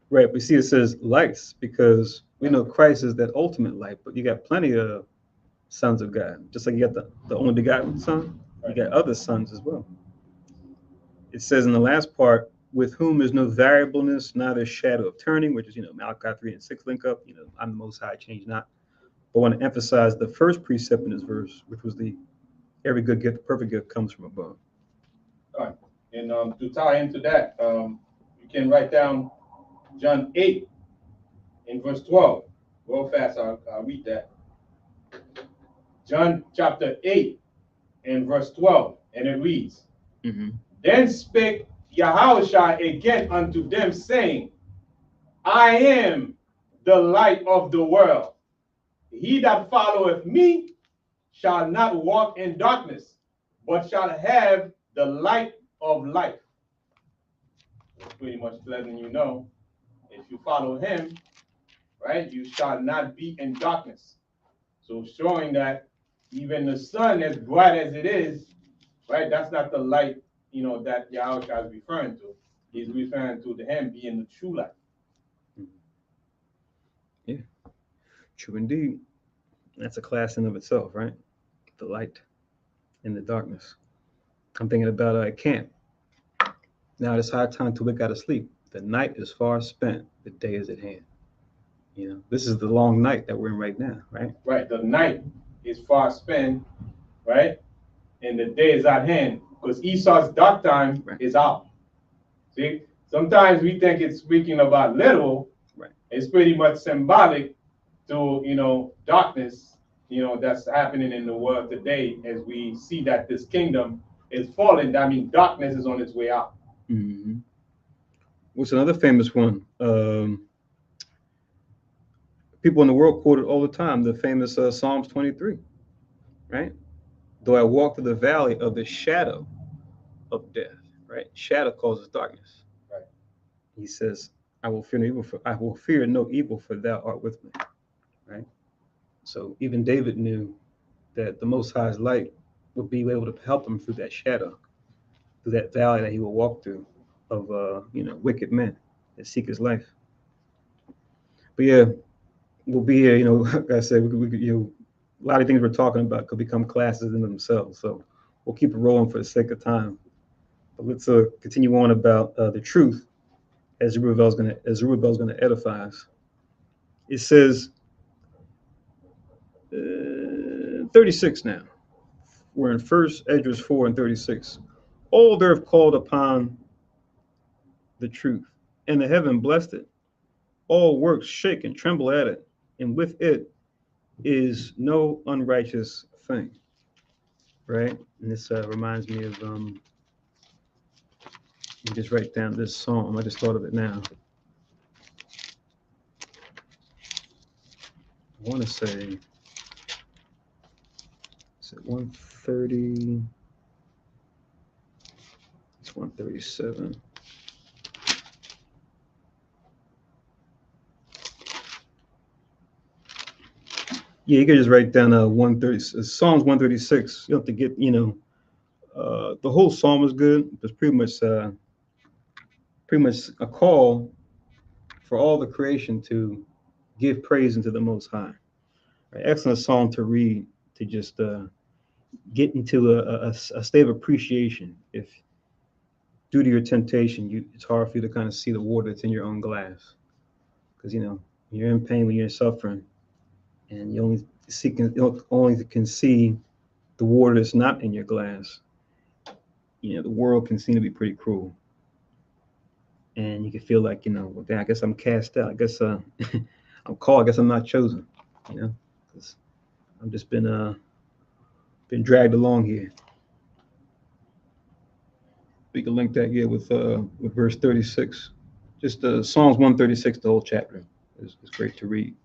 Right, we see it says lights because we know Christ is that ultimate light, but you got plenty of sons of God. Just like you got the only begotten Son, you got other sons as well. It says in the last part, with whom is no variableness, neither shadow of turning, which is, Malachi 3 and 6 link up, I'm the Most High, change not. But I want to emphasize the first precept in this verse, which was the every good gift, perfect gift comes from above. All right. And to tie into that, you can write down John 8 in verse 12. Real fast, I'll read that. John chapter 8 and verse 12, and it reads, Then spake Yahushua again unto them, saying, I am the light of the world. He that followeth me shall not walk in darkness, but shall have the light of life. It's pretty much letting you know, if you follow him, right, you shall not be in darkness. So showing that even the sun, as bright as it is, right, that's not the light, that Yahushua is referring to. He's referring to him being the true light. Yeah, true indeed. That's a class in of itself, right? The light and the darkness. I'm thinking about at camp. Now it's high time to wake out of sleep. The night is far spent. The day is at hand. This is the long night that we're in right now, right? Right. The night is far spent, right? And the day is at hand. Because Esau's dark time is out. See? Sometimes we think it's speaking about literal. Right. It's pretty much symbolic to, darkness, that's happening in the world today as we see that this kingdom is falling. That means darkness is on its way out. Mm-hmm. What's another famous one? People in the world quote it all the time, the famous Psalms 23, right? Though I walk through the valley of the shadow of death, right? Shadow causes darkness. Right. He says, I will fear no evil, for thou art with me, right? So even David knew that the Most High's light would be able to help him through that shadow, through that valley that he will walk through of wicked men that seek his life. But yeah, we'll be here. Like I said, we could, a lot of things we're talking about could become classes in themselves. So we'll keep it rolling for the sake of time. But let's continue on about the truth as Zerubbabel's going to edify us. It says 36 now. We're in First Esdras 4 and 36. All there have called upon the truth, and the heaven blessed it. All works shake and tremble at it, and with it is no unrighteous thing. Right? And this reminds me of, let me just write down this psalm. I just thought of it now. I want to say, is it 130? It's 137. Yeah, you can just write down 130. Psalms 136. You don't have to get, the whole psalm is good. It's pretty much a call for all the creation to give praise unto the Most High. Right? Excellent psalm to read, to just get into a state of appreciation. If due to your temptation, it's hard for you to kind of see the water that's in your own glass, because you're in pain when you're suffering, and you only can see the water that's not in your glass. The world can seem to be pretty cruel, and you can feel like well, I guess I'm cast out. I guess I'm called. I guess I'm not chosen. Because I've just been dragged along here. We can link that here with verse 36. Just Psalms 136, the whole chapter is great to read.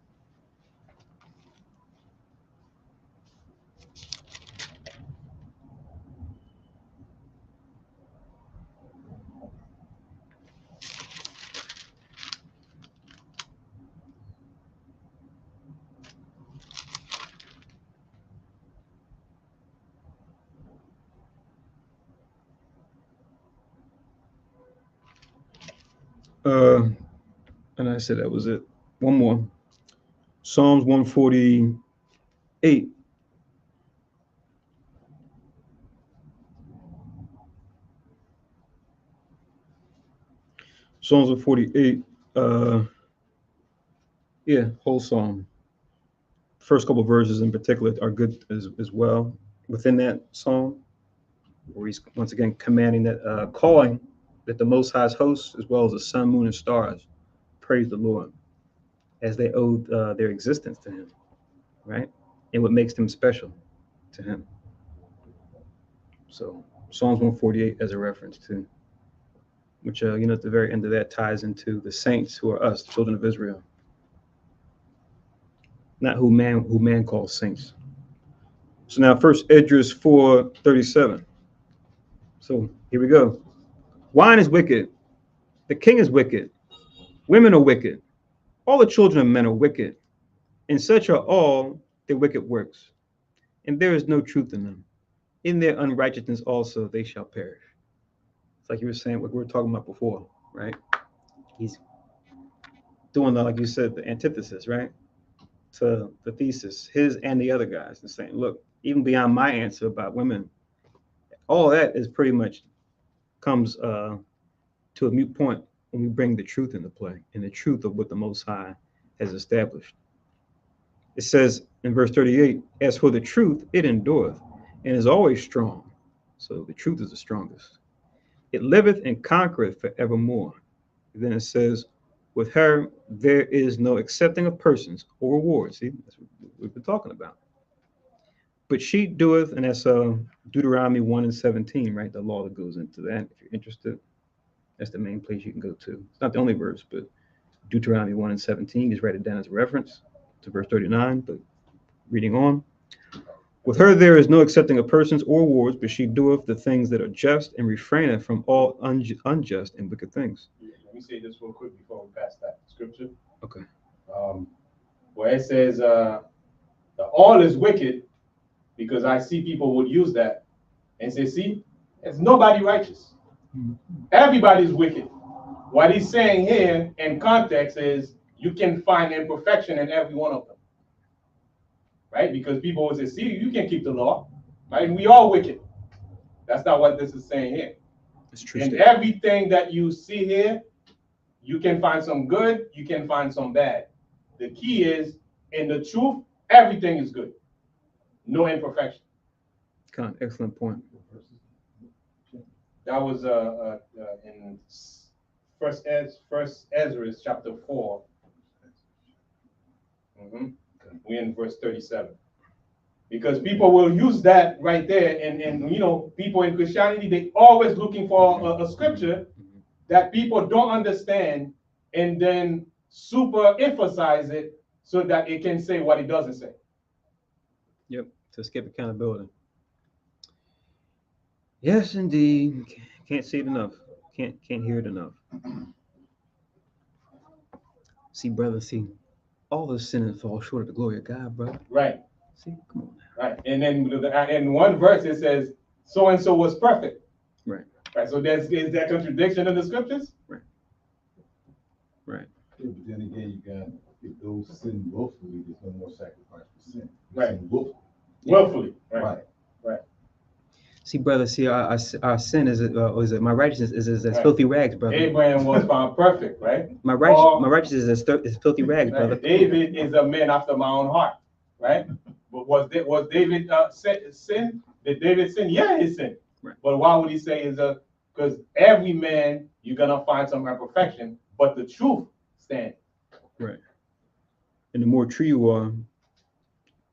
And I said that was it. One more. Psalms 148. Psalms 148. Whole psalm. First couple verses in particular are good as well. Within that psalm, where he's once again commanding that, calling that the Most High's hosts, as well as the sun, moon, and stars, praise the Lord, as they owed their existence to him, right? And what makes them special to him. So Psalms 148 as a reference to, which at the very end of that ties into the saints who are us, children of Israel. Not who man calls saints. So now first Esdras 4:37. So here we go. Wine is wicked. The king is wicked. Women are wicked. All the children of men are wicked. And such are all their wicked works. And there is no truth in them. In their unrighteousness also they shall perish. It's like you were saying what we were talking about before, right? He's doing like you said, the antithesis, right? To the thesis, his and the other guys, and saying, look, even beyond my answer about women, all that is pretty much comes to a mute point when we bring the truth into play and the truth of what the Most High has established. It says in verse 38, as for the truth, it endureth and is always strong. So the truth is the strongest. It liveth and conquereth forevermore. And then it says, with her, there is no accepting of persons or rewards. See, that's what we've been talking about. But she doeth, and that's Deuteronomy 1:17, right? The law that goes into that. If you're interested, that's the main place you can go to. It's not the only verse, but Deuteronomy 1:17, just write it down as a reference to verse 39. But reading on, with her there is no accepting of persons or rewards, but she doeth the things that are just and refraineth from all unjust and wicked things. Let me say this real quick before we pass that scripture. Okay. Where it says the all is wicked, because I see people would use that and say, see, there's nobody righteous. Everybody's wicked. What he's saying here in context is you can find imperfection in every one of them. Right? Because people will say, see, you can keep the law. Right? We are wicked. That's not what this is saying here. It's true. In everything that you see here, you can find some good, you can find some bad. The key is, in the truth, everything is good. No imperfection. Excellent point. That was in First Esdras chapter 4. We're in verse 37. Because people will use that right there, and people in Christianity, they always looking for a scripture that people don't understand, and then super emphasize it so that it can say what it doesn't say. Yep, to skip accountability. Yes, indeed. Can't say it enough. Can't hear it enough. See, brother, all the sinners fall short of the glory of God, brother. Right. See, come on now. Right. And then in one verse it says, so and so was perfect. Right. Right. So is that contradiction in the scriptures? Right. Right. Yeah, but then again, you got, if those sin willfully, there's no more sacrifice for sin. Right. Willfully. Willfully. Right. Right. See, brother, see, our sin is my righteousness is as Right. filthy rags, brother. Abraham was found perfect, right? My Or- righteousness is filthy rags, brother. Right. David is a man after my own heart, right? But was David sin? Did David sin? Yeah, he sinned. Right. But why would he say is a? Because every man you're gonna find some imperfection, but the truth stands. Right. And the more true you are,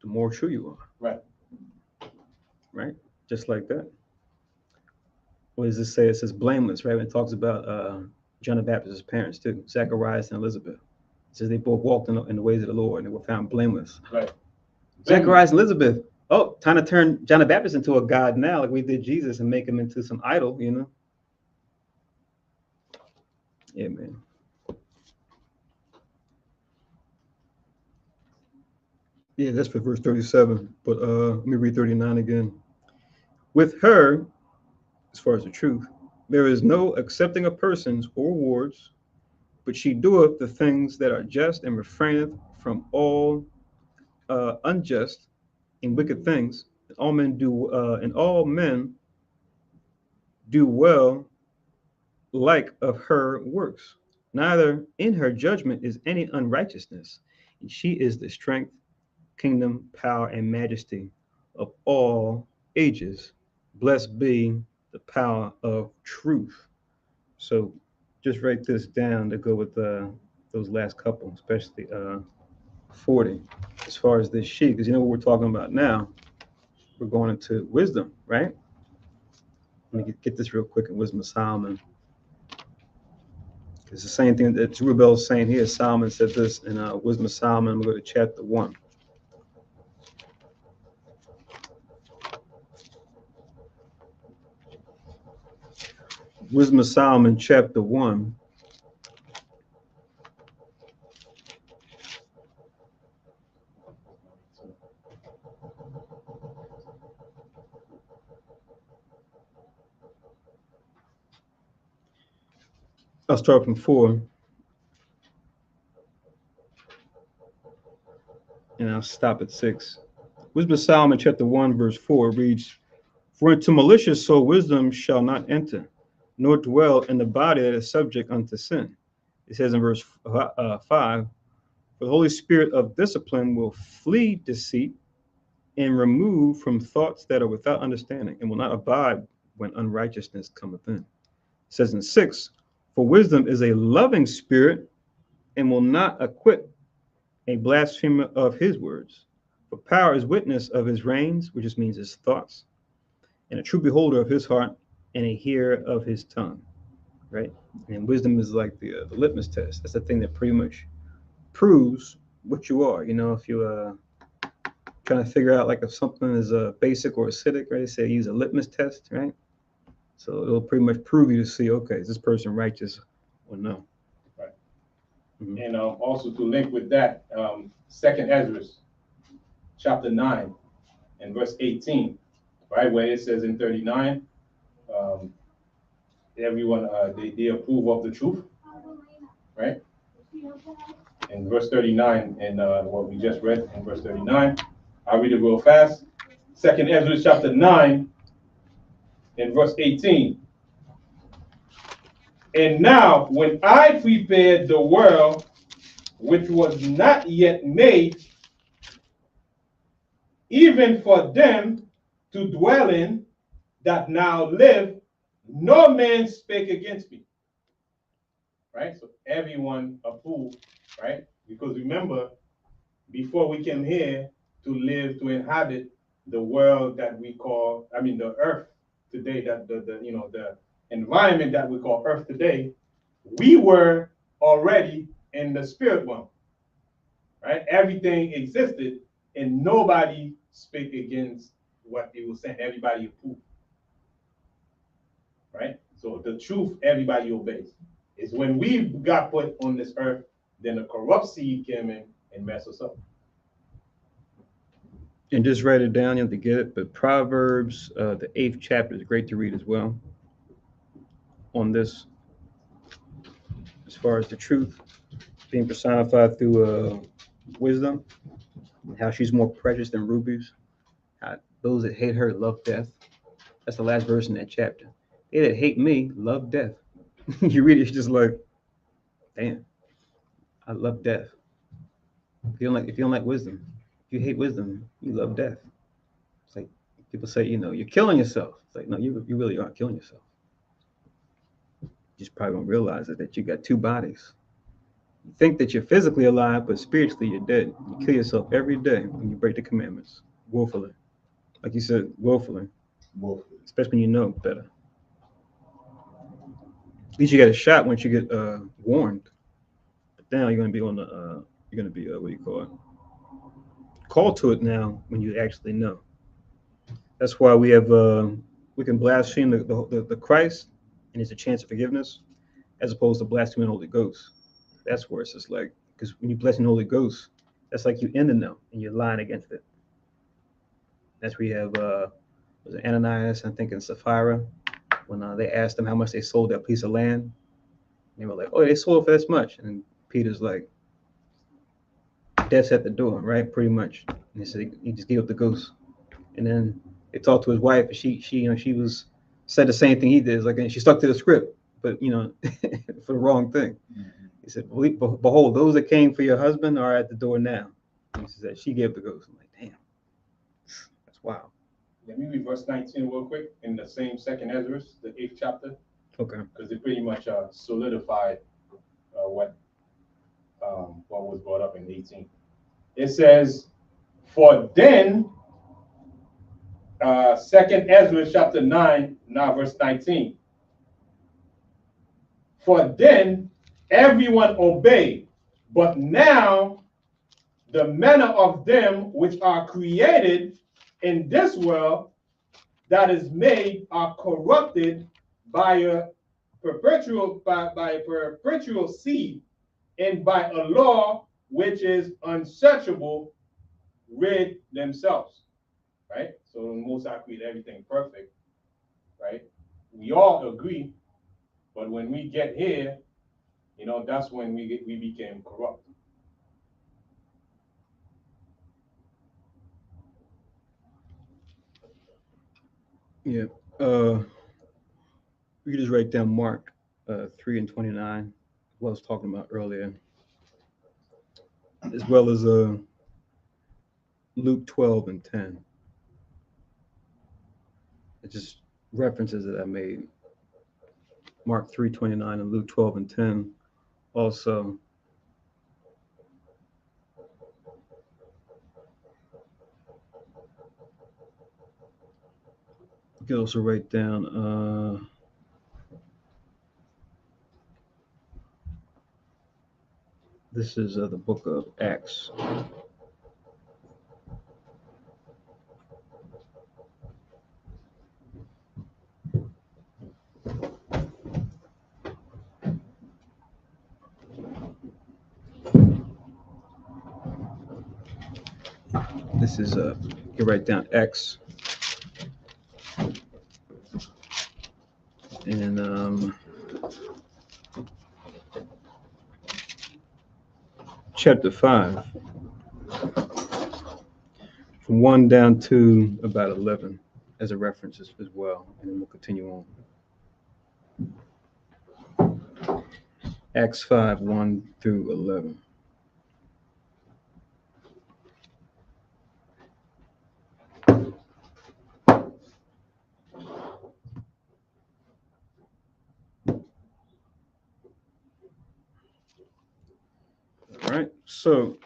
the more true you are. Right. Right. Just like that. What does it say? It says blameless, right? When it talks about John the Baptist's parents too, Zacharias and Elizabeth. It says they both walked in the ways of the Lord and they were found blameless. Right. Zacharias and Elizabeth. Oh, trying to turn John the Baptist into a god now, like we did Jesus, and make him into some idol, you know? Yeah, man. Yeah, that's for verse 37. But let me read 39 again. With her, as far as the truth, there is no accepting of persons or rewards, but she doeth the things that are just and refraineth from all unjust and wicked things. And all men do well like of her works. Neither in her judgment is any unrighteousness, and she is the strength, kingdom, power, and majesty of all ages. Blessed be the power of truth. So just write this down to go with those last couple, especially 40, as far as this sheet, because you know what we're talking about now. We're going into wisdom, right? Let me get this real quick in Wisdom of Solomon. It's the same thing that Zerubbabel is saying here. Solomon said this in Wisdom of Solomon. We'll go to chapter 1. Wisdom of Solomon, chapter 1. I'll start from 4. And I'll stop at 6. Wisdom of Solomon, chapter 1, verse 4 reads, For into malicious soul wisdom shall not enter, nor dwell in the body that is subject unto sin. It says in verse 5, For the Holy Spirit of discipline will flee deceit and remove from thoughts that are without understanding, and will not abide when unrighteousness cometh in. It says in 6, For wisdom is a loving spirit and will not acquit a blasphemer of his words. For power is witness of his reins, which just means his thoughts, and a true beholder of his heart, and a hearer of his tongue. Right? And wisdom is like the litmus test. That's the thing that pretty much proves what you are. You know, if you're trying to figure out like if something is basic or acidic, right? They say use a litmus test, right? So it'll pretty much prove you to see, okay, is this person righteous or no? Right. Mm-hmm. And also to link with that, 2nd Esdras, chapter 9, and verse 18, right, where it says in 39, everyone they approve of the truth, right? In verse 39, and what we just read in verse 39, I'll read it real fast. 2nd Esdras chapter 9 and verse 18. And now, when I prepared the world, which was not yet made, even for them to dwell in that now live, no man spake against me. Right? So everyone approved, right? Because remember, before we came here to live, to inhabit the world that we call, the earth today, that the environment that we call earth today, we were already in the spirit realm, right? Everything existed and nobody spake against what they were saying. Everybody approved, right? So the truth, everybody obeys. It's when we got put on this earth, then the corrupt seed came in and messed us up. And just write it down, you have to get it. But Proverbs, the 8th chapter is great to read as well on this, as far as the truth being personified through wisdom, how she's more precious than rubies, how those that hate her love death. That's the last verse in that chapter. They that hate me love death. You read it, it's just like, damn, I love death. If you don't like wisdom, if you hate wisdom, you love death. It's like people say, you're killing yourself. It's like, no, you really aren't killing yourself. You just probably don't realize it, that you got two bodies. You think that you're physically alive, but spiritually you're dead. You kill yourself every day when you break the commandments, willfully. Like you said, willfully. Especially when you know better. At least you get a shot once you get warned. But now you're gonna be on the what do you call it? Called to it now when you actually know. That's why we can blaspheme the Christ, and there's a chance of forgiveness, as opposed to blaspheming the Holy Ghost. That's worse. It's like, because when you blaspheme the Holy Ghost, that's like you in the know and you're lying against it. That's where you have was it Ananias, I think, and Sapphira, when they asked them how much they sold that piece of land. And they were like, oh, they sold it for this much. And Peter's like, death's at the door, right? Pretty much. And he said he just gave up the ghost. And then they talked to his wife, and she was said the same thing he did. It's like, and she stuck to the script, but for the wrong thing. He said, behold, those that came for your husband are at the door now. And he said she gave the ghost. I'm like, damn, that's wild. Let me read verse 19 real quick in the same second Esdras, the 8th chapter. Okay. Because it pretty much solidified what was brought up in 18. It says, for then, second Ezra chapter 9, now verse 19. For then everyone obeyed, but now the manner of them which are created in this world that is made are corrupted by a perpetual seed, and by a law which is unsearchable rid themselves. Right? So the Most High created everything perfect. Right? We all agree, but when we get here, that's when we became corrupt. Yeah. We could just write down Mark 3:29, what I was talking about earlier, as well as Luke 12:10. It's just references that I made. Mark 3:29 and Luke 12:10. Also, you can also write down this is the book of Acts. This is you write down X, and chapter 5, from 1 down to about 11 as a reference as well, and then we'll continue on. Acts 5, 1 through 11. All right, so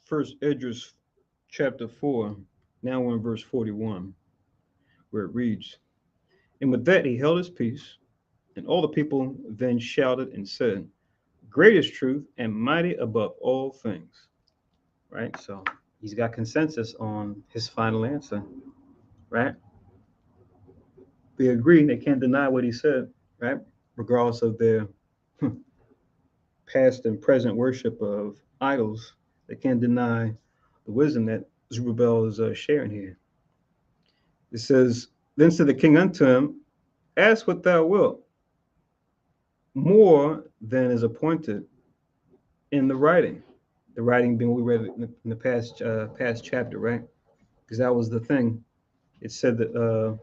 first Esdras chapter 4, now we're in verse 41, where it reads, and with that he held his peace, and all the people then shouted and said, great is truth and mighty above all things. Right, so he's got consensus on his final answer, right? They agree, they can't deny what he said, right? Regardless of their past and present worship of idols, they can't deny the wisdom that Zerubbabel is sharing here. It says, then said the king unto him, ask what thou wilt, more than is appointed in the writing. The writing being what we read in the past chapter, right? Because that was the thing. It said that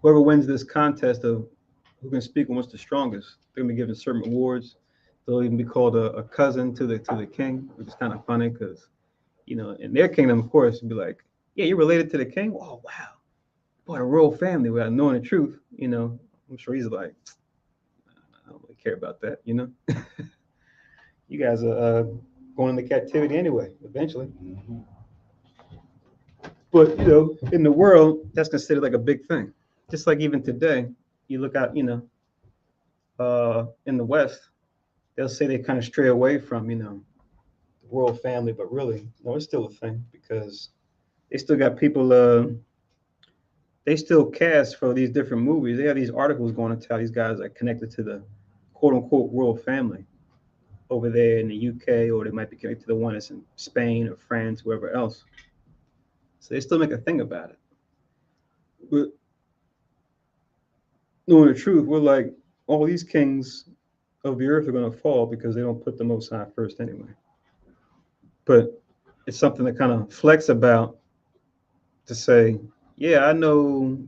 whoever wins this contest of who can speak and what's the strongest, they're gonna be given certain awards. They'll even be called a cousin to the king, which is kind of funny because in their kingdom, of course, it'd be like, yeah, you're related to the king. Oh wow, boy, a royal family without knowing the truth. I'm sure he's like, I don't really care about that. You guys are going into captivity anyway, eventually. Mhm. But in the world, that's considered like a big thing. Just like even today, you look out, in the West, they'll say they kind of stray away from, the royal family, but really, no, it's still a thing because they still got people. They still cast for these different movies. They have these articles going to tell these guys are connected to the quote unquote royal family over there in the UK, or they might be connected to the one that's in Spain or France, wherever else. So they still make a thing about it. But knowing the truth, we're like, all these kings of the earth are going to fall because they don't put the Most High first anyway. But it's something to kind of flex about to say, yeah, I know,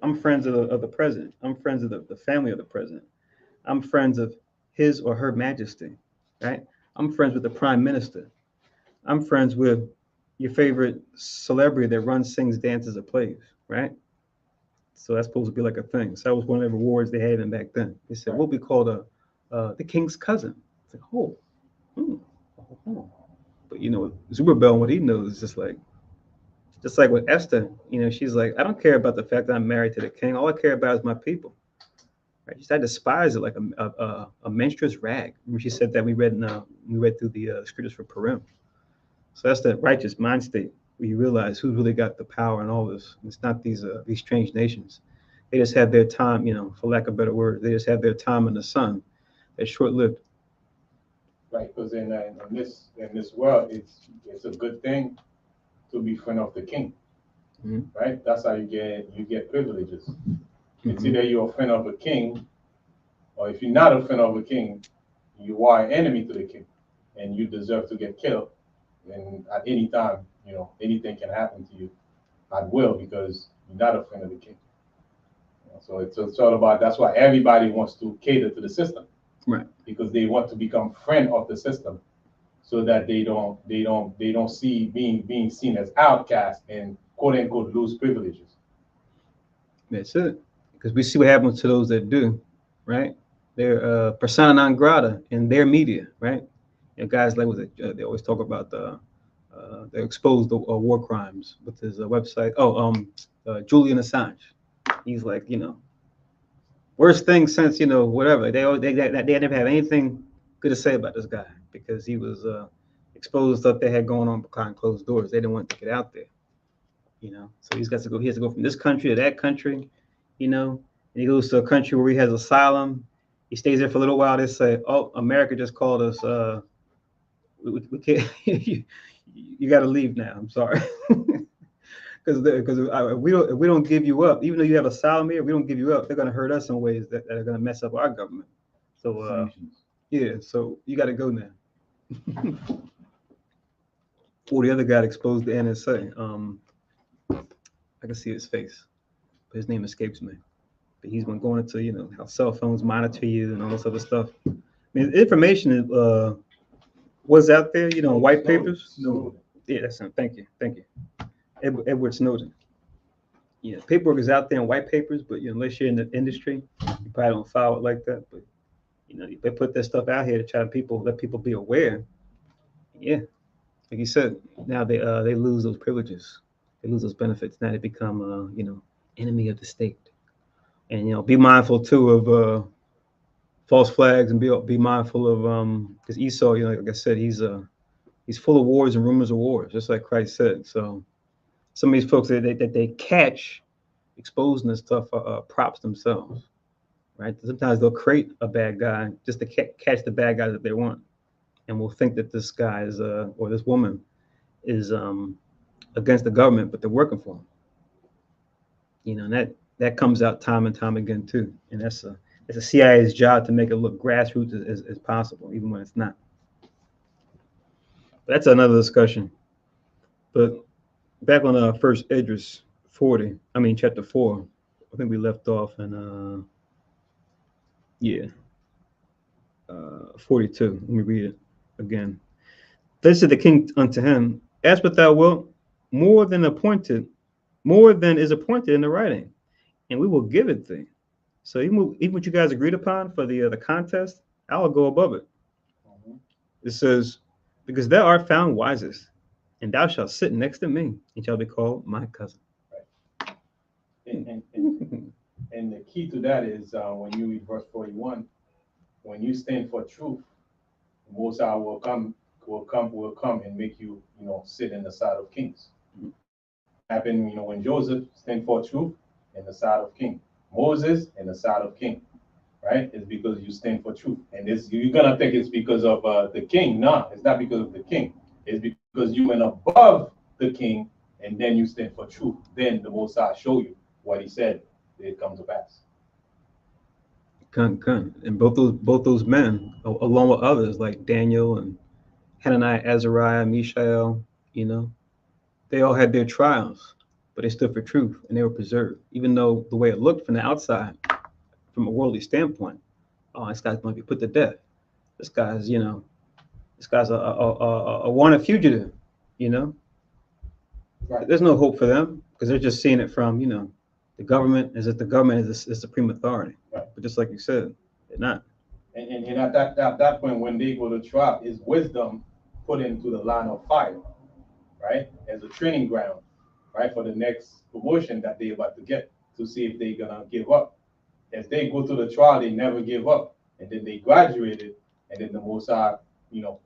I'm friends of the president. I'm friends of the family of the president. I'm friends of his or her majesty, right? I'm friends with the prime minister. I'm friends with your favorite celebrity that runs, sings, dances, or plays, right? So that's supposed to be like a thing. So that was one of the rewards they had even back then. They said, we'll be called the king's cousin. It's like, oh, hmm, oh. But Zerubbabel, what he knows is just like with Esther, she's like, I don't care about the fact that I'm married to the king. All I care about is my people. Right? She said, I despise it like a menstruous rag. When she said that, we read through the scriptures for Purim. So that's that righteous mind state where you realize who's really got the power in all this. It's not these strange nations. They just have their time, for lack of better word. They just have their time in the sun. They're short-lived. Right, because in this world, it's a good thing to be friend of the king. Mhm. Right? That's how you get privileges. It's Mhm. either you're a friend of a king, or if you're not a friend of a king, you are an enemy to the king, and you deserve to get killed. And at any time, anything can happen to you at will because you're not a friend of the king. So it's all about. That's why everybody wants to cater to the system, Right. because they want to become friend of the system, so that they don't see being seen as outcast and quote unquote lose privileges. That's it. Because we see what happens to those that do, right? They're persona non grata in their media, right? Guys like they always talk about they expose the war crimes with his website. Oh, Julian Assange. He's like, worst thing since whatever. They never have anything good to say about this guy because he was exposed stuff they had going on behind closed doors. They didn't want to get out there, So he's got to go. He has to go from this country to that country, and he goes to a country where he has asylum. He stays there for a little while. They say, "Oh, America just called us. We can't. You got to leave now. I'm sorry." Because if we don't give you up, even though you have asylum here, we don't give you up. They're going to hurt us in ways that are going to mess up our government. So Sanctions. yeah, so you got to go now. Or the other guy exposed the NSA. I can see his face, but his name escapes me. But he's been going into how cell phones monitor you and all this other stuff. I mean, information was out there, white papers. Snowden. Yeah, that's him. Thank you. Edward Snowden. Yeah, paperwork is out there in white papers, but unless you're in the industry, you probably don't follow it like that. But they put that stuff out here to try to let people be aware. Yeah, like you said, now they lose those privileges, they lose those benefits. Now they become enemy of the state. And be mindful too of false flags, and be mindful of because Esau, like I said, he's full of wars and rumors of wars, just like Christ said. So some of these folks that they catch exposing this stuff props themselves, right? Sometimes they'll create a bad guy just to catch the bad guy that they want, and will think that this guy is or this woman is against the government, but they're working for them. And that comes out time and time again too, and it's a CIA's job to make it look grassroots as possible, even when it's not. But that's another discussion. But back on first Esdras chapter 4. I think we left off in 42. Let me read it again. This is the king unto him, ask what thou wilt, more than appointed, more than is appointed in the writing, and we will give it thee. So even what you guys agreed upon for the contest, I will go above it. It says, because thou art found wisest, and thou shalt sit next to me, and shall be called my cousin. And the key to that is when you read verse 41, when you stand for truth, the Most High will come and make you, sit in the side of kings. Happened, when Joseph stand for truth in the side of king, Moses in the side of king, right? It's because you stand for truth, and this you're gonna think it's because of the king. No, it's not because of the king. It's because you went above the king, and then you stand for truth. Then the Most High show you what He said. It comes to pass. And both those men, along with others like Daniel and Hananiah, Azariah, Mishael, they all had their trials, but they stood for truth and they were preserved. Even though the way it looked from the outside, from a worldly standpoint, oh, this guy's going to be put to death. This guy's a wanted fugitive. Right. There's no hope for them because they're just seeing it from the government as if the government is the supreme authority. Right. But just like you said, they're not. And at that point, when they go to trial, is wisdom put into the line of fire, right? As a training ground, right, for the next promotion that they're about to get, to see if they're gonna give up. If they go to the trial, they never give up, and then they graduated, and then the Most High,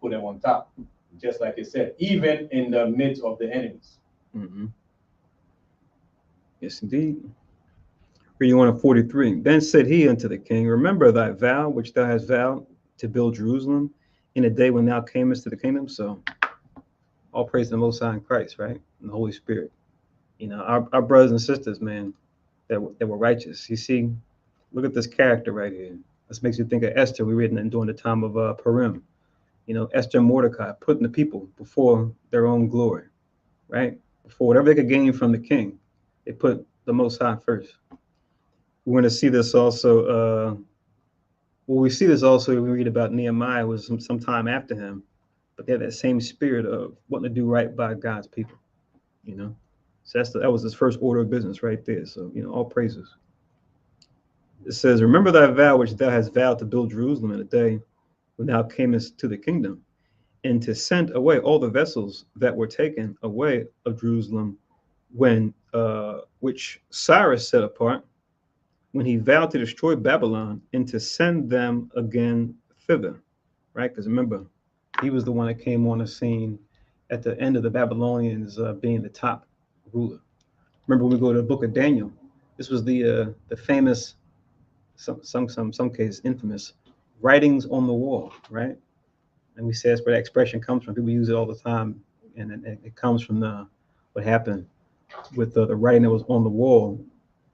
put them on top, just like it said, even in the midst of the enemies. Mm-hmm. Yes, indeed. Reading on 43. Then said he unto the king, remember thy vow which thou hast vowed to build Jerusalem in the day when thou camest to the kingdom. So all praise the Most High in Christ, right? And the Holy Spirit. Our brothers and sisters, man, that were righteous. You see, look at this character right here. This makes you think of Esther. We read in during the time of Purim. Esther and Mordecai putting the people before their own glory, right? Before whatever they could gain from the king, they put the Most High first. We're going to see this also. We see this also when we read about Nehemiah was some time after him, but they had that same spirit of wanting to do right by God's people. So that was his first order of business right there. So all praises. It says, remember thy vow which thou hast vowed to build Jerusalem in a day when thou camest to the kingdom, and to send away all the vessels that were taken away of Jerusalem, when which Cyrus set apart, when he vowed to destroy Babylon and to send them again thither, right? Because remember, he was the one that came on the scene at the end of the Babylonians being the top ruler. Remember when we go to the book of Daniel, this was the famous, some cases infamous, writings on the wall, right? And we say that's where that expression comes from. People use it all the time, and it comes from what happened with the writing that was on the wall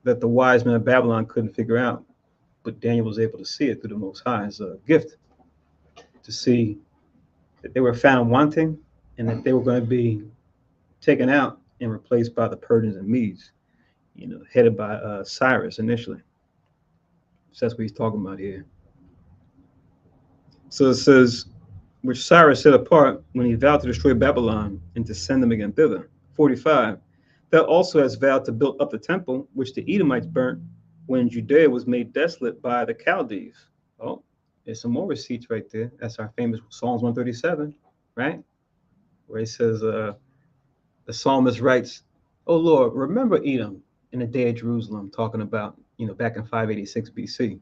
that the wise men of Babylon couldn't figure out, but Daniel was able to see it through the Most High's gift to see that they were found wanting and that they were going to be taken out and replaced by the Persians and Medes, headed by Cyrus initially. So that's what he's talking about here. So it says, which Cyrus set apart when he vowed to destroy Babylon and to send them again thither. 45. Thou also hast vowed to build up the temple which the Edomites burnt when Judea was made desolate by the Chaldees. Oh, there's some more receipts right there. That's our famous Psalms 137, right? Where he says, the psalmist writes, "Oh Lord, remember Edom in the day of Jerusalem," talking about, back in 586 BC,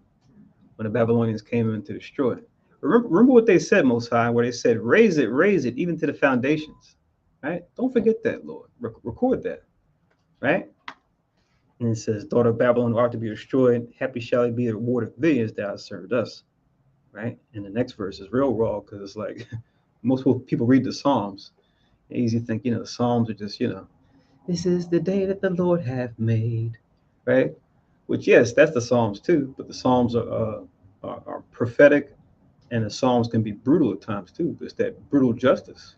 when the Babylonians came in to destroy it. Remember what they said, Most High, where they said, raise it, even to the foundations, right? Don't forget that, Lord. Record that, right? And it says, daughter of Babylon who art to be destroyed, happy shall it be the reward of thee as thou hast served us, right? And the next verse is real raw because it's like most people read the Psalms. They easy think, the Psalms are just, this is the day that the Lord hath made, right? Which, yes, that's the Psalms too, but the Psalms are prophetic, and the Psalms can be brutal at times too. There's that brutal justice.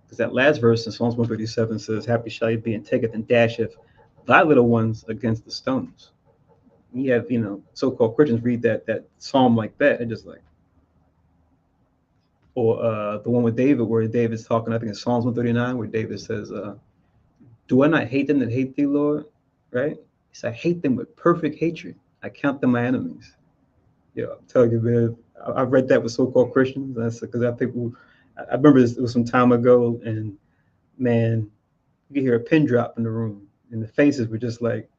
Because that last verse in Psalms 137 says, happy shall you be and taketh and dasheth thy little ones against the stones. You have, so-called Christians read that psalm like that, and just like, or the one with David, where David's talking, I think it's Psalms 139, where David says, do I not hate them that hate thee, Lord? Right? He said, I hate them with perfect hatred. I count them my enemies. Yeah, I'm telling you, man, I read that with so-called Christians. That's because I think I remember this, it was some time ago, and man, you could hear a pin drop in the room, and the faces were just like,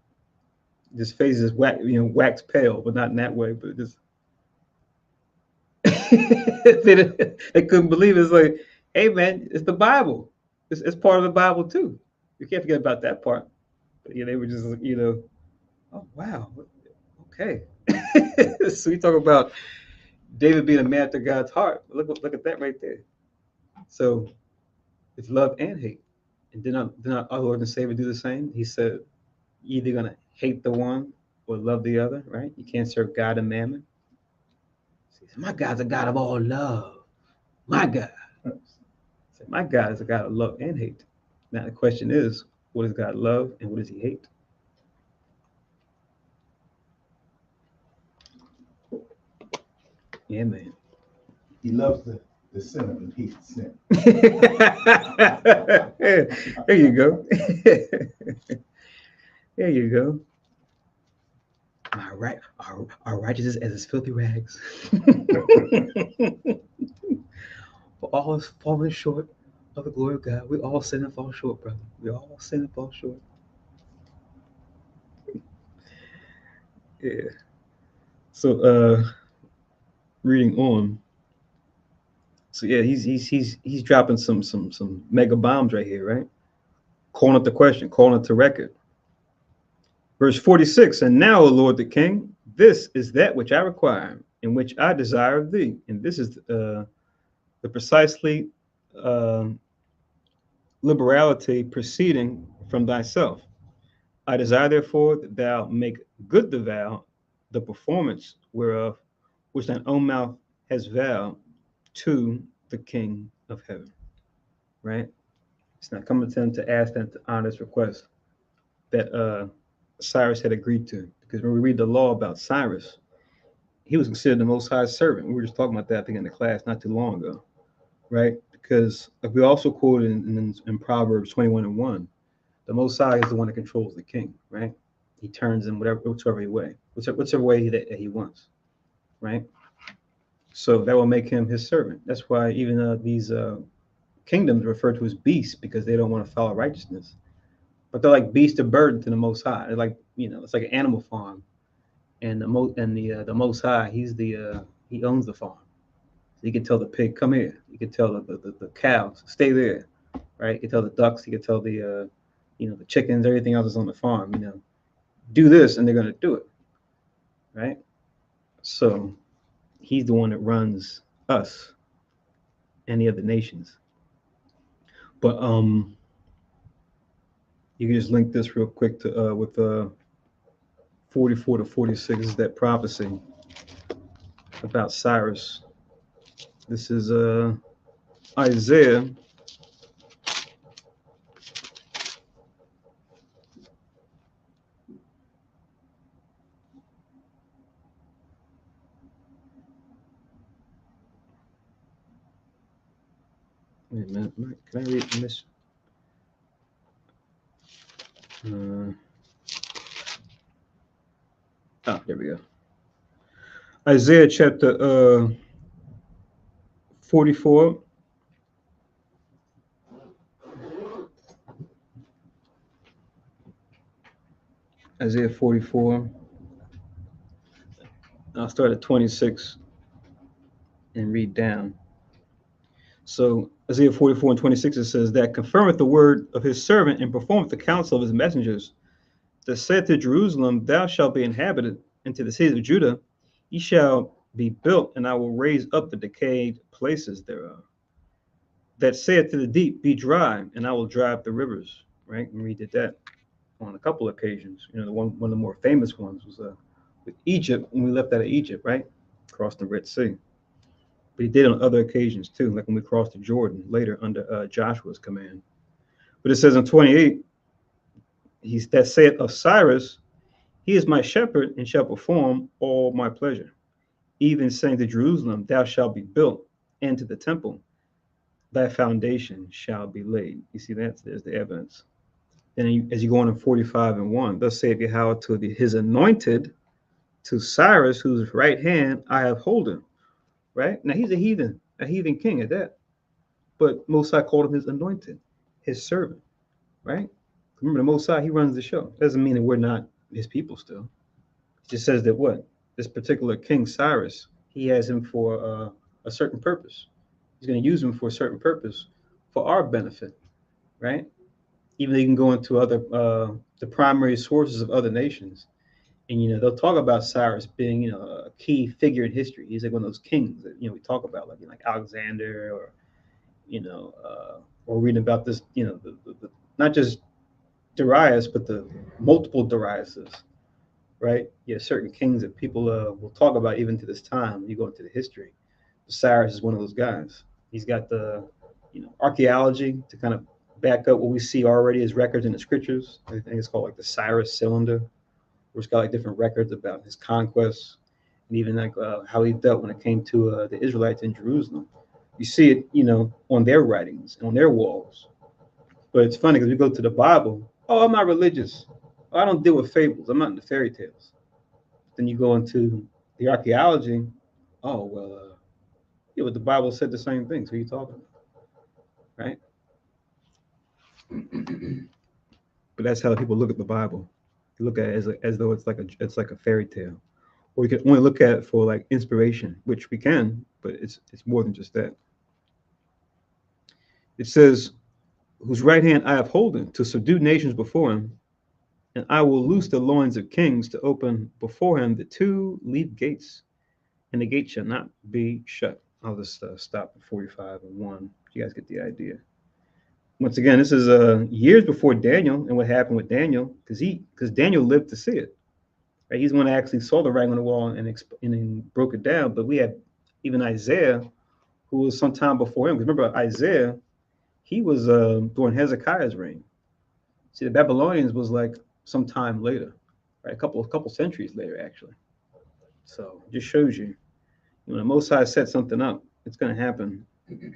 just faces wax pale, but not in that way, but just they couldn't believe it. It's like, hey man, it's the Bible. It's part of the Bible too. You can't forget about that part. But yeah, they were just oh wow, okay. So you talk about David being a man after God's heart. Look at that right there. So it's love and hate. And did not our Lord and Savior do the same? He said, you're either gonna hate the one or love the other, right? You can't serve God and mammon. He said, my God's a God of all love. My God. So my God is a God of love and hate. Now the question is, what does God love and what does he hate? Yeah, man. He loves the sinner and hates the sin. There you go. There you go. Our righteousness as his filthy rags. For all is falling short of the glory of God. We all sin and fall short, brother. We all sin and fall short. Yeah. So reading on. So yeah, he's dropping some mega bombs right here, right? Calling up the question, calling it to record. Verse 46, and now, O Lord the King, this is that which I require, and which I desire of thee. And this is the precisely liberality proceeding from thyself. I desire, therefore, that thou make good the vow, the performance whereof, which thine own mouth has vowed to the King of heaven. Right? It's not coming to him to ask them to honor this request that Cyrus had agreed to. Because when we read the law about Cyrus, he was considered the Most High's servant. We were just talking about that, I think, in the class not too long ago, right? Because like we also quoted in Proverbs 21:1, the Most High is the one that controls the king, right? He turns in whichever way that he wants, right? So that will make him his servant. That's why even these kingdoms refer to as beasts, because they don't want to follow righteousness. But they're like beasts of burden to the Most High. They're like, it's like an animal farm, and the Most High, he owns the farm. So you can tell the pig, come here. You can tell the cows, stay there, right? You can tell the ducks. You can tell the the chickens, everything else is on the farm. Do this, and they're gonna do it, right? So he's the one that runs us and the other nations. But you can just link this real quick to with 44 to 46 is that prophecy about Cyrus. This is Isaiah. Wait a minute, can I read this? There we go. Isaiah chapter 44. Isaiah 44. I'll start at 26 and read down. So Isaiah 44 and 26, it says, that confirmeth the word of his servant and performeth the counsel of his messengers, that said to Jerusalem, thou shalt be inhabited, and to the cities of Judah, ye shall be built, and I will raise up the decayed places thereof. That saith to the deep, be dry, and I will dry up the rivers. Right? And we did that on a couple of occasions. One of the more famous ones was with Egypt, when we left out of Egypt, right? Across the Red Sea. But he did on other occasions too, like when we crossed the Jordan later under Joshua's command. But it says in 28, that saith of Cyrus, He is my shepherd and shall perform all my pleasure. Even saying to Jerusalem, thou shalt be built, and to the temple, thy foundation shall be laid. You see that? There's the evidence. Then as you go on in 45 and 1, thus saith Yahweh to his anointed, to Cyrus, whose right hand I have holden. Right? Now he's a heathen king at that. But Most High called him his anointed, his servant. Right? Remember, the Most High, he runs the show. Doesn't mean that we're not his people still. It just says that what? This particular king, Cyrus, he has him for a certain purpose. He's going to use him for a certain purpose for our benefit, right? Even though you can go into other the primary sources of other nations, and they'll talk about Cyrus being a key figure in history. He's like one of those kings that we talk about, like Alexander, or or reading about this, the not just Darius, but the multiple Dariuses, right? Yeah, certain kings that people will talk about even to this time. You go into the history. Cyrus is one of those guys. He's got the archaeology to kind of back up what we see already as records in the scriptures. I think it's called like the Cyrus cylinder, where it's got like different records about his conquests and even like how he dealt when it came to the Israelites in Jerusalem. You see it, on their writings, on their walls. But it's funny because we go to the Bible. Oh, I'm not religious. Oh, I don't deal with fables. I'm not into fairy tales. Then you go into the archaeology. Oh, well, yeah, but the Bible said the same thing. So you're talking about, right? But that's how people look at the Bible. You look at it as though it's like a fairy tale, or you can only look at it for like inspiration, which we can, but it's more than just that. It says, "Whose right hand I have holden to subdue nations before him, and I will loose the loins of kings to open before him the two leaf gates, and the gate shall not be shut." I'll just stop at 45 and 1. You guys get the idea. Once again, this is years before Daniel and what happened with Daniel, because Daniel lived to see it. Right? He's the one that actually saw the writing on the wall and broke it down. But we have even Isaiah, who was some time before him. Because remember, Isaiah, he was during Hezekiah's reign. See, the Babylonians was like some time later, right? A couple centuries later, actually. So it just shows you. When the Most High set something up, it's going to happen.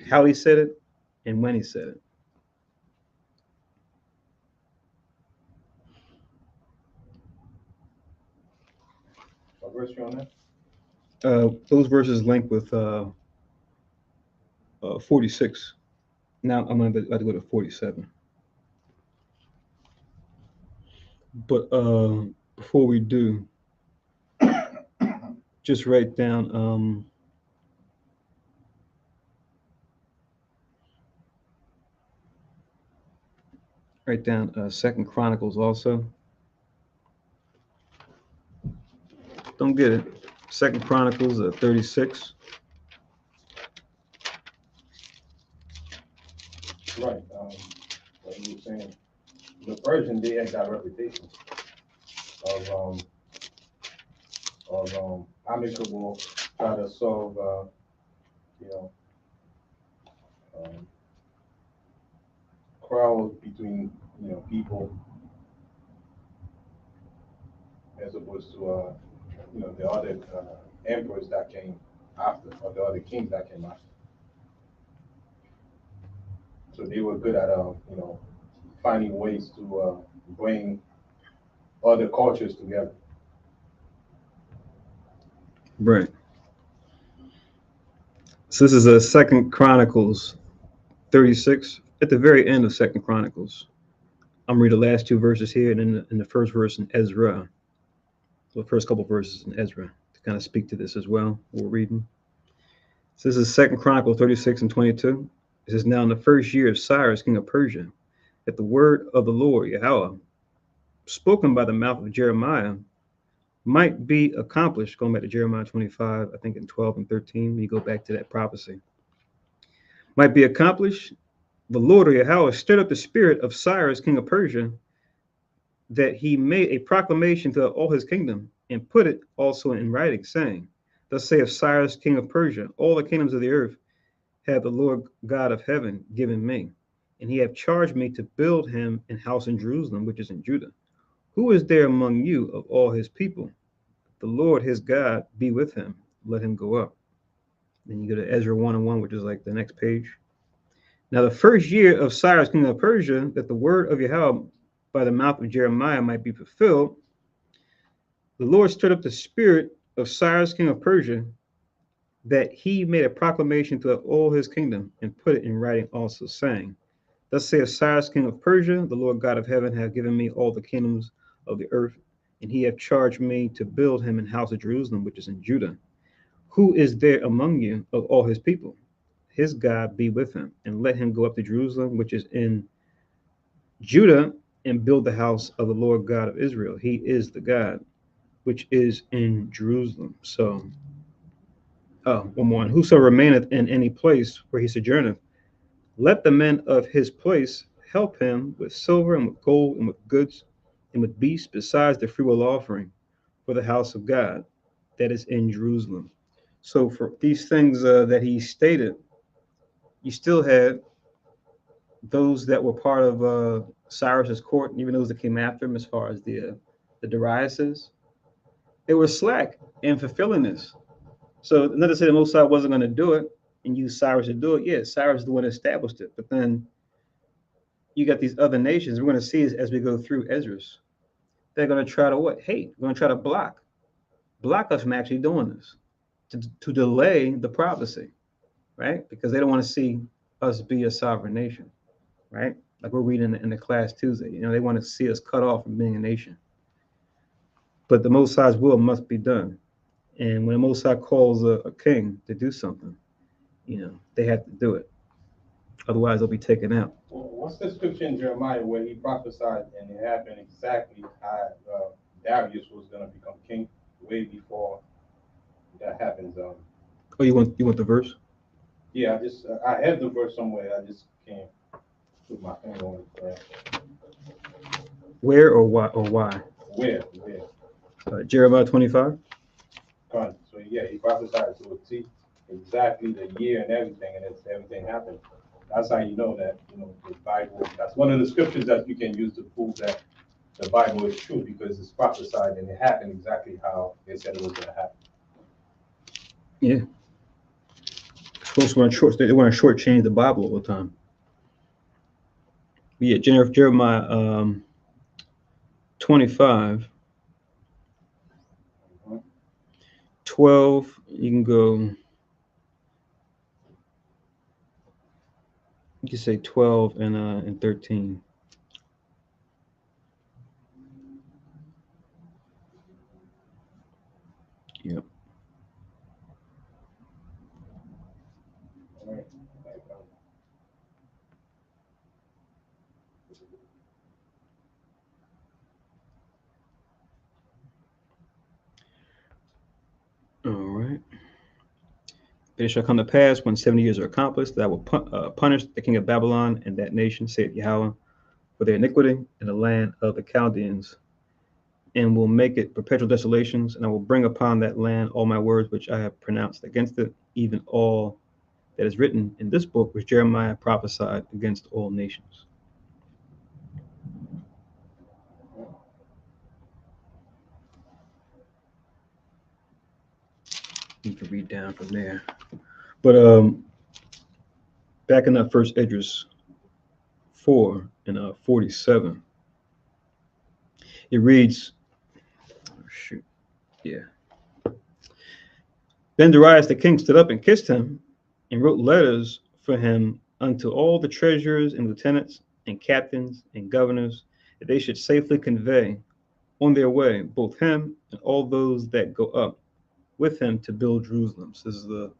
How he said it and when he said it. What verse you on that? Those verses link with 46. Now I'm going to go to 47. But before we do, just write down Second Chronicles also. Don't get it. Second Chronicles 36. Right. What you were saying. The Persian, they had that reputation of amicable, try to solve, quarrels between people, as opposed to the other emperors that came after, or the other kings that came after. So they were good at finding ways to bring other cultures together. Right. So this is a Second Chronicles 36. At the very end of Second Chronicles, I'm reading the last two verses here, and then in the first verse in Ezra, the first couple verses in Ezra, to kind of speak to this as well. We're reading. So this is Second Chronicles 36 and 22. It says, "Now in the first year of Cyrus, king of Persia, that the word of the Lord, Yahweh, spoken by the mouth of Jeremiah, might be accomplished," going back to Jeremiah 25, I think in 12 and 13, you go back to that prophecy, "might be accomplished, the Lord, or Yahweh, stirred up the spirit of Cyrus, king of Persia, that he made a proclamation to all his kingdom, and put it also in writing, saying, Thus saith Cyrus, king of Persia, all the kingdoms of the earth hath the Lord God of heaven given me, and he hath charged me to build him an house in Jerusalem, which is in Judah, Who is there among you of all his people? The Lord his God be with him. Let him go up. Then you go to Ezra 1 and 1, which is like the next page. Now, the first year of Cyrus, king of Persia, that the word of Yahweh by the mouth of Jeremiah might be fulfilled, the Lord stirred up the spirit of Cyrus, king of Persia, that he made a proclamation throughout all his kingdom and put it in writing also, saying, Thus saith Cyrus, king of Persia, the Lord God of heaven hath given me all the kingdoms of the earth, and he hath charged me to build him an house of Jerusalem, which is in Judah. Who is there among you of all his people? His God be with him, and let him go up to Jerusalem, which is in Judah, and build the house of the Lord God of Israel. He is the God which is in Jerusalem. So, one more. And whoso remaineth in any place where he sojourneth, let the men of his place help him with silver and with gold and with goods and with beasts, besides the freewill offering for the house of God that is in Jerusalem. So, for these things that he stated, you still had those that were part of Cyrus's court, and even those that came after him, as far as the Dariuses, they were slack in fulfilling this. So, not to say the Most High wasn't going to do it and use Cyrus to do it. Yeah, Cyrus is the one that established it. But then you got these other nations. We're going to see as we go through Esdras. They're going to try to what? Hate. They're going to try to block us from actually doing this, to delay the prophecy, right? Because they don't want to see us be a sovereign nation, right? Like we're reading in the class Tuesday. They want to see us cut off from being a nation. But the Most High's will must be done. And when the Most High calls a king to do something, they have to do it. Otherwise, they'll be taken out. Well, what's the scripture in Jeremiah where he prophesied and it happened exactly how Darius was going to become king way before that happens? Oh, you want the verse? Yeah, I have the verse somewhere. I just can't put my finger on it. Where or why? Where? Jeremiah 25. So yeah, he prophesied to a T exactly the year and everything, and everything happened. That's how you know that the Bible. That's one of the scriptures that you can use to prove that the Bible is true, because it's prophesied and it happened exactly how they said it was going to happen. Yeah. Folks want to shortchange the Bible all the time. But yeah, Jeremiah 25. 12, you can go. You can say 12 and 13. Yep. All right. All right. But it shall come to pass when 70 years are accomplished that I will punish the king of Babylon and that nation, saith Yahweh, for their iniquity in the land of the Chaldeans, and will make it perpetual desolations, and I will bring upon that land all my words which I have pronounced against it, even all that is written in this book which Jeremiah prophesied against all nations. You can read down from there. But back in that first Esdras 4 and 47, it reads, Then Darius the king stood up and kissed him, and wrote letters for him unto all the treasurers and lieutenants and captains and governors, that they should safely convey on their way both him and all those that go up with him to build Jerusalem. So this is the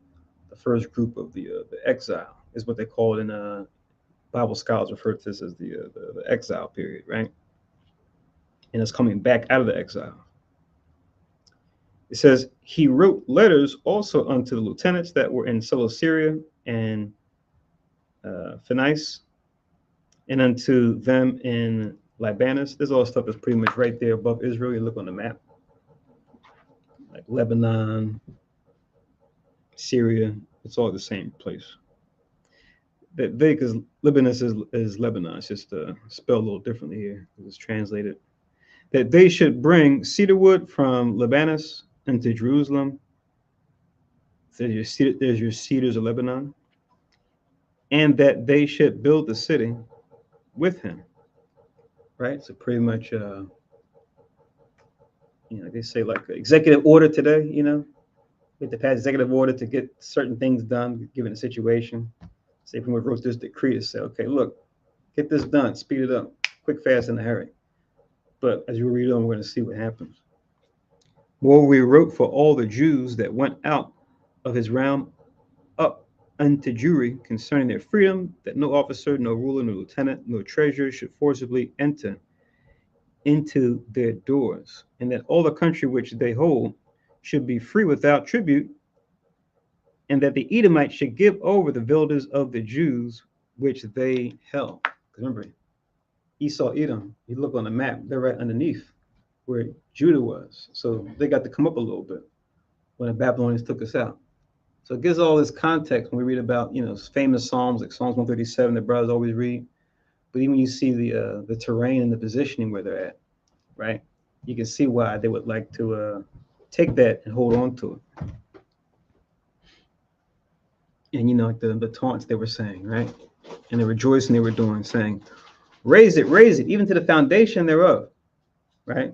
first group of the exile, is what they call it in Bible scholars refer to this as the exile period, right? And it's coming back out of the exile. It says, he wrote letters also unto the lieutenants that were in Celesyria and Phoenice, and unto them in Libanus. This all stuff is pretty much right there above Israel. You look on the map, like Lebanon, Syria, it's all the same place. Because Libanus is Lebanon. It's just spelled a little differently here. It's translated. that they should bring cedar wood from Libanus into Jerusalem. There's your cedars of Lebanon, and that they should build the city with him. Right. So pretty much, they say like executive order today. We have to pass executive order to get certain things done, given the situation. Say, if we wrote this decree to say, okay, look, get this done, speed it up, quick, fast, in a hurry. But as you read on, we're going to see what happens. Moreover, we wrote for all the Jews that went out of his realm up unto Jewry concerning their freedom, that no officer, no ruler, no lieutenant, no treasurer should forcibly enter into their doors, and that all the country which they hold should be free without tribute, and that the Edomites should give over the villages of the Jews which they held. Remember, Esau, Edom, you look on the map, they're right underneath where Judah was. So they got to come up a little bit when the Babylonians took us out. So it gives all this context when we read about, famous Psalms like Psalms 137 that brothers always read. But even you see the terrain and the positioning where they're at, right? You can see why they would like to take that and hold on to it. And like the taunts they were saying, right? And the rejoicing they were doing, saying, raise it, even to the foundation thereof, right?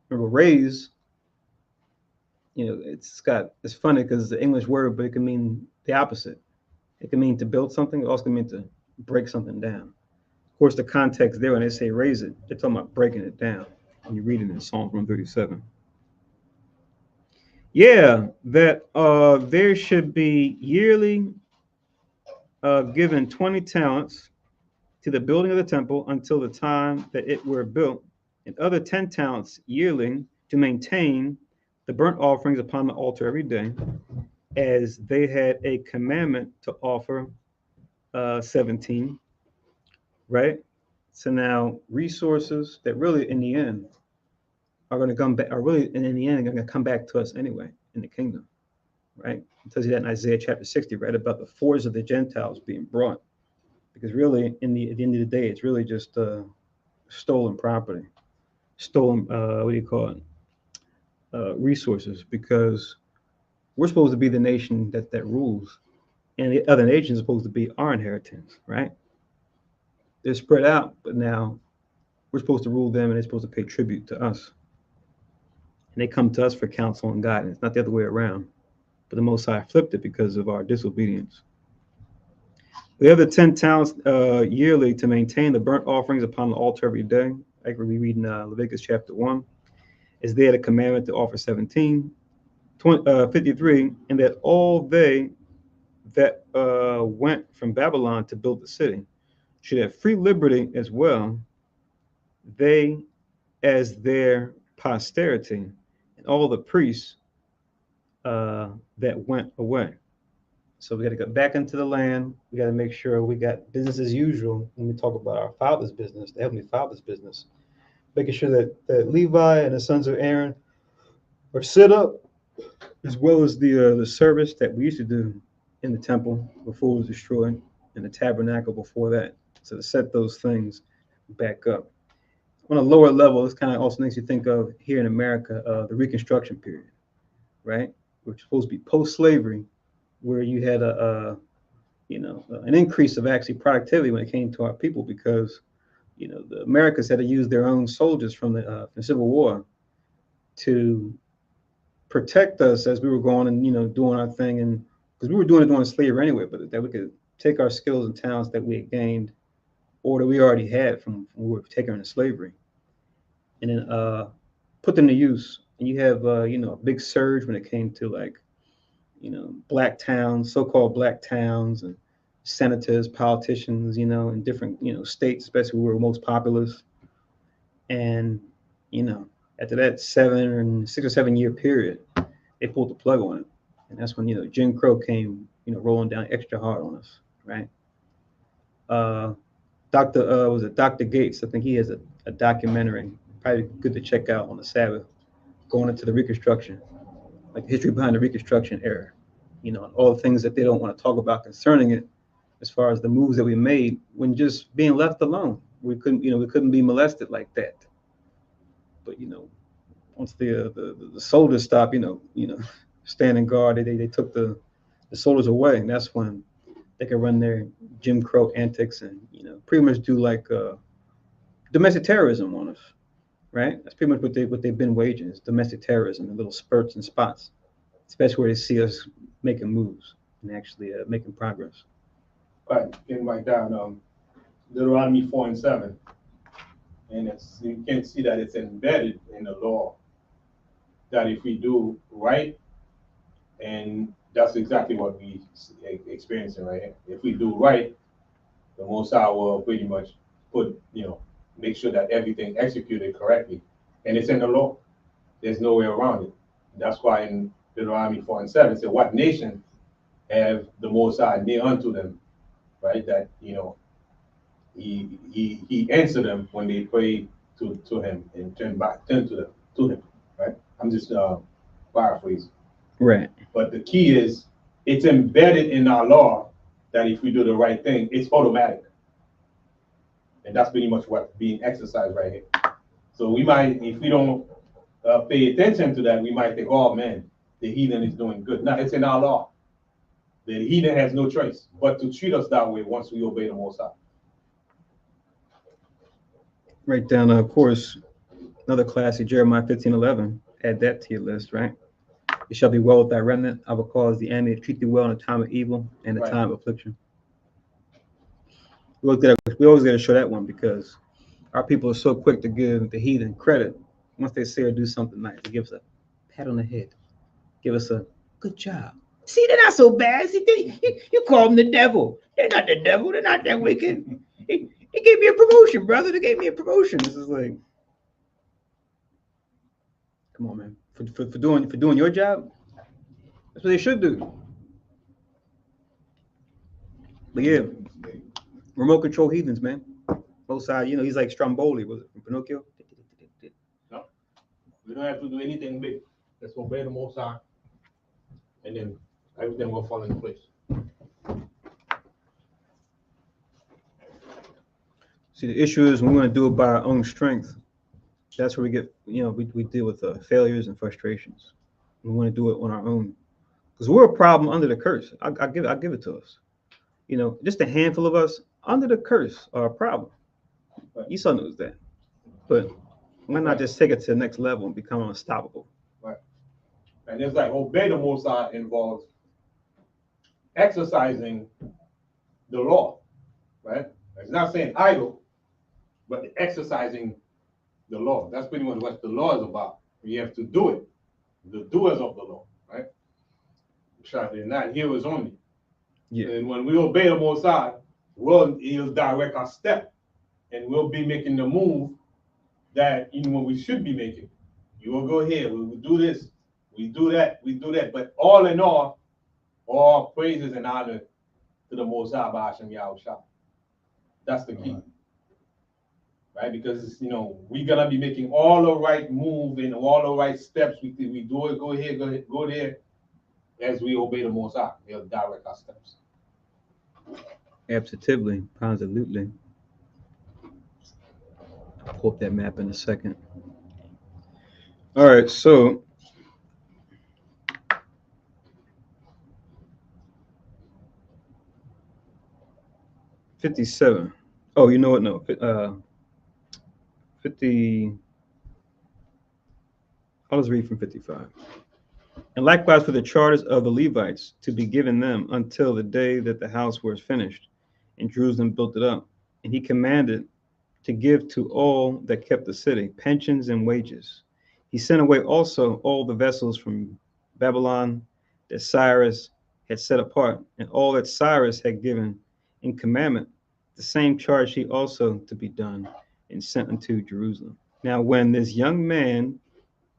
Remember, raise, it's funny because it's the English word, but it can mean the opposite. It can mean to build something. It also can mean to break something down. Of course, the context there, when they say raise it, they're talking about breaking it down. When you read it in Psalm 137. Yeah, that there should be yearly given 20 talents to the building of the temple until the time that it were built, and other 10 talents yearly to maintain the burnt offerings upon the altar every day, as they had a commandment to offer 17, right? So now resources that really in the end are going to come back, are really in the end going to come back to us anyway in the kingdom, right? It tells you that in Isaiah chapter 60, right, about the fours of the Gentiles being brought. Because really, at the end of the day, it's really just stolen property, stolen, resources, because we're supposed to be the nation that rules, and the other nations are supposed to be our inheritance, right? They're spread out, but now we're supposed to rule them, and they're supposed to pay tribute to us. And they come to us for counsel and guidance, not the other way around. But the Most High flipped it because of our disobedience. We have the 10 talents yearly to maintain the burnt offerings upon the altar every day. Like we read in Leviticus chapter 1. Is there a commandment to offer 17, 53, and that all they that went from Babylon to build the city should have free liberty as well, they as their posterity, and all the priests that went away. So we got to go back into the land. We got to make sure we got business as usual when we talk about our father's business, the Heavenly Father's business, making sure that Levi and the sons of Aaron are set up, as well as the service that we used to do in the temple before it was destroyed, and the tabernacle before that. So to set those things back up. On a lower level, this kind of also makes you think of here in America, the Reconstruction period, right? Which is supposed to be post-slavery, where you had an increase of actually productivity when it came to our people, because the Americans had to use their own soldiers from the Civil War to protect us as we were going and doing our thing, and because we were doing it during slavery anyway, but that we could take our skills and talents that we had gained or that we already had from when we were taken into slavery, and then put them to use. And you have a big surge when it came to like black towns, so-called black towns, and senators, politicians, in different, states, especially where we were most populous. And, after that 6 or 7 year period, they pulled the plug on it. And that's when, Jim Crow came, rolling down extra hard on us, right? Dr. Gates, I think he has a documentary, probably good to check out on the Sabbath, going into the Reconstruction, like the history behind the Reconstruction era, and all the things that they don't want to talk about concerning it, as far as the moves that we made when just being left alone. We couldn't be molested like that. But once the soldiers stopped, standing guard, they took the soldiers away, and that's when they could run their Jim Crow antics and pretty much do like domestic terrorism on us, right? That's pretty much what they've been waging is domestic terrorism in little spurts and spots, especially where they see us making moves and actually making progress. Right, can write down Deuteronomy 4 and 7, and you can see that it's embedded in the law that if we do right, and that's exactly what we experiencing right here. If we do right, the Most High will pretty much make sure that everything executed correctly, and it's in the law. There's no way around it. That's why in Deuteronomy 4 and 7 it said, "What nation have the Most High near unto them?" Right, that he answered them when they prayed to him and turn to him. Right, I'm just paraphrasing. Right. But the key is it's embedded in our law that if we do the right thing, it's automatic. And that's pretty much what's being exercised right here. So we might, if we don't pay attention to that, we might think, oh man, the heathen is doing good. No, it's in our law. The heathen has no choice but to treat us that way once we obey the Most High. Write down, of course, another classic, Jeremiah 15:11. Add that to your list, right? It shall be well with thy remnant. I will cause the enemy to treat thee well in a time of evil and a Right. time of affliction. We always got to show that one because our people are so quick to give the heathen credit once they say or do something nice. They give us a pat on the head, give us a good job. See, they're not so bad. See, you call them the devil. They're not the devil. They're not that wicked. He gave me a promotion, brother. They gave me a promotion. This is like, come on, man. For doing your job, that's what they should do. But yeah, remote control heathens, man. Both sides, he's like Stromboli, was it from Pinocchio? No, we don't have to do anything big. Let's obey the Most High, and then everything will fall into place. See, the issue is when we want to do it by our own strength. That's where we get, we deal with failures and frustrations. We want to do it on our own because we're a problem under the curse. I give it to us. Just a handful of us under the curse are a problem. Right. Esau knows that, but why not just take it to the next level and become unstoppable? Right. And it's like obey the Most High involves exercising the law, right? It's not saying idle, but exercising the law. That's pretty much what the law is about. You have to do it. The doers of the law, right? They're not hearers only. Yeah. And when we obey the Most High, he'll direct our step, and we'll be making the move that what we should be making. You will go here, we will do this, we do that. But all in all praises and honor to the Most High by Hashem Yahushua. That's the key. Right? Because we're gonna be making all the right move and all the right steps. We do it, go here, go there, as we obey the Most High. He'll direct our steps. Absolutely, positively. I'll pull up that map in a second. All right, so 57. Oh, you know what? No, 50. I'll just read from 55. And likewise for the charters of the Levites to be given them until the day that the house was finished, and Jerusalem built it up. And he commanded to give to all that kept the city pensions and wages. He sent away also all the vessels from Babylon that Cyrus had set apart, and all that Cyrus had given in commandment. The same charge he also to be done, and sent unto Jerusalem. Now when this young man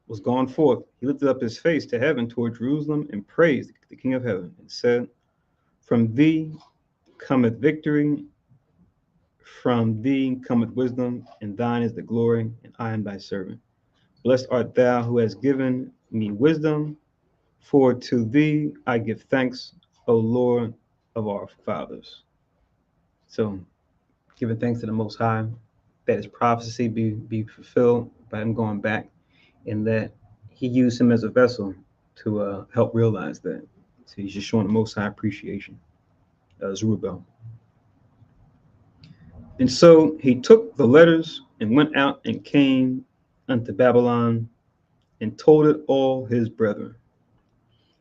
was gone forth, he lifted up his face to heaven toward Jerusalem and praised the King of heaven and said, from thee cometh victory, from thee cometh wisdom, and thine is the glory, and I am thy servant. Blessed art thou who hast given me wisdom, for to thee I give thanks, O Lord of our fathers. So, giving thanks to the Most High, that his prophecy be fulfilled by him going back, and that he used him as a vessel to help realize that. So he's just showing the Most High appreciation, Zerubbabel. And so he took the letters and went out and came unto Babylon and told it all his brethren.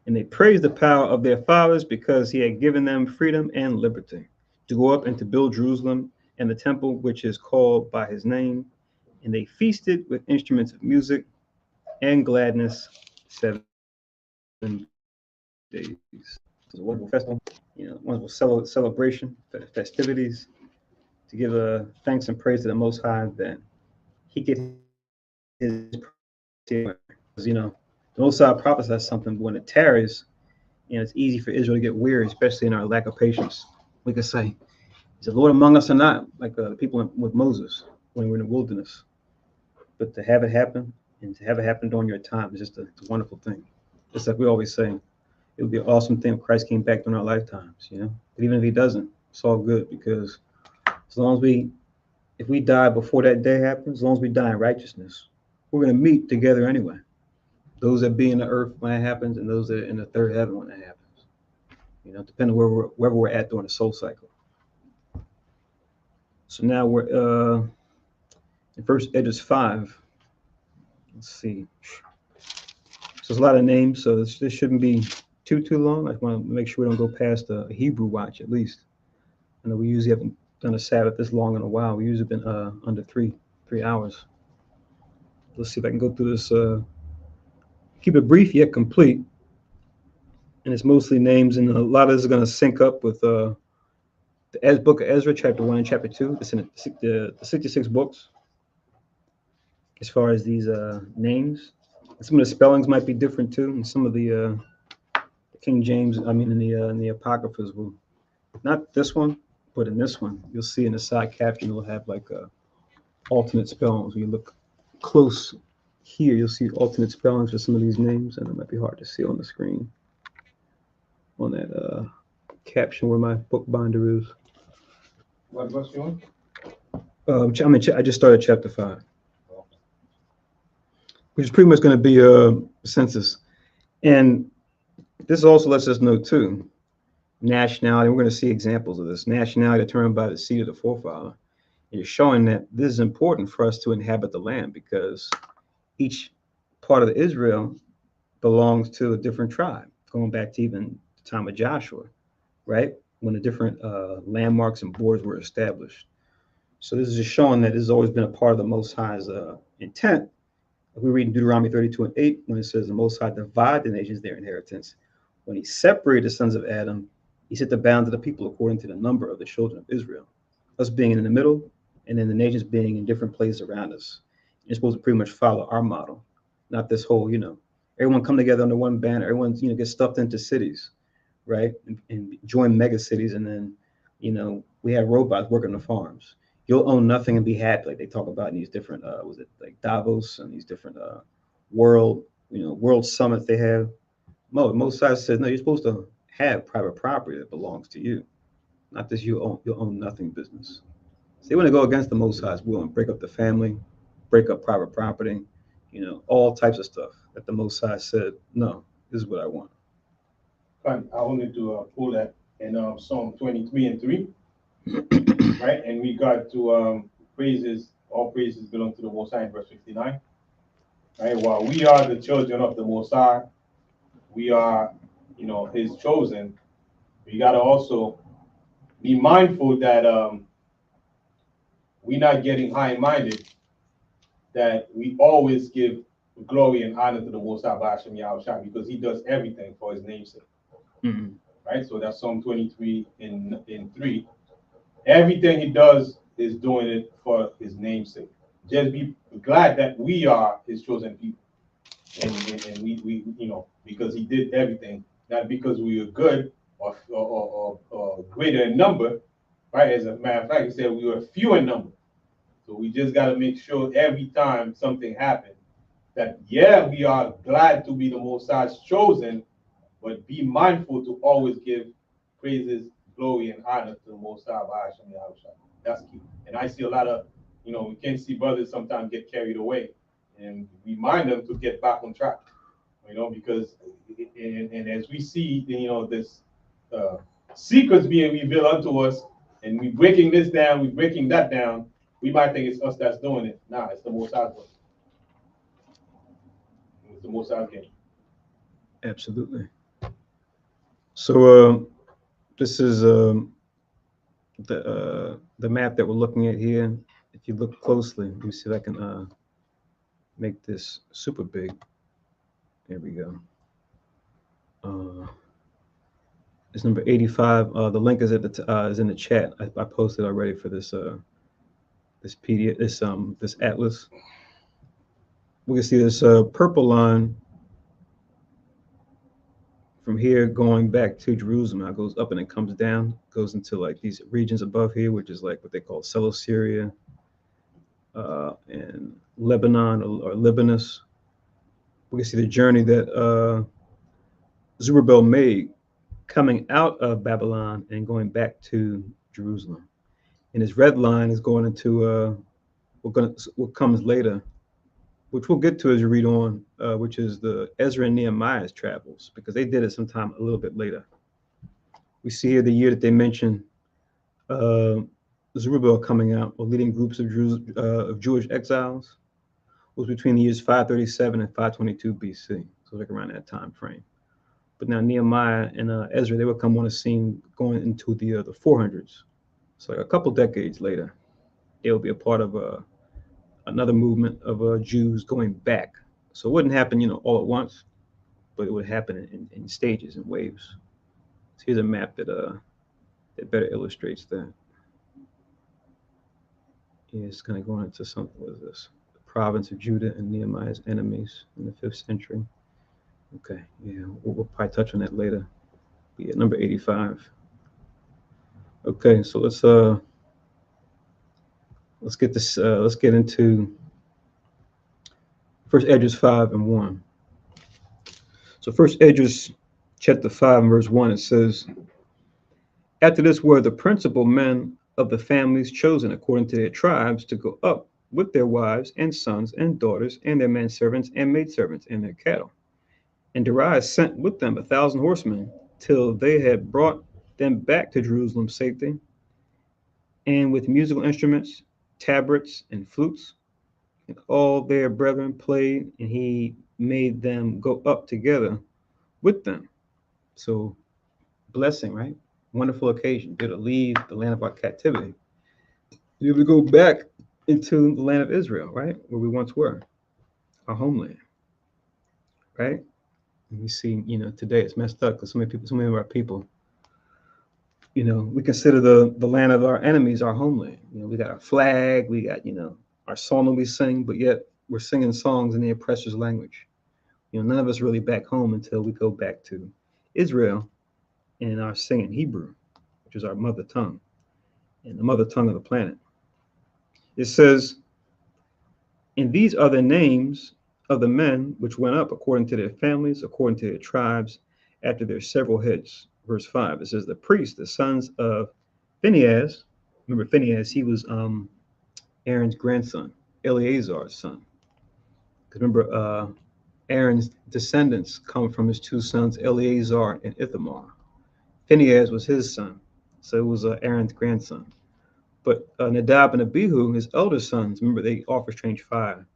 And they praised the power of their fathers because he had given them freedom and liberty to go up and to build Jerusalem and the temple which is called by his name. And they feasted with instruments of music and gladness 7 days. It was a wonderful festival, wonderful celebration, festivities, to give thanks and praise to the Most High that he get his, the Most High prophesies something, but when it tarries, it's easy for Israel to get weary, especially in our lack of patience. We could say, is the Lord among us or not? Like the people with Moses when we were in the wilderness. But to have it happen, and to have it happen during your time, is just a wonderful thing. Just like we always say, it would be an awesome thing if Christ came back during our lifetimes, But even if he doesn't, it's all good, because as long as if we die before that day happens, as long as we die in righteousness, we're going to meet together anyway. Those that be in the earth when it happens, and those that are in the third heaven when it happens. Depending on wherever we're at during the soul cycle. So now we're in First Esdras 5. Let's see. So there's a lot of names, so this shouldn't be too long. I want to make sure we don't go past a Hebrew watch at least. I know we usually haven't done a Sabbath this long in a while. We usually been under three hours. Let's see if I can go through this. Keep it brief yet complete. And it's mostly names, and a lot of this is going to sync up with the book of Ezra, chapter 1 and chapter 2. It's in the 66 books as far as these names. And some of the spellings might be different too, and some of the King James, in the Apocryphas will, not this one, but in this one, you'll see in the side caption, it'll have like alternate spellings. When you look close here, you'll see alternate spellings for some of these names, and it might be hard to see on the screen on that caption where my book binder is. What verse you on? I just started chapter 5, which is pretty much going to be a census. And this also lets us know too, nationality. We're going to see examples of this. Nationality determined by the seed of the forefather. It's showing that this is important for us to inhabit the land, because each part of Israel belongs to a different tribe, going back to even the time of Joshua, right? When the different landmarks and borders were established. So this is just showing that this has always been a part of the Most High's intent. We read in Deuteronomy 32:8, when it says the Most High divided the nations their inheritance. When he separated the sons of Adam, he set the bounds of the people according to the number of the children of Israel. Us being in the middle, and then the nations being in different places around us. You're supposed to pretty much follow our model, not this whole, everyone come together under one banner. Everyone, gets stuffed into cities, right? And join mega cities, and then, we have robots working the farms. You'll own nothing and be happy, like they talk about in these different, was it like Davos and these different world summits they have. Most sides says, no, you're supposed to have private property that belongs to you, not this you'll own nothing business. So they want to go against the Most High's will and break up the family, break up private property, all types of stuff that the Most High said, no, this is what I want. I wanted to pull that in Psalm 23:3. Right, and we got to praises. All praises belong to the Most High in verse 59. Right, while we are the children of the Most High, we are, His chosen. We got to also be mindful that we're not getting high-minded. That we always give glory and honor to the Most High by Hashem Yahushua, because He does everything for His namesake. Mm-hmm. Right, so that's Psalm 23 in 3. Everything He does is doing it for His namesake. Just be glad that we are His chosen people, and we because He did everything, not because we were good or greater in number, right? As a matter of fact, He said we were few in number. So we just got to make sure every time something happens that we are glad to be the Most High's chosen, but be mindful to always give praises, glory, and honor to the Most High by Hashem Yahushua. That's key. And I see a lot of we can see brothers sometimes get carried away, and remind them to get back on track. Because and as we see, this uh, secrets being revealed unto us, and we breaking this down, we breaking that down, we might think it's us that's doing it. Nah, it's the Most High doing it. It's the Most High game. Absolutely. So this is the map that we're looking at here. If you look closely, let me see if I can make this super big. There we go. It's number 85. The link is is in the chat. I posted already for this this PDF, this atlas. We can see this purple line from here going back to Jerusalem. Now it goes up and it comes down, goes into like these regions above here, which is like what they call Celesyria and Lebanon or Libanus. We can see the journey that Zerubbabel made coming out of Babylon and going back to Jerusalem. And his red line is going into what comes later, which we'll get to as you read on, which is the Ezra and Nehemiah's travels, because they did it sometime a little bit later. We see here the year that they mention Zerubbabel coming out or leading groups of Jewish exiles was between the years 537 and 522 BC, so like around that time frame. But now Nehemiah and Ezra, they would come on the scene going into the 400s. So like a couple decades later, they will be a part of another movement of Jews going back. So it wouldn't happen, all at once, but it would happen in stages and waves. So here's a map that better illustrates that. Yeah, it's kind of going into something. What is this? The province of Judah and Nehemiah's enemies in the 5th century. Okay, yeah, we'll probably touch on that later. But yeah, number 85. Okay, so let's get this. Let's get into First Esdras 5 and 1. So First Esdras chapter 5 and verse 1, it says, "After this were the principal men of the families chosen according to their tribes to go up with their wives and sons and daughters and their manservants and maidservants and their cattle. And Darius sent with them 1,000 horsemen till they had brought them back to Jerusalem safety, and with musical instruments, tabrets, and flutes. And all their brethren played, and he made them go up together with them." So, blessing, right? Wonderful occasion. They're to leave the land of our captivity. You're to go back into the land of Israel, right? Where we once were, our homeland, right? And we see, today it's messed up because so many of our people, we consider the land of our enemies our homeland. We got our flag, we got, our song that we sing, but yet we're singing songs in the oppressor's language. None of us really back home until we go back to Israel and are singing Hebrew, which is our mother tongue and the mother tongue of the planet. It says, "And these are the names of the men which went up according to their families, according to their tribes, after their several heads." Verse 5, it says, "The priests, the sons of Phinehas," remember Phinehas, he was Aaron's grandson, Eleazar's son. Because remember, Aaron's descendants come from his two sons, Eleazar and Ithamar. Phinehas was his son, so it was Aaron's grandson. But Nadab and Abihu, his elder sons, remember they offer strange fire.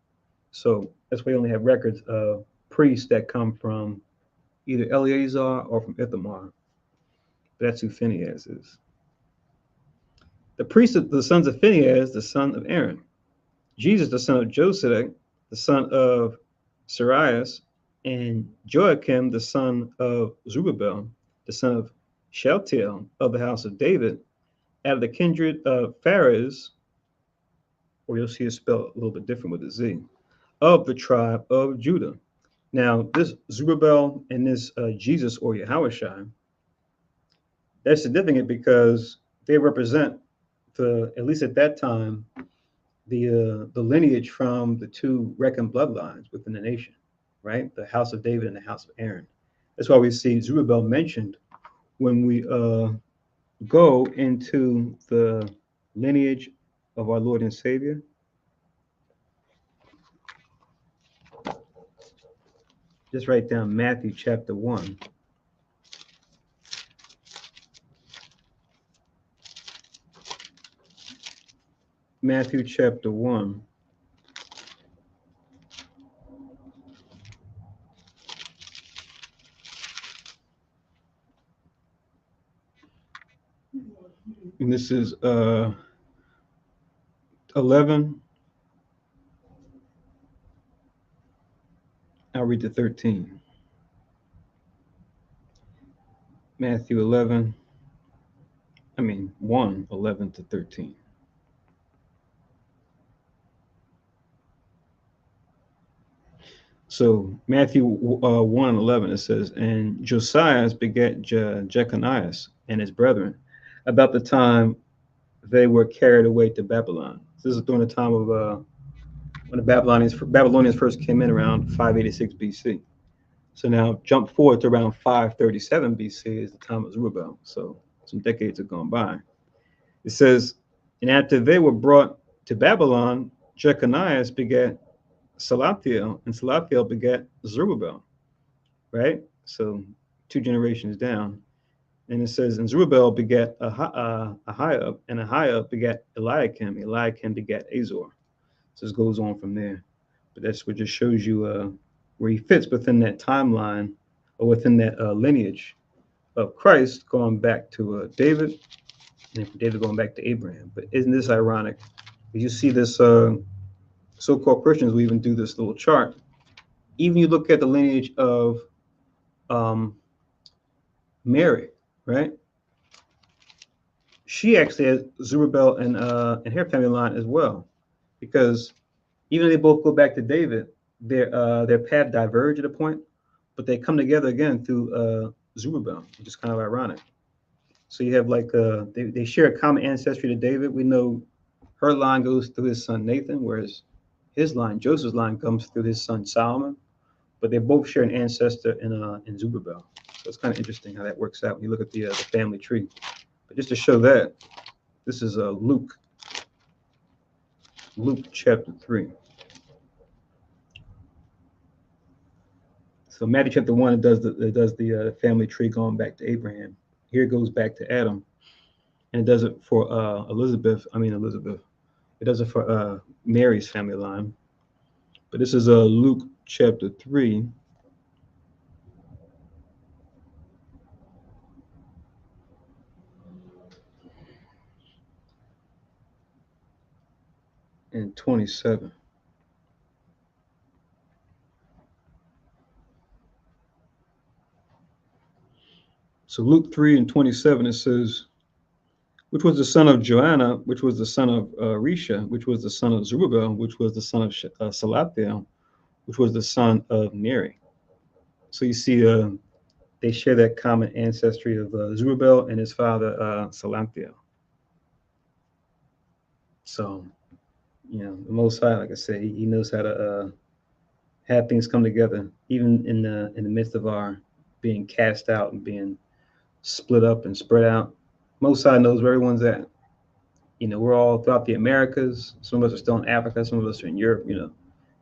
So that's why we only have records of priests that come from either Eleazar or from Ithamar. But that's who Phinehas is. The priests of the sons of Phinehas, the son of Aaron. Jesus, the son of Josedek, the son of Sarias, and Joachim, the son of Zerubbabel, the son of Shealtiel of the house of David, out of the kindred of Phares, or you'll see it spelled a little bit different with a Z, of the tribe of Judah. Now, this Zerubbabel and this Jesus or Yahushua, they're significant because they represent at least at that time, the lineage from the two reckoned bloodlines within the nation, right? The house of David and the house of Aaron. That's why we see Zerubbabel mentioned when we go into the lineage of our Lord and Savior, Just write down Matthew chapter 1. Matthew chapter 1. And this is 11. I'll read to 13. Matthew 11. 1, 11 to 13. So Matthew 1 and 11, it says, and Josias begat Jeconias and his brethren about the time they were carried away to Babylon. This is during the time of when the Babylonians first came in around 586 BC. So now jump forward to around 537 BC is the time of Zerubbabel. So some decades have gone by. It says, and after they were brought to Babylon, Jeconias begat Salathiel, and Salathiel begat Zerubbabel, right? So 2 generations down. And it says, and Zerubbabel begat Ahiab, and Ahiab begat Eliakim, Eliakim begat Azor. So this goes on from there. But that's what just shows you where he fits within that timeline or within that lineage of Christ going back to David, and from David going back to Abraham. But isn't this ironic? You see this so-called Christians will even do this little chart. Even you look at the lineage of Mary, right? She actually has Zerubbabel and her family line as well, because even though they both go back to David, their path diverge at a point, but they come together again through Zerubbabel, which is kind of ironic. So you have like they share a common ancestry to David. We know her line goes through his son Nathan, whereas his line, Joseph's line, comes through his son Solomon. But they both share an ancestor in Zerubbabel. So it's kind of interesting how that works out when you look at the family tree. But just to show that, this is Luke chapter 3. So Matthew chapter 1, it does the family tree going back to Abraham. Here it goes back to Adam, and it does it for Elizabeth. It does it for Mary's family line. But this is Luke chapter 3. And 27. So Luke 3 and 27, it says, which was the son of Joanna, which was the son of Risha, which was the son of Zerubbabel, which was the son of Salathiel, which was the son of Neri. So you see they share that common ancestry of Zerubbabel and his father Salathiel. So, the Most High, like I said, he knows how to have things come together, even in the midst of our being cast out and being split up and spread out. Most High knows where everyone's at. We're all throughout the Americas. Some of us are still in Africa. Some of us are in Europe.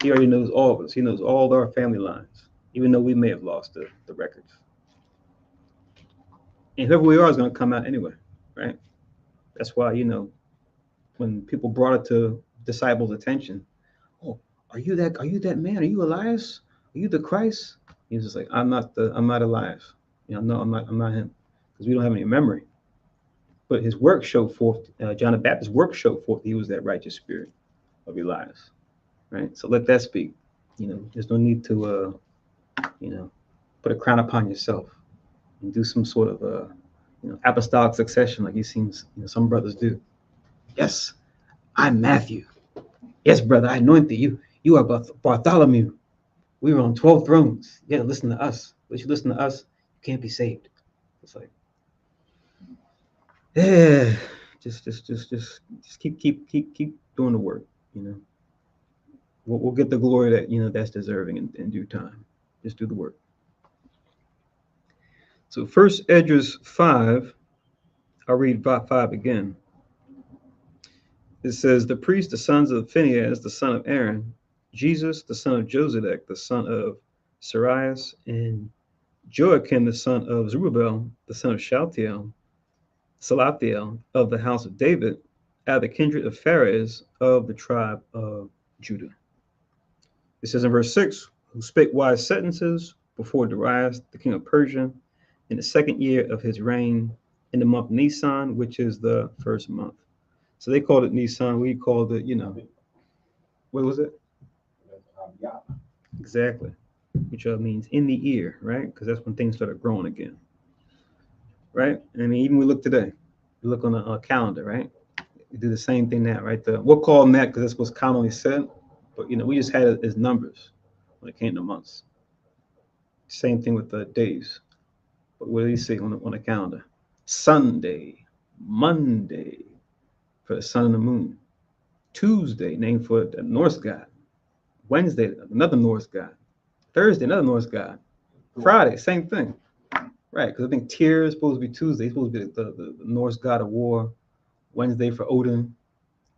He already knows all of us. He knows all our family lines, even though we may have lost the records. And whoever we are is going to come out anyway, right? That's why, when people brought it to disciples' attention, oh, are you that man? Are you Elias? Are you the Christ? He was just like, I'm not Elias. No, I'm not him, because we don't have any memory. But his work showed forth, John the Baptist's work showed forth he was that righteous spirit of Elias, right? So let that speak. There's no need to, put a crown upon yourself and do some sort of, apostolic succession like you've seen, some brothers do. Yes, I'm Matthew. Yes, brother, I anointed you. You are Bartholomew. We were on 12 thrones. You got to listen to us. But you listen to us, you can't be saved. It's like, yeah, just keep doing the work. We'll get the glory that that's deserving in due time. Just do the work. So first Esdras 5, I'll read 5 again. It says, the priests, the sons of Phinehas, the son of Aaron, Jesus, the son of Josedek, the son of Sarias, and Joachim, the son of Zerubbabel, the son of Salathiel of the house of David, out of the kindred of Pharez of the tribe of Judah. It says in verse 6, who spake wise sentences before Darius, the king of Persia, in the second year of his reign, in the month Nisan, which is the first month. So they called it Nisan. We called it, what was it? Exactly. Which means in the ear, right? Because that's when things started growing again, right? I mean, even we look today, we look on a calendar, right? We do the same thing now, right? We'll call them that because that's what's commonly said, but we just had it as numbers when it came to months. Same thing with the days. But what do you see on the calendar? Sunday, Monday for the sun and the moon, Tuesday named for the Norse god, Wednesday another Norse god, Thursday another Norse god, Friday same thing, right? Because I think Tyr is supposed to be Tuesday, it's supposed to be the Norse god of war, Wednesday for Odin,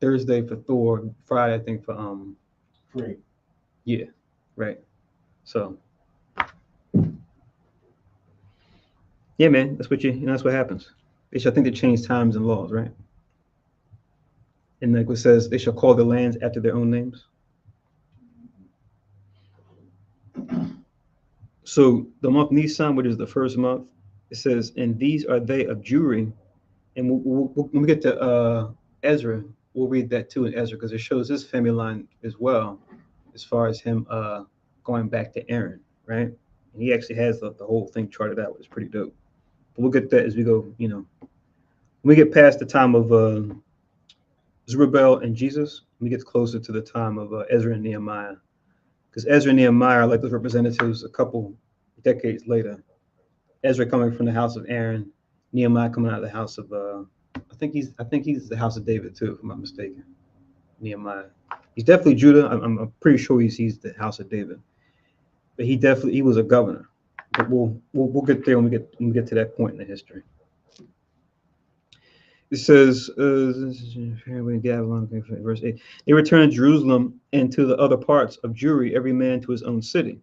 Thursday for Thor, Friday I think for Free. yeah, right. So yeah, man, that's what that's what happens. I think they change times and laws, right? And like it says, they shall call the lands after their own names. So the month Nisan, which is the first month, it says, and these are they of Jewry. And when we get to Ezra, we'll read that too in Ezra because it shows his family line as well, as far as him going back to Aaron, right? And he actually has the whole thing charted out, which is pretty dope. But we'll get that as we go, when we get past the time of Zerubbabel and Jesus, we get closer to the time of Ezra and Nehemiah. Because Ezra and Nehemiah are like those representatives a couple decades later. Ezra coming from the house of Aaron, Nehemiah coming out of the house of I think he's the house of David too, if I'm not mistaken. Nehemiah. He's definitely Judah. I'm pretty sure he's the house of David. But he was a governor. But we'll get there when we get to that point in the history. It says, verse 8, they returned to Jerusalem and to the other parts of Jewry, every man to his own city,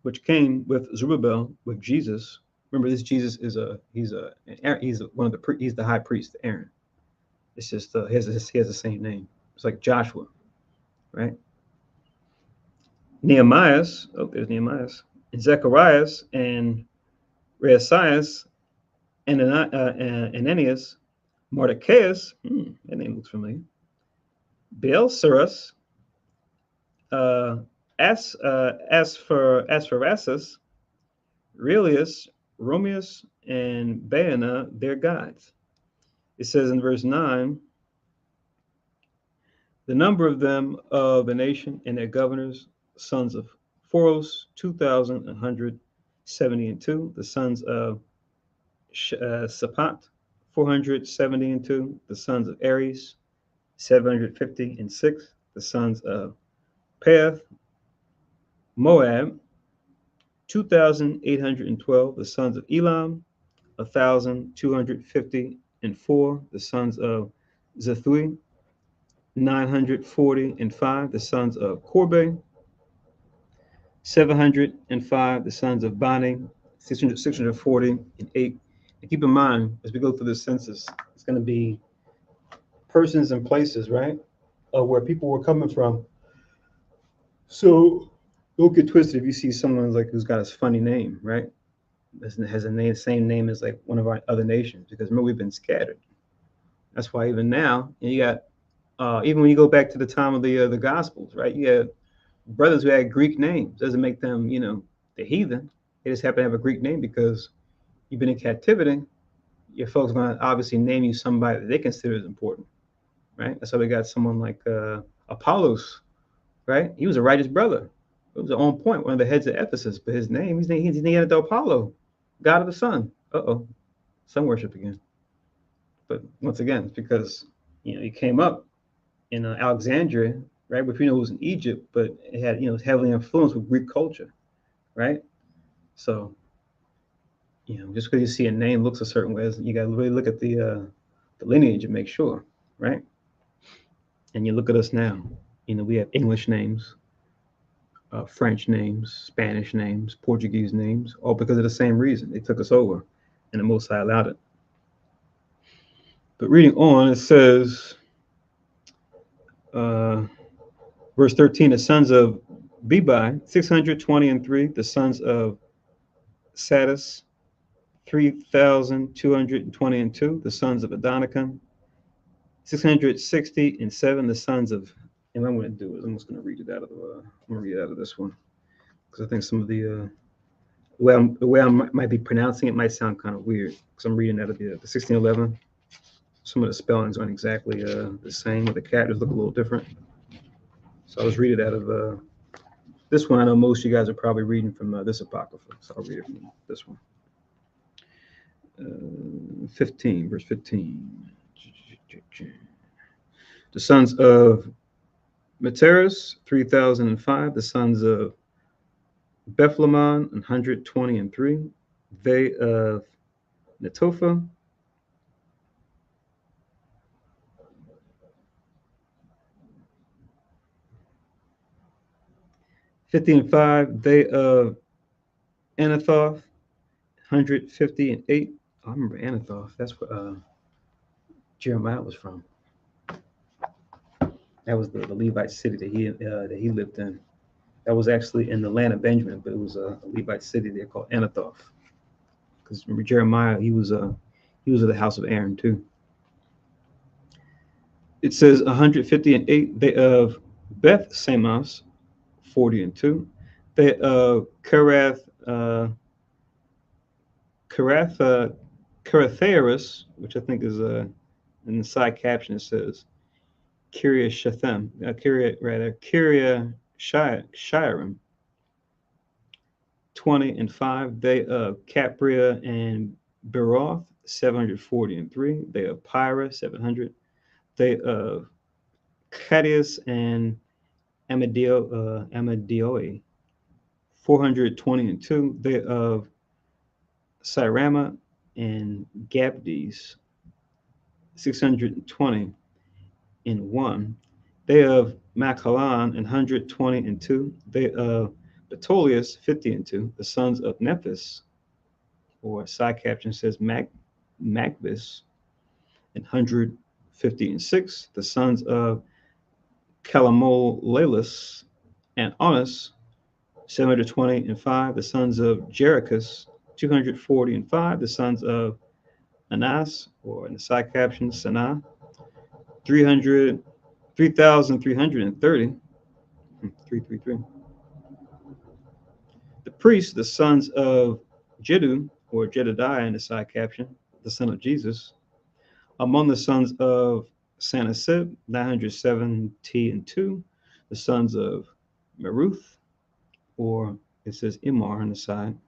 which came with Zerubbabel, with Jesus. Remember, this Jesus is he's the high priest, Aaron. It's just he has the same name. It's like Joshua, right? There's Nehemiah's, and Zecharias and Reasias and Ananias, Mordecaius, that name looks familiar. Beelsaras, Aspharasus, Relius, Romius, and Baana, their guides. It says in verse 9, the number of them of the nation and their governors, sons of Phoros, 2,172. The sons of Sapat, 472. The sons of Aries, 756. The sons of Path, Moab, 2,812. The sons of Elam, 1,254. The sons of Zethui, 945. The sons of Corbe, 705. The sons of Bani, 648. And keep in mind, as we go through the census, it's going to be persons and places, right? Where people were coming from. So don't get twisted if you see someone like who's got a funny name, right? Has a same name as like one of our other nations, because remember we've been scattered. That's why even now, and you got even when you go back to the time of the Gospels, right? You had brothers who had Greek names. Doesn't make them, the heathen. They just happen to have a Greek name because you've been in captivity. Your folks are going to obviously name you somebody that they consider as important, right? That's why we got someone like Apollos, right? He was a righteous brother. It was on point, one of the heads of Ephesus, but his name, he's named Apollo, god of the sun. Sun worship again. But once again, it's because he came up in Alexandria, right? Which we know was in Egypt, but it had it was heavily influenced with Greek culture, right? So just because you see a name looks a certain way, you got to really look at the lineage and make sure, right? And you look at us now, we have English names. French names, Spanish names, Portuguese names, all because of the same reason. They took us over, and the Most High allowed it. But reading on, it says, verse 13, the sons of Bebai, 623, the sons of Sadis, 3,222, the sons of Adonikam, 667, the sons of, and what I'm going to do is I'm just going to read it out of this one, because I think some of the way I might be pronouncing it might sound kind of weird, because I'm reading out of the 1611. Some of the spellings aren't exactly the same, or the characters look a little different. So I'll just read it out of this one. I know most of you guys are probably reading from this Apocrypha, so I'll read it from this one. 15, verse 15. The sons of Materas, 3,005. The sons of Bethlehem, 123. They of Netophah, 50,500. They of Anathoth, 158. I remember Anathoth. That's where Jeremiah was from. That was the Levite city that he lived in. That was actually in the land of Benjamin, but it was a Levite city there called Anathoth. Because remember Jeremiah, he was of the house of Aaron too. It says 158. They of Beth Samos, 40:2. They of Karathaeris, which I think is in the side caption it says Kiryashathem, Kiryashirim, 20:5. They of Capria and Beroth, 740:3. They of Pyra, 700. They of Cadius and Amadioe, 420:2. They of Sirama and Gabdes, 620:1. They of Machalan, 120:2. They of Betolius, 50:2. The sons of Nephis, or side caption says Magbis, 150:6. The sons of Calamolelus and Onus, 720:5. The sons of Jericus, 240:5. The sons of Anas, or in the side caption, Sanaa, 3,330. 333. The priests, the sons of Jedu, or Jedediah in the side caption, the son of Jesus. Among the sons of Sanasib, 970:2. The sons of Meruth, or it says Imar on the side,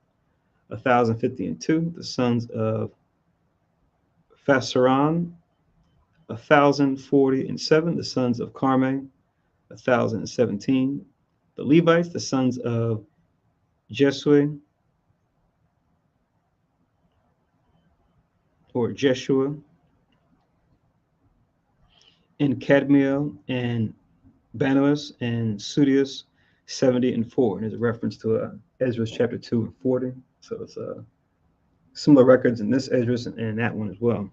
1,050:2. The sons of Phasaron, 1,040:7. The sons of Carme, 1,017. The Levites, the sons of Jesue, or Jeshua, and Cadmiel, and Banuas, and Sudius, 70:4. And there's a reference to Esdras chapter 2 and 40. So it's similar records in this Esdras and that one as well.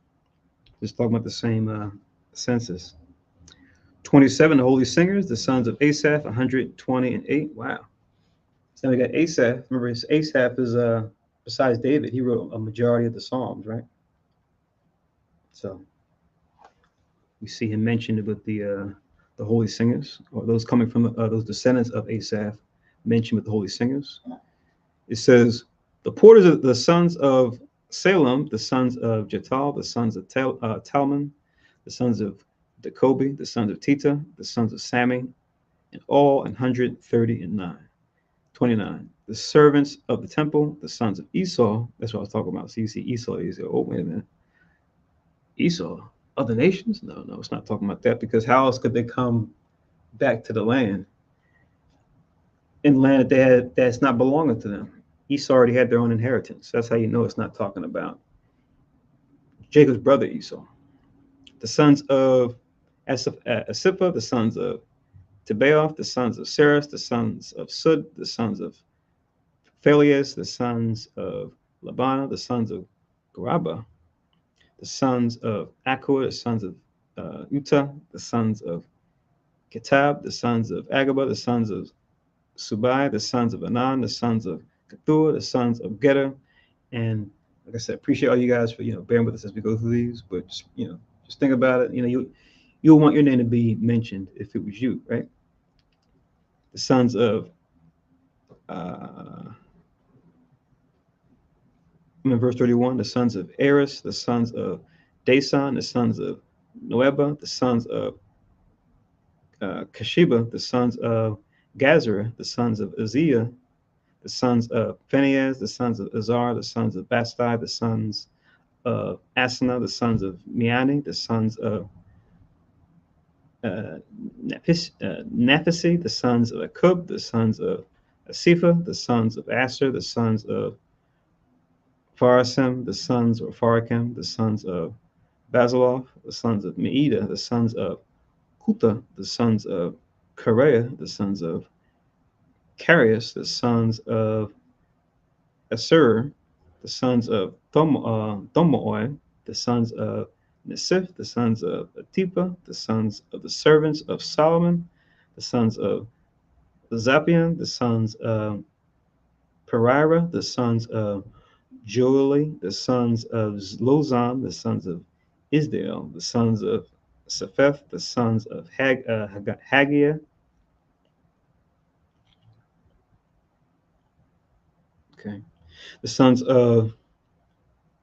Just talking about the same census. 27, the holy singers, the sons of Asaph, 120:8. Wow. So then we got Asaph. Remember, Asaph is besides David, he wrote a majority of the Psalms, right? So we see him mentioned with the holy singers, or those coming from those descendants of Asaph, mentioned with the holy singers. It says the porters of the sons of Salem, the sons of Jetal, the sons of Talmon, the sons of Jacobi, the sons of Tita, the sons of Sami, and all 130:9. 29. The servants of the temple, the sons of Esau. That's what I was talking about. So you see Esau, you say, oh, wait a minute. Esau, other nations? No, it's not talking about that, because how else could they come back to the land? In land that that's not belonging to them. Esau already had their own inheritance. That's how you know it's not talking about Jacob's brother Esau. The sons of Asipha, the sons of Tebaoth, the sons of Seres, the sons of Sud, the sons of Peleus, the sons of Labana, the sons of Garaba, the sons of Akor, the sons of Uta, the sons of Kitab, the sons of Agaba, the sons of Subai, the sons of Anan, the sons of Kathur, the sons of Geder. And like I said, appreciate all you guys for bearing with us as we go through these. But just think about it. You'll want your name to be mentioned if it was you, right? The sons of in verse 31, the sons of Eris, the sons of Dason, the sons of Noeba, the sons of Kashiba, the sons of Gazara, the sons of Uzziah, the sons of Phinehas, the sons of Azar, the sons of Bastai, the sons of Asana, the sons of Miani, the sons of Nephisi, the sons of Akub, the sons of Asifa, the sons of Aser, the sons of Pharasim, the sons of Pharakim, the sons of Basiloth, the sons of Meida, the sons of Kuta, the sons of Kareah, the sons of Carius, the sons of Asur, the sons of Thomooi, the sons of Nesif, the sons of Atipa, the sons of the servants of Solomon, the sons of Zapian, the sons of Perira, the sons of Joeli, the sons of Lozan, the sons of Isdale, the sons of Sepheth, the sons of Haggiah. Okay. The sons of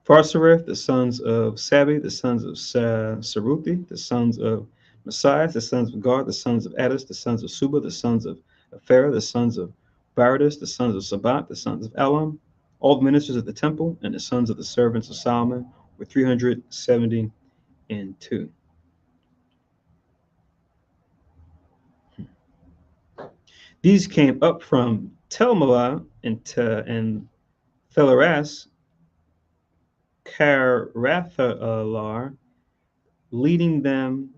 Pharsareth, the sons of Sabi, the sons of Saruthi, the sons of Messiah, the sons of Gad, the sons of Addis, the sons of Suba, the sons of Aphara, the sons of Baradis, the sons of Sabat, the sons of Elam, all the ministers of the temple, and the sons of the servants of Solomon were 372. These came up from Telmela and Thelaras, Karathalar, leading them,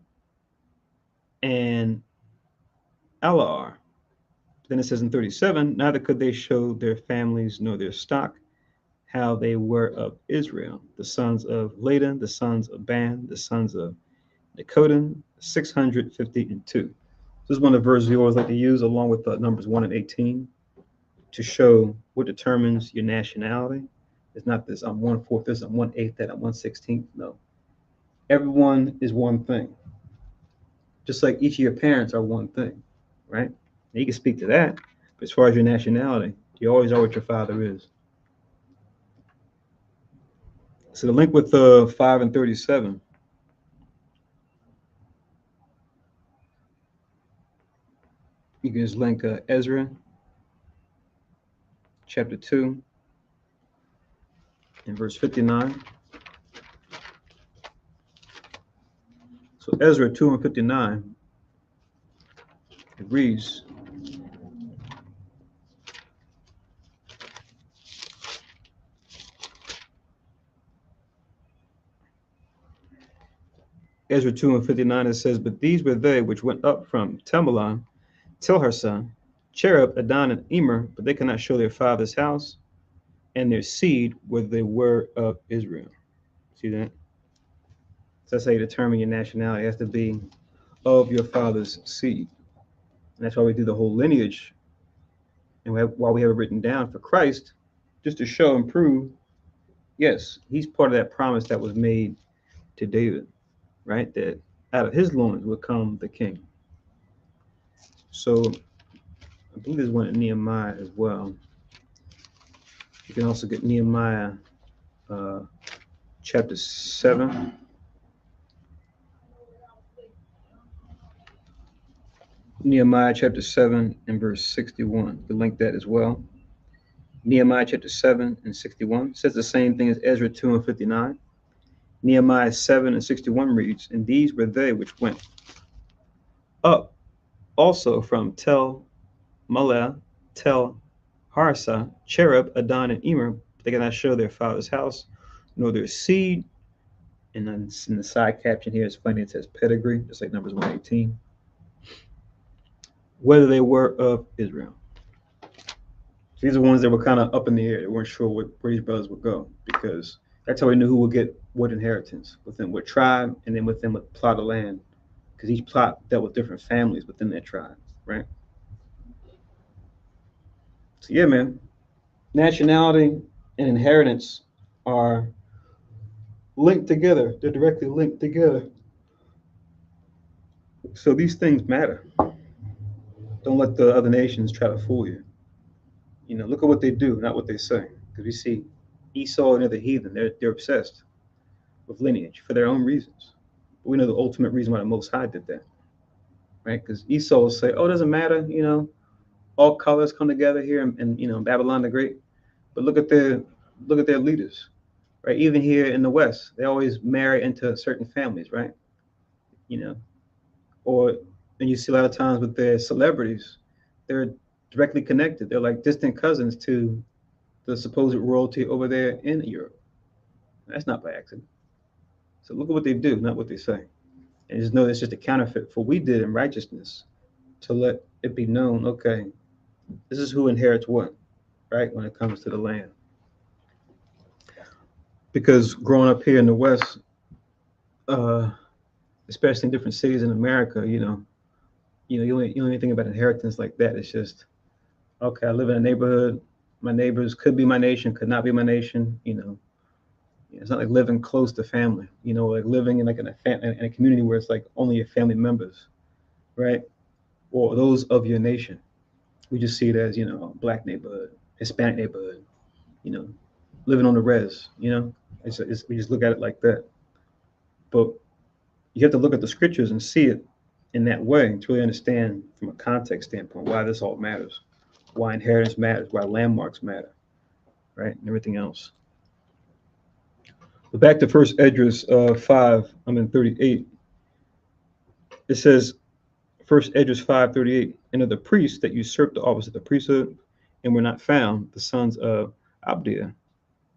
and Elar. Then it says in 37, neither could they show their families nor their stock, how they were of Israel. The sons of Ladan, the sons of Ban, the sons of Nekodan, 652. This is one of the verses we always like to use along with Numbers 1 and 18 to show what determines your nationality. It's not this I'm 1/4, this I'm 1/8, that I'm 1/16. No. Everyone is one thing. Just like each of your parents are one thing, right? Now you can speak to that, but as far as your nationality, you always are what your father is. So the link with 5 and 37. You can just link Ezra chapter 2 and verse 59. So Ezra 2 and 59, it reads, Ezra 2 and 59, it says, but these were they which went up from Temelon, Tilharsa, Cherub, Adon, and Emer, but they could not show their father's house and their seed whether they were of Israel. See that? So that's how you determine your nationality. It has to be of your father's seed. And that's why we do the whole lineage. And why we have it written down for Christ, just to show and prove, yes, he's part of that promise that was made to David, right? That out of his loins would come the king. So I believe there's one in Nehemiah as well. You can also get Nehemiah chapter 7. Nehemiah chapter 7 and verse 61. You can link that as well. Nehemiah chapter 7 and 61 says the same thing as Ezra 2 and 59. Nehemiah 7 and 61 reads, and these were they which went up also from Tel Maleh, Tel Harsa, Cherub, Adon, and Emer. They cannot show their father's house, nor their seed. And then in the side caption here, it's funny, it says pedigree, just like Numbers 118. whether they were of Israel. So these are ones that were kind of up in the air. They weren't sure where these brothers would go, because that's how we knew who would get what inheritance, within what tribe, and then within what plot of land, because each plot dealt with different families within their tribe, right? So yeah, man, nationality and inheritance are linked together. They're directly linked together. So these things matter. Don't let the other nations try to fool you. You know, look at what they do, not what they say. Because we see Esau and other heathen, they're obsessed with lineage for their own reasons. But we know the ultimate reason why the Most High did that, right? Because Esau will say, "Oh, it doesn't matter, you know, all colors come together here, and you know, Babylon the Great." But look at their leaders, right? Even here in the West, they always marry into certain families, right? You know, or and you see a lot of times with their celebrities, they're directly connected. They're like distant cousins to the supposed royalty over there in Europe. That's not by accident. So look at what they do, not what they say. And just know it's just a counterfeit for what we did in righteousness, to let it be known, okay, this is who inherits what, right, when it comes to the land. Because growing up here in the West, uh, especially in different cities in America, you only think about inheritance like that. It's just, okay, I live in a neighborhood. My neighbors could be my nation, could not be my nation. It's not like living close to family. Like living in in a community where it's like only your family members, right, or those of your nation. We just see it as a black neighborhood, Hispanic neighborhood. You know, living on the res. We just look at it like that. But you have to look at the scriptures and see it in that way to really understand from a context standpoint why this all matters, why inheritance matters, why landmarks matter, right, and everything else. But back to First Esdras 5, I'm in 38. It says, First Esdras 5:38, and of the priests that usurped the office of the priesthood and were not found, the sons of Abdiah,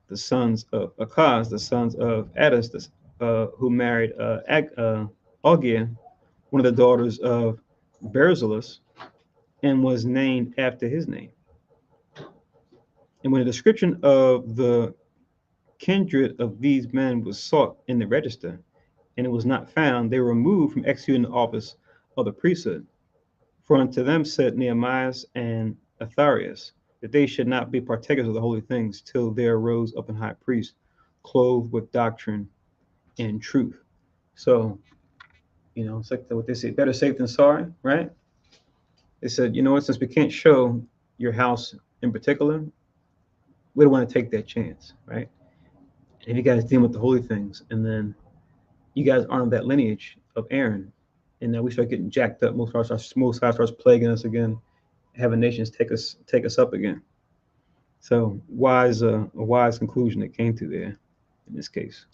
the sons of Akaz, the sons of Addis, who married Augiah, one of the daughters of Berzellus, and was named after his name. And when a description of the kindred of these men was sought in the register, and it was not found, they were removed from executing the office of the priesthood. For unto them said Nehemiah and Atharias that they should not be partakers of the holy things till there arose up an high priest, clothed with doctrine and truth. So, it's like what they say, better safe than sorry, right? They said, you know what, since we can't show your house in particular, we don't want to take that chance, right? And you guys deal with the holy things, and then you guys aren't that lineage of Aaron, and then we start getting jacked up. Most High starts plaguing us again, having nations take us up again. So a wise conclusion that came to there in this case.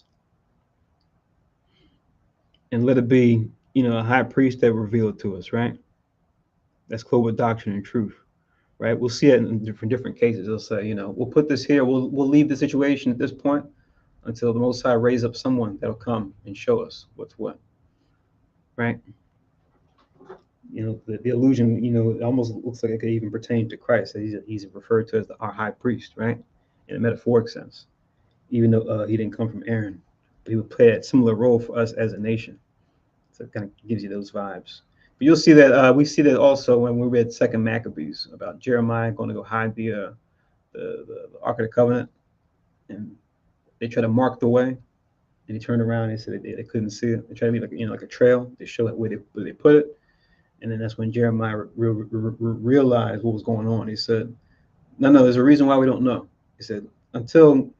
And let it be, a high priest that revealed to us, right? That's clothed with doctrine and truth, right? We'll see it in different cases. They'll say, we'll put this here. We'll leave the situation at this point until the Most High raise up someone that'll come and show us what's what, right? The illusion, it almost looks like it could even pertain to Christ. He's referred to as our high priest, right? In a metaphoric sense, even though he didn't come from Aaron, but he would play a similar role for us as a nation. So it kind of gives you those vibes. But you'll see that we see that also when we read Second Maccabees about Jeremiah going to go hide the Ark of the Covenant, and they try to mark the way, and he turned around and he said they couldn't see it. They tried to be like a trail to show it where they put it, and then that's when Jeremiah realized what was going on. He said, "No, there's a reason why we don't know." He said, "Until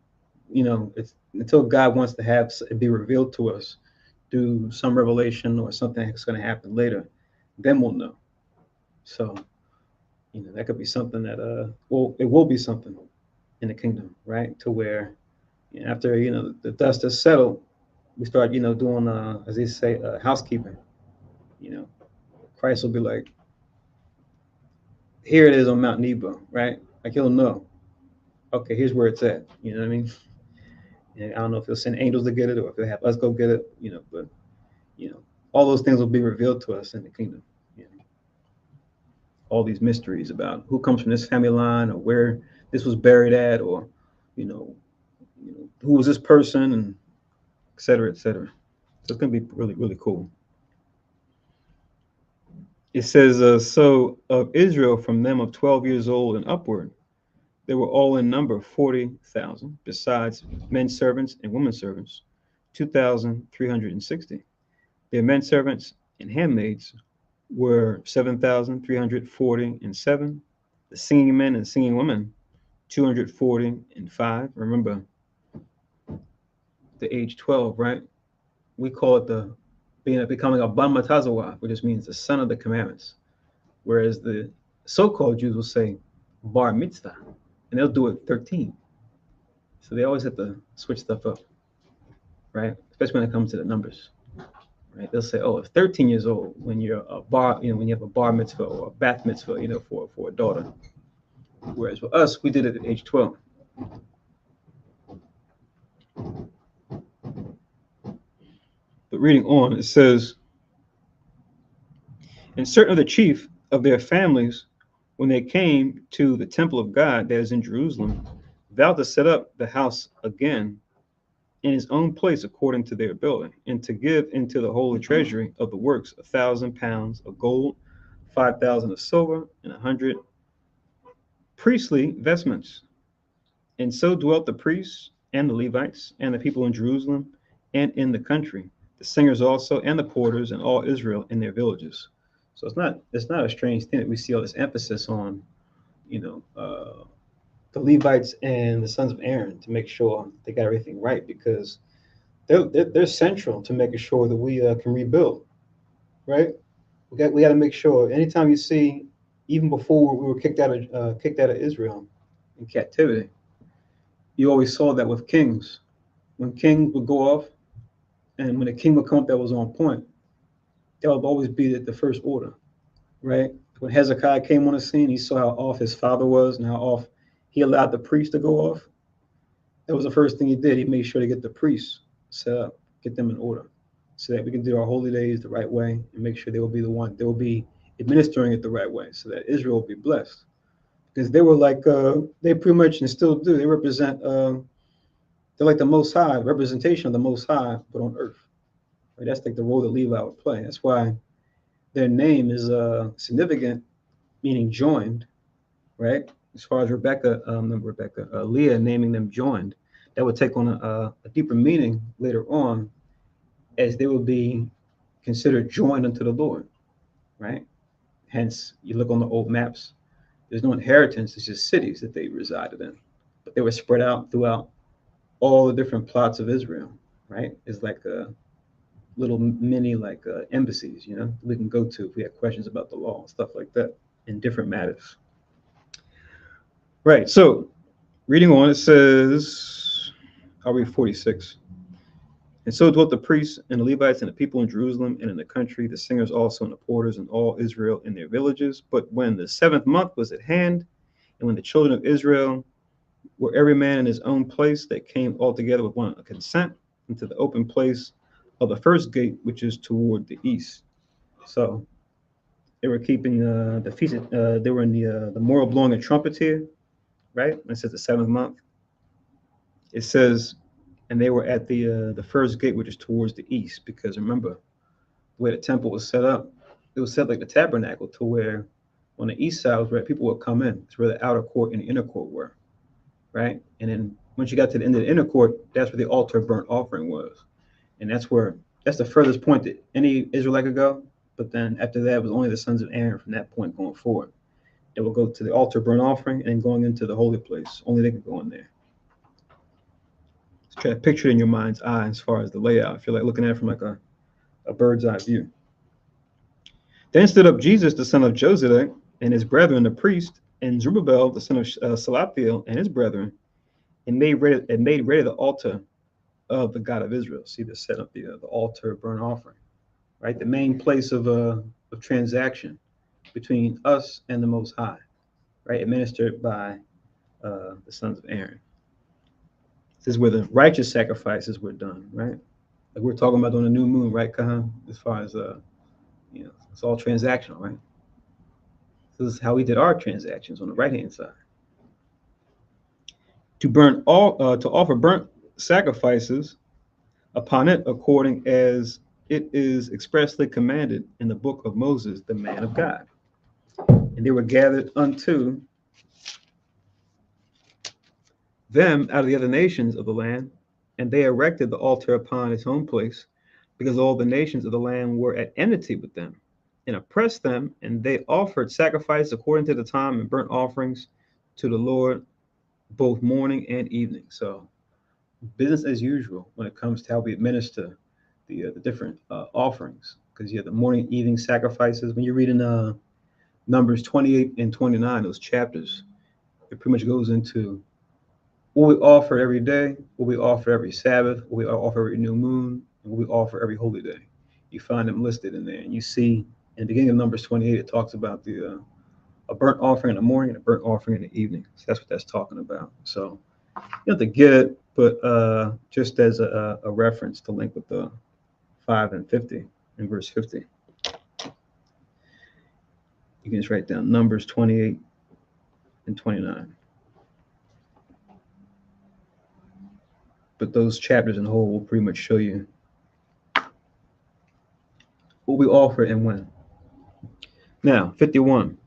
God wants to have it be revealed to us through some revelation or something that's going to happen later, then we'll know." So, that could be something that it will be something in the kingdom, right? To where after the dust is settled, we start doing as they say housekeeping. Christ will be like, here it is on Mount Nebo, right? Like he'll know, okay, here's where it's at. You know what I mean? And I don't know if he'll send angels to get it or if he'll have us go get it, but all those things will be revealed to us in the kingdom. all these mysteries about who comes from this family line or where this was buried at, or who was this person, and et cetera, et cetera. So it's going to be really, really cool. It says, so of Israel, from them of 12 years old and upward, they were all in number 40,000, besides men servants and women servants, 2,360. Their men servants and handmaids were 7,347. The singing men and singing women, 245. Remember, the age 12, right? We call it becoming a Ban Matazawa, which just means the son of the commandments. Whereas the so-called Jews will say bar mitzvah, and they'll do it 13. So they always have to switch stuff up, right? Especially when it comes to the numbers, right? They'll say, oh, it's 13 years old when you're a bar, when you have a bar mitzvah or a bath mitzvah, for a daughter. Whereas for us, we did it at age 12. But reading on, it says, and certain of the chief of their families, when they came to the temple of God that is in Jerusalem, vowed to set up the house again in his own place according to their ability, and to give into the holy treasury of the works 1,000 pounds of gold, 5,000 of silver, and 100 priestly vestments. And so dwelt the priests and the Levites and the people in Jerusalem and in the country, the singers also, and the porters, and all Israel in their villages. So it's not a strange thing that we see all this emphasis on, the Levites and the sons of Aaron to make sure they got everything right, because they're central to making sure that we can rebuild, right? We got to make sure. Anytime you see, even before we were kicked out of Israel in captivity, you always saw that with kings. When kings would go off, and when a king would come up that was on point, that would always be the first order, right? When Hezekiah came on the scene, he saw how off his father was and how off he allowed the priests to go off. That was the first thing he did. He made sure to get the priests set up, get them in order, so that we can do our holy days the right way and make sure they will be administering it the right way, so that Israel will be blessed. Because they were like, they pretty much, and still do, they represent, they're like the Most High, representation of the Most High, but on earth. Right? That's like the role that Levi would play. That's why their name is significant, meaning joined, right? As far as Leah naming them joined, that would take on a deeper meaning later on, as they would be considered joined unto the Lord, right? Hence, you look on the old maps, there's no inheritance, it's just cities that they resided in. But they were spread out throughout all the different plots of Israel, right? It's like a little mini embassies, we can go to if we have questions about the law and stuff like that in different matters. Right, so reading on, it says, I'll read 46. And so dwelt the priests and the Levites and the people in Jerusalem and in the country, the singers also and the porters and all Israel in their villages. But when the 7th month was at hand, and when the children of Israel were every man in his own place, they came all together with one consent into the open place of the first gate, which is toward the east. So they were keeping the feast. They were in the memorial blowing of trumpets here, right? It says the 7th month. It says, and they were at the first gate, which is towards the east, because remember, the way the temple was set up, it was set like the tabernacle, to where on the east side was where people would come in. It's where the outer court and the inner court were, right? And then once you got to the end of the inner court, that's where the altar burnt offering was. And that's the furthest point that any Israelite could go. But then after that, it was only the sons of Aaron from that point going forward. They will go to the altar burnt offering and then going into the holy place. Only they could go in there. Just try to picture it in your mind's eye as far as the layout. If you're like looking at it from like a bird's eye view. Then stood up Jesus, the son of Josedek, and his brethren, the priest, and Zerubbabel, the son of Salathiel, and his brethren, and made ready the altar of the God of Israel. See, they set up the altar burnt offering, right? The main place of transaction between us and the Most High, right? Administered by the sons of Aaron. This is where the righteous sacrifices were done, right? Like we're talking about on the new moon, right, Kahan? As far as it's all transactional, right? This is how we did our transactions on the right-hand side. To offer burnt sacrifices upon it, according as it is expressly commanded in the book of Moses, the man of God. And they were gathered unto them out of the other nations of the land, and they erected the altar upon its own place, because all the nations of the land were at enmity with them, and oppressed them, and they offered sacrifice according to the time and burnt offerings to the Lord both morning and evening. So business as usual when it comes to how we administer the different offerings, because you have the morning evening sacrifices. When you're reading Numbers 28 and 29, those chapters, it pretty much goes into what we offer every day, what we offer every Sabbath, what we offer every new moon, and what we offer every holy day. You find them listed in there, and you see in the beginning of Numbers 28, it talks about a burnt offering in the morning and a burnt offering in the evening. So that's what that's talking about. So you have to get it, but just as a reference to link with the 5 and 50 in verse 50. You can just write down Numbers 28 and 29. But those chapters in whole will pretty much show you what we offer and when. Now, 51.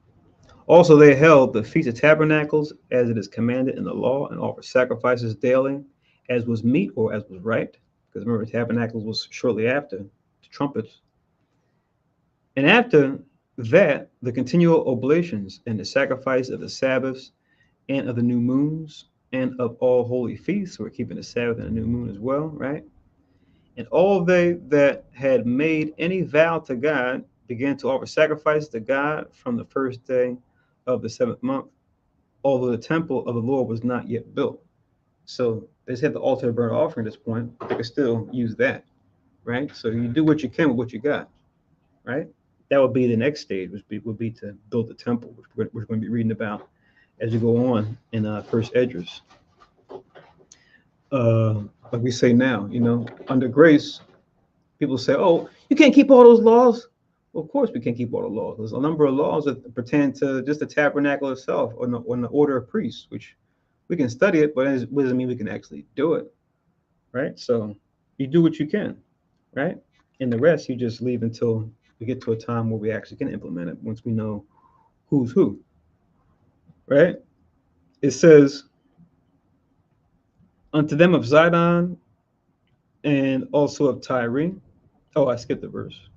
Also they held the Feast of Tabernacles as it is commanded in the law, and offered sacrifices daily, as was meet or as was right. Because remember, Tabernacles was shortly after the trumpets. And after that, the continual oblations and the sacrifice of the Sabbaths and of the new moons and of all holy feasts. We're keeping the Sabbath and the new moon as well, right? And all they that had made any vow to God began to offer sacrifices to God from the first day of the 7th month, although the temple of the Lord was not yet built. So they just had the altar of burnt offering at this point. They could still use that, right? So you do what you can with what you got, right? That would be the next stage, which would be to build the temple, which we're going to be reading about as we go on in First Esdras. Like we say now, under grace, people say, "Oh, you can't keep all those laws." Well, of course, we can't keep all the laws. There's a number of laws that pertain to just the tabernacle itself, or the order of priests, which we can study it, but it doesn't mean we can actually do it, right? So you do what you can, right? And the rest you just leave until we get to a time where we actually can implement it, once we know who's who, right? It says, unto them of Zidon and also of Tyre. Oh, I skipped the verse.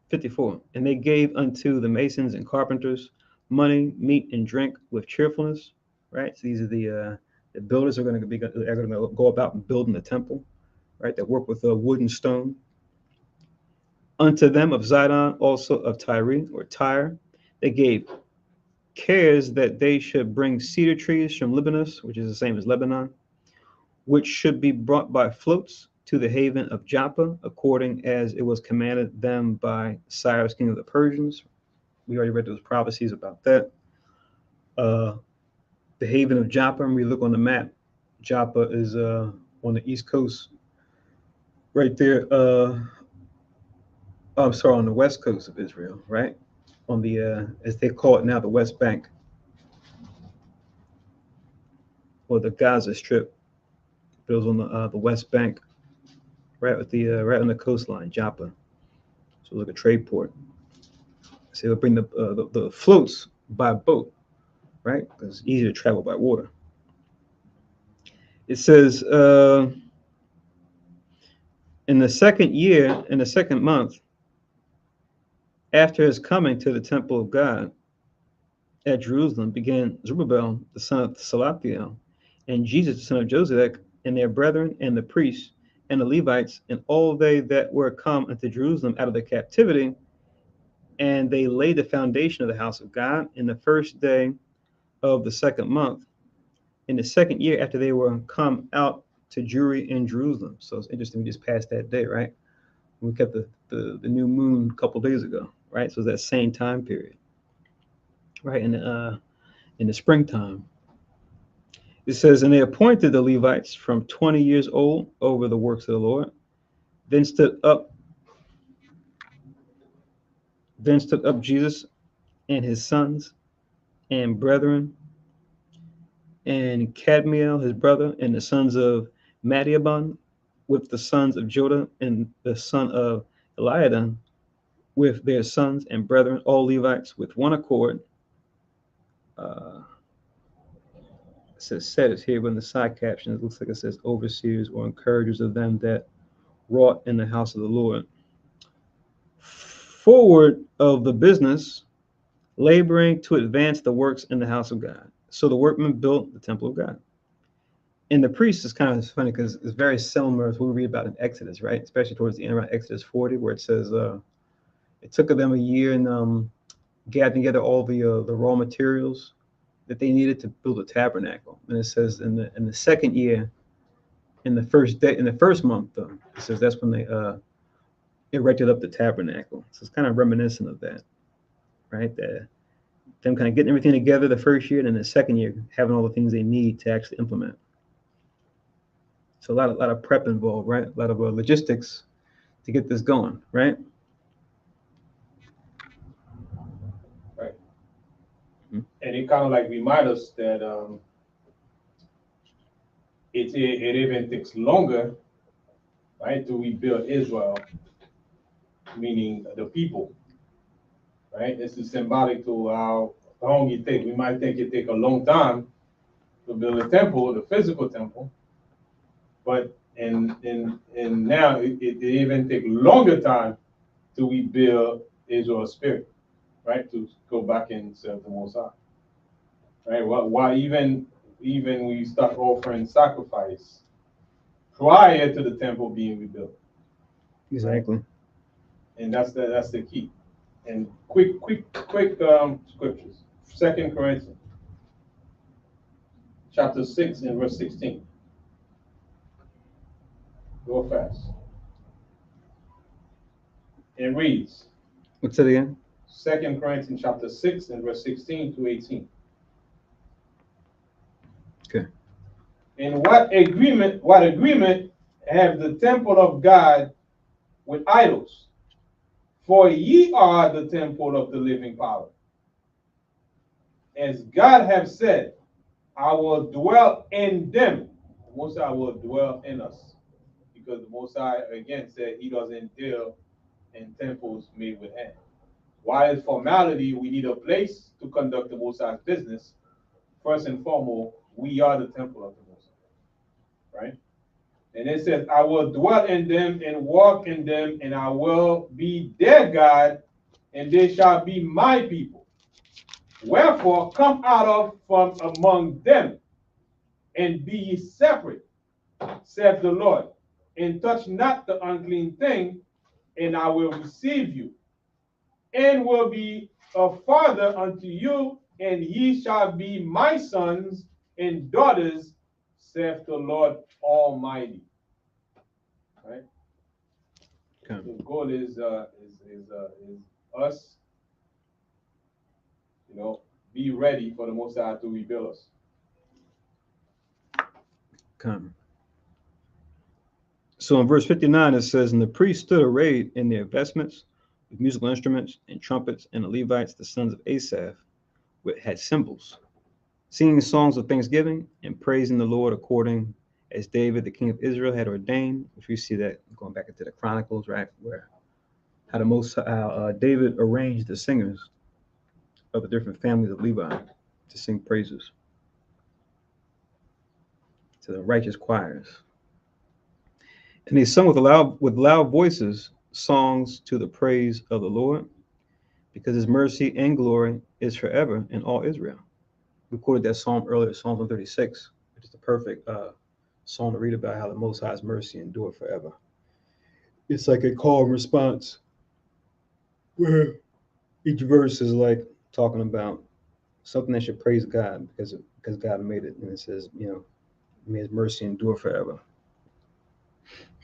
54. And they gave unto the masons and carpenters money, meat, and drink with cheerfulness, right? So these are the builders are going to go about building the temple, right? That work with wood and stone. Unto them of Zidon, also of Tyre, they gave cares that they should bring cedar trees from Libanus, which is the same as Lebanon, which should be brought by floats to the haven of Joppa, according as it was commanded them by Cyrus, king of the Persians. We already read those prophecies about that. The haven of Joppa, and we look on the map, Joppa is on the east coast, right there. I'm sorry, on the west coast of Israel, right? On the, as they call it now, the West Bank, or the Gaza Strip. It was on the West Bank, right with the right on the coastline, Joppa. So like a trade port. So they'll bring the floats by boat, right? Because it's easier to travel by water. It says, in the second year, in the second month, after his coming to the temple of God at Jerusalem, began Zerubbabel, the son of Salathiel, and Jesus, the son of Josedek, and their brethren, and the priests, and the Levites, and all they that were come unto Jerusalem out of the captivity, and they laid the foundation of the house of God in the first day of the second month, in the second year after they were come out to Jewry in Jerusalem. So it's interesting, we just passed that day, right? We kept the new moon a couple days ago, right? So it's that same time period, right? In the springtime. It says, and they appointed the Levites from 20 years old over the works of the Lord. Then stood up Jesus and his sons and brethren, and Kadmiel his brother, and the sons of Madiaban, with the sons of Joda, and the son of Eliadan, with their sons and brethren, all Levites, with one accord. It says setters here, but in the side caption, it looks like it says overseers or encouragers of them that wrought in the house of the Lord. Forward of the business, laboring to advance the works in the house of God. So the workmen built the temple of God. And the priest is kind of funny because it's very similar to what we read about in Exodus, right? Especially towards the end around Exodus 40, where it says it took them a year and gathering together all the raw materials that they needed to build a tabernacle. And it says in the second year, in the first day, in the first month, it says that's when they erected up the tabernacle. So it's kind of reminiscent of that, right? Them kind of getting everything together the first year, and then the second year having all the things they need to actually implement. So a lot of prep involved, right? A lot of logistics to get this going, right? Right. Mm-hmm. And it kind of like remind us that it even takes longer, right, to rebuild Israel, meaning the people, right? This is symbolic to how long it takes. We might think it take a long time to build a temple, the physical temple, but and now it even take longer time to rebuild Israel's spirit, right? To go back and serve the Most High, right? Why even we start offering sacrifice prior to the temple being rebuilt. Exactly. Right? And that's the key. And quick scriptures. 2 Corinthians chapter 6 and verse 16. Go fast. It reads. What's it again? 2 Corinthians chapter 6 and verse 16 to 18. Okay. And what agreement have the temple of God with idols? For ye are the temple of the living power. As God have said, I will dwell in them. The Most High will dwell in us. Because the Most High, again, said he doesn't deal in temples made with hands. While it's formality, we need a place to conduct the Most High's business. First and foremost, we are the temple of the Most High. Right? And it says, I will dwell in them and walk in them, and I will be their God, and they shall be my people. Wherefore, come out from among them, and be ye separate, saith the Lord, and touch not the unclean thing, and I will receive you, and will be a father unto you, and ye shall be my sons and daughters, saith the Lord Almighty. Right? Okay. The goal is us, be ready for the Most High to rebuild us. Come. So in verse 59, it says, and the priests stood arrayed in their vestments with musical instruments and trumpets, and the Levites, the sons of Asaph, had cymbals, singing songs of thanksgiving and praising the Lord according as David, the king of Israel, had ordained. Which we see that going back into the Chronicles, right, where how David arranged the singers of the different families of Levi to sing praises to the righteous choirs. And they sung with loud voices songs to the praise of the Lord, because his mercy and glory is forever in all Israel. We quoted that psalm earlier, Psalm 136, which is the perfect song to read about how the Most High's mercy endured forever. It's like a call and response where each verse is like talking about something that should praise God because God made it. And it says, may his mercy endure forever.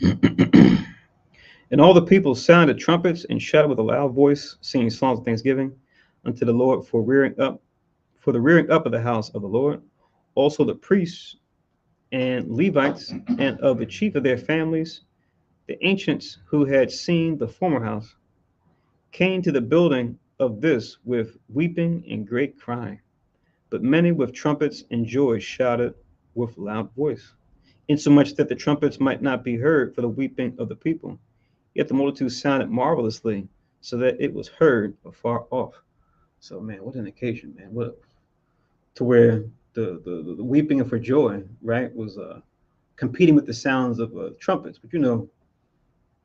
And all the people sounded trumpets and shouted with a loud voice, singing songs of thanksgiving unto the Lord for the rearing up of the house of the Lord. Also the priests and Levites, and of the chief of their families, the ancients who had seen the former house, came to the building of this with weeping and great crying. But many with trumpets and joy shouted with loud voice, insomuch that the trumpets might not be heard for the weeping of the people. Yet the multitude sounded marvelously, so that it was heard afar off. So, man, what an occasion, man! What to where the weeping for joy, right, was competing with the sounds of trumpets. But you know,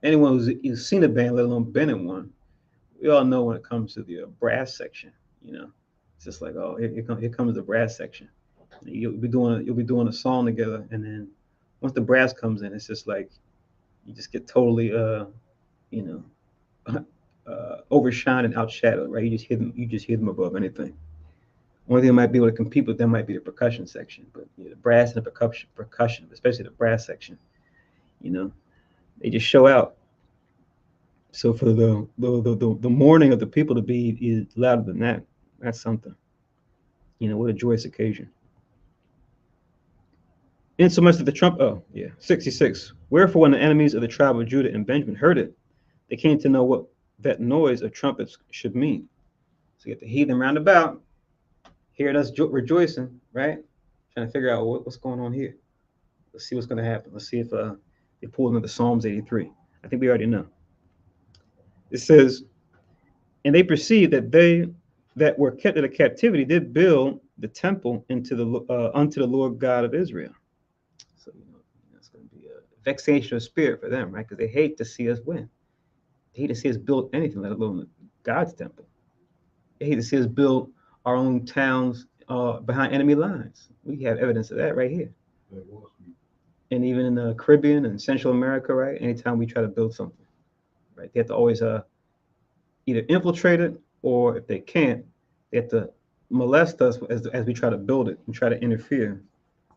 anyone who's seen a band, let alone been in one, we all know when it comes to the brass section, you know, it's just like, oh, here comes the brass section. You'll be doing a song together, and then once the brass comes in, it's just like you just get totally you know overshined and outshadowed, right? You just hear them above anything. Only thing that might be able to compete with them might be the percussion section, but the brass and the percussion, especially the brass section, you know, they just show out. So for the mourning of the people to be is louder than that, that's something. You know, what a joyous occasion. Insomuch that the trump, oh yeah, 66. Wherefore, when the enemies of the tribe of Judah and Benjamin heard it, they came to know what that noise of trumpets should mean. So you get the heathen round about, hearing us rejoicing, right? Trying to figure out what's going on here. Let's see what's going to happen. Let's see if they pull into Psalms 83. I think we already know. It says, and they perceived that they that were kept in a captivity did build the temple unto the Lord God of Israel. So you know it's going to be a vexation of spirit for them, right? Because they hate to see us win. They hate to see us build anything, let alone God's temple. They hate to see us build our own towns behind enemy lines. We have evidence of that right here. And even in the Caribbean and Central America, right? Anytime we try to build something, right? They have to always either infiltrate it, or if they can't, they have to molest us as we try to build it and try to interfere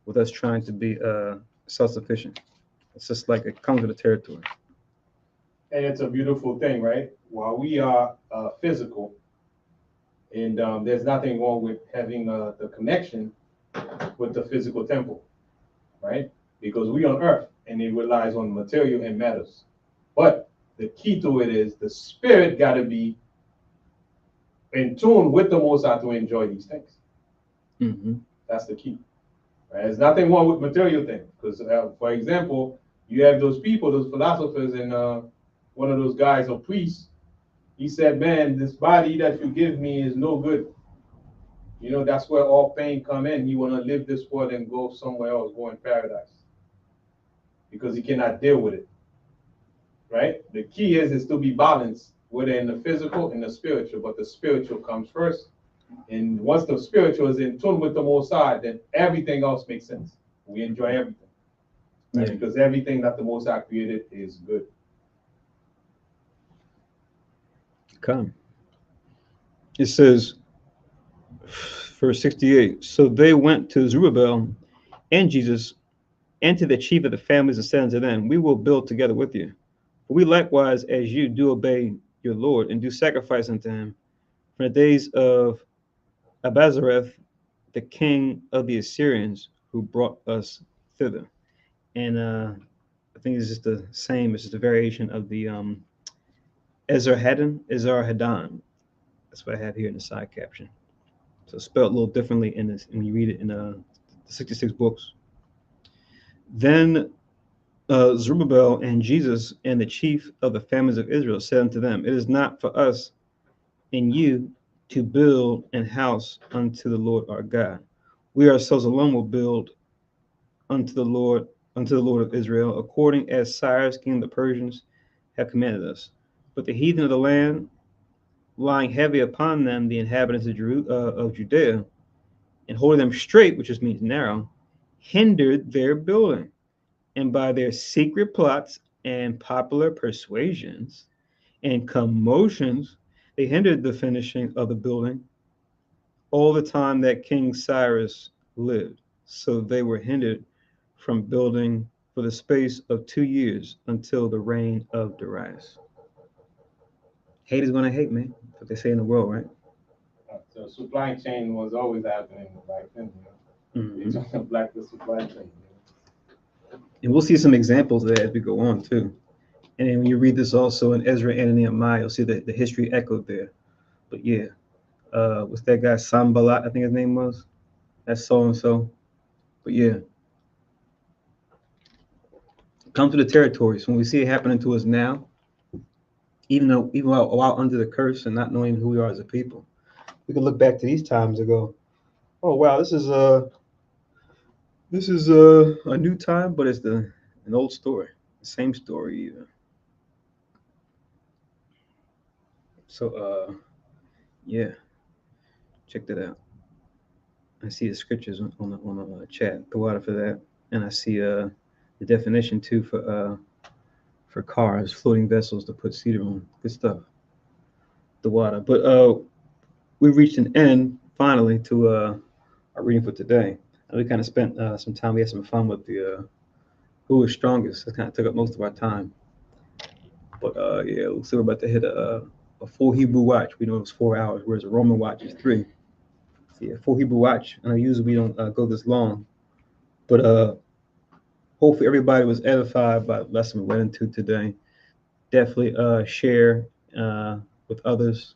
with us trying to be self-sufficient. It's just like it comes with the territory. And it's a beautiful thing, right? While we are physical, and there's nothing wrong with having the connection with the physical temple, right? Because we on earth, and it relies on material and matters. But the key to it is the spirit got to be in tune with the Most High to enjoy these things. Mm-hmm. That's the key. Right? There's nothing wrong with material things. Because, for example, you have those people, those philosophers, and one of those guys, a priest, he said, man, this body that you give me is no good. You know, that's where all pain come in. You want to live this world and go somewhere else, go in paradise. Because he cannot deal with it. Right? The key is to be balanced, whether in the physical and the spiritual, but the spiritual comes first. And once the spiritual is in tune with the Most High, then everything else makes sense. We enjoy everything. Right? Yeah. Because everything that the Most High created is good. Come. It says, verse 68, so they went to Zerubbabel and Jesus and to the chief of the families and said unto them, we will build together with you. For we likewise, as you, do obey your Lord and do sacrifice unto him from the days of Abazareth, the king of the Assyrians, who brought us thither. And I think it's just the same. It's just a variation of the Esarhaddon. That's what I have here in the side caption. So spelled a little differently in this when you read it in the 66 books. Then Zerubbabel and Jesus and the chief of the families of Israel said unto them, it is not for us and you to build an house unto the Lord our God. We ourselves alone will build unto the Lord of Israel, according as Cyrus, king of the Persians, have commanded us. But the heathen of the land, lying heavy upon them, the inhabitants of Judea, and holding them straight, which just means narrow, hindered their building. And by their secret plots and popular persuasions and commotions, they hindered the finishing of the building all the time that King Cyrus lived. So they were hindered from building for the space of 2 years until the reign of Darius. Hate is going to hate, man. That's what they say in the world, right? So supply chain was always happening back then. You know? It's on the black the supply chain. You know? And we'll see some examples of that as we go on too. And then when you read this also in Ezra and Nehemiah, you'll see the history echoed there But yeah, what's that guy Sambalat? I think his name was. That's so and so. But yeah, come to the territories. When we see it happening to us now, even while under the curse and not knowing who we are as a people, we can look back to these times and go, "Oh wow, this is a new time, but it's an old story, the same story even." So yeah, check that out. I see the scriptures on the chat. The water for that, and I see the definition too for cars, floating vessels to put cedar on. Good stuff. The water, but we reached an end finally to our reading for today. And we kind of spent some time. We had some fun with the who was strongest. It kind of took up most of our time. But yeah, looks like we're about to hit a full Hebrew watch. We know it's 4 hours, whereas a Roman watch is 3. So yeah, full Hebrew watch. And usually we don't go this long, but hopefully everybody was edified by the lesson we went into today. Definitely share with others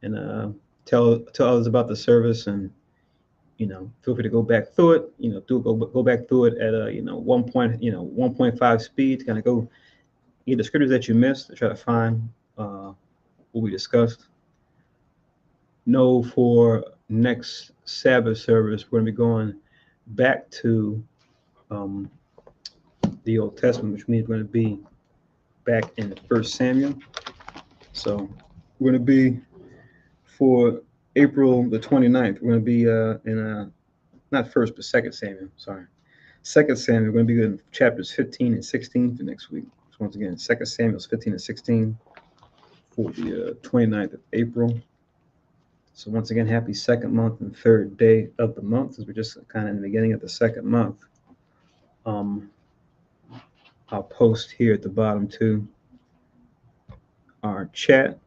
and tell others about the service, and feel free to go back through it. Go back through it at a 1.5 speed to kind of go get the scriptures that you missed to try to find what we discussed. Know for next Sabbath service we're going to be going back to um, the Old Testament, which means we're going to be back in First Samuel. So we're going to be for April the 29th. We're going to be in not first, but Second Samuel. Sorry, Second Samuel. We're going to be in chapters 15 and 16 for next week. So once again, Second Samuel 15 and 16 for the 29th of April. So once again, happy second month and third day of the month, as we're just kind of in the beginning of the second month. I'll post here at the bottom too our chat,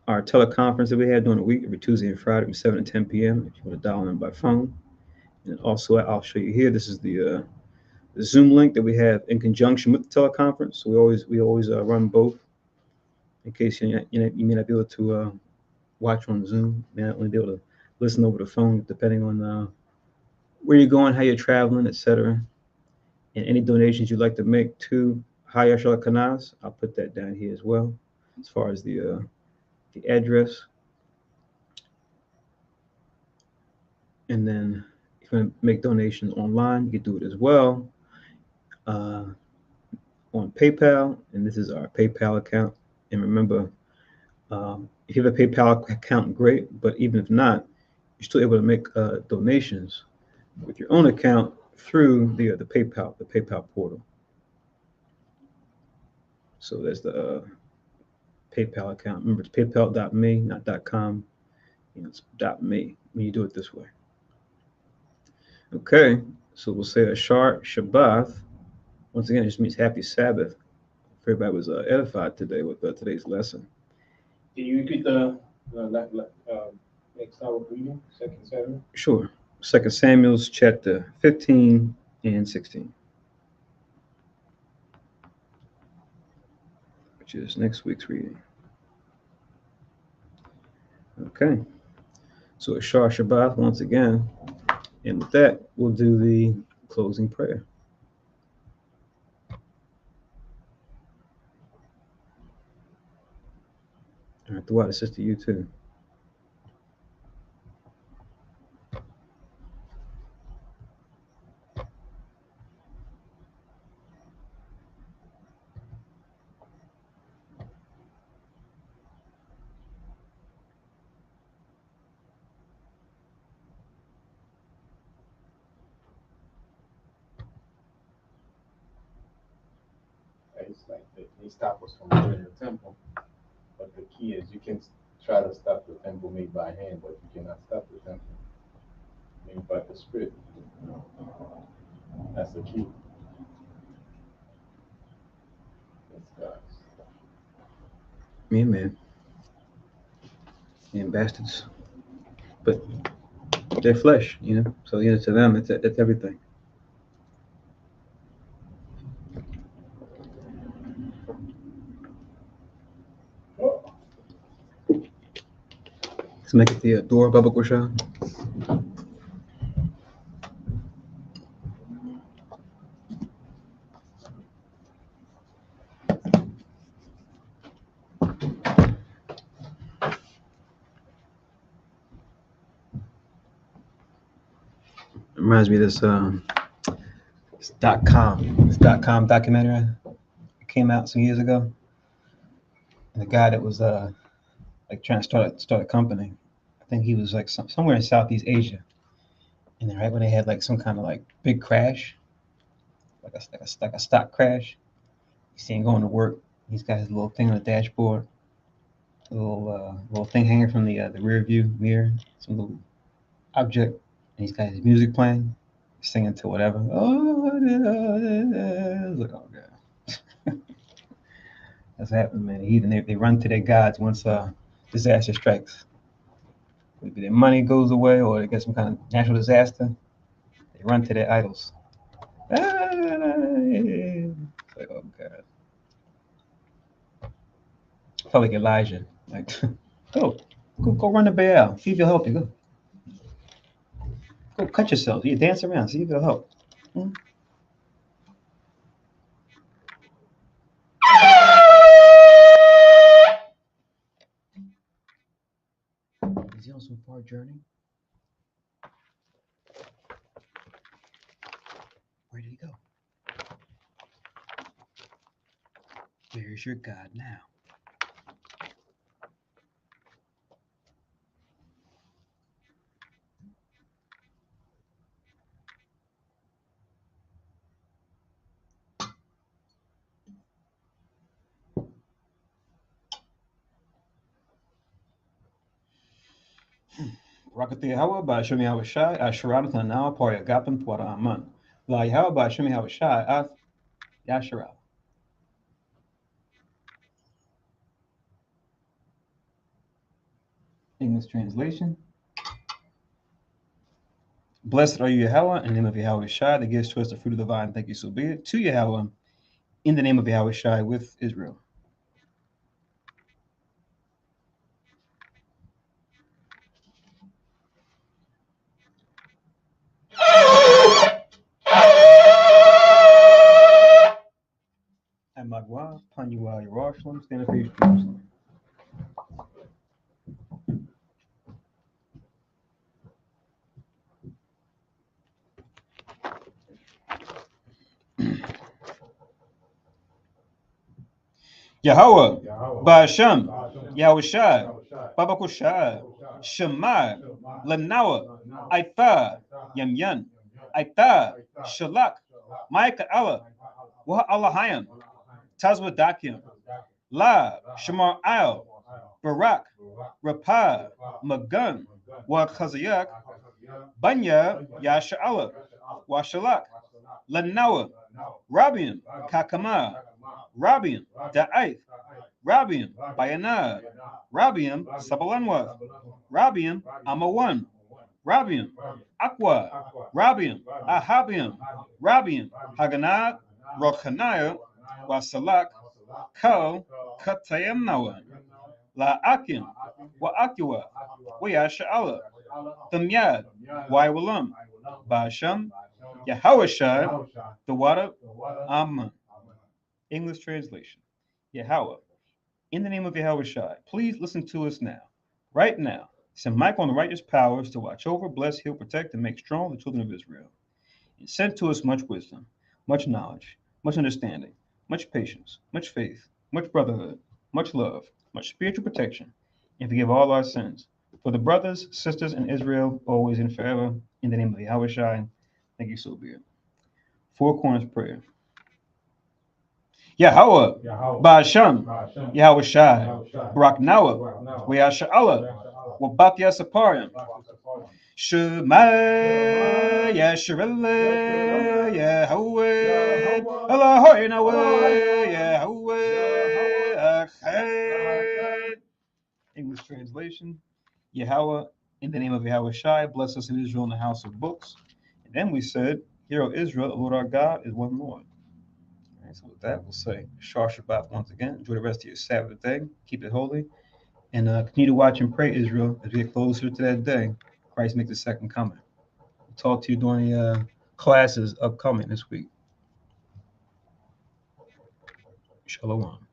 our teleconference that we had during the week every Tuesday and Friday from 7 to 10 p.m. if you want to dial in by phone. And also, I'll show you here. This is the Zoom link that we have in conjunction with the teleconference. So we always run both in case you may not be able to watch on Zoom. You may not only be able to listen over the phone, depending on where you're going, how you're traveling, etc. And any donations you'd like to make to Haya Kanaz, I'll put that down here as well, as far as the address. And then if you want to make donations online, you can do it as well on PayPal. And this is our PayPal account. And remember, if you have a PayPal account, great. But even if not, you're still able to make donations with your own account through the PayPal portal. So there's the PayPal account. Remember, it's paypal.me, not .com. It's .me when you do it this way. Okay, so we'll say Ashar Shabbat. Once again, it just means happy Sabbath. Everybody was edified today with today's lesson. Can you repeat the next hour reading, Second Samuel? Sure. 2 Samuel's chapter 15 and 16, which is next week's reading. Okay. So Ashar Shabbat once again. And with that, we'll do the closing prayer. All right, the water sister, you too. It's like they stop us from building the temple, but the key is you can try to stop the temple made by hand, but you cannot stop the temple made by the Spirit. That's the key. It's God's. Amen. And bastards. But they're flesh, So to them, it's everything. to make it the door, Baba Kusha. Reminds me of this .com documentary that came out some years ago. And the guy that was like trying to start a company, I think he was like somewhere in Southeast Asia. And then right when they had like some kind of like big crash, like a stock crash, you see him going to work. He's got his little thing on the dashboard, a little thing hanging from the rear view mirror, some little object, and he's got his music playing, singing to whatever. Oh, like, oh god, that's happening, man. Even they run to their gods once disaster strikes. Maybe their money goes away, or they get some kind of natural disaster. They run to their idols. It's like, oh god. Felt like Elijah. Like, go run the Baal. See if he'll help you. Go cut yourself. You dance around. See if it'll help. Is he on some far journey? Where did he go? Where's your God now? Rakati Hawa by Shumi Hawashai, Asharat Nanawa Poya Gapan Twara Aman. La Yahawa by Shumi Hawashai, Ath Yasharal. English translation. Blessed are you, Yahweh, in the name of Yahweh Shai, that gives to us the fruit of the vine. Thank you, so be it. To Yahweh, in the name of Yahweh Shai, with Israel. Amagwa, Panyua, Yerushalayim, stand up for Jerusalem. Yahweh, Ba'ashem, Yahweh Shai, Babakushai, Shemai, Lanawa, Aitha, Yamyan, Aitha, Shalak, Micah Allah, Waha Allahayim, Tazwa Dakim, La, Shamar Al, Barak, Rapah, Magun, Wa Chazayak, Banya, Yasha Allah, Washalak, Lanawa, Rabian, Kakama, Rabian, Da'aith, Rabian, Bayanad, Rabian, Sabalanwa, Rabian, Amawan, Rabian, Aqua, Rabian, Ahabian, Rabian, Haganad, Rochanaya, Wasalak, Kal, Katayamnawa, La Akim, Wa Akua, Wayasha'ala, Thamyad, Waiwalam, Basham, Yahawashai, the water, Amen. English translation. Yahweh, in the name of Yahweh Shai, please listen to us now. Right now, send Michael and the righteous powers to watch over, bless, heal, protect, and make strong the children of Israel. And send to us much wisdom, much knowledge, much understanding, much patience, much faith, much brotherhood, much love, much spiritual protection, and forgive all our sins. For the brothers, sisters in Israel, always and forever, in the name of Yahweh Shai, thank you, so be it. Four Corners Prayer. Yahweh, Ba'ashem, Yahweh Shai, Barak Nawa, Wayasha Allah, Wabatia Saparim, Shema, Yasharilla, Yahweh, Allahoi Nawa, Yahweh, Achad. English translation. Yahweh, in the name of Yahweh Shai, bless us in Israel in the house of books. And then we said, Hear, O Israel, the Lord our God is one Lord. All right, so with that, we'll say Shah Shabbat once again. Enjoy the rest of your Sabbath day. Keep it holy. And continue to watch and pray, Israel, as we get closer to that day. Christ makes a second coming. I'll talk to you during the classes upcoming this week. Shalom.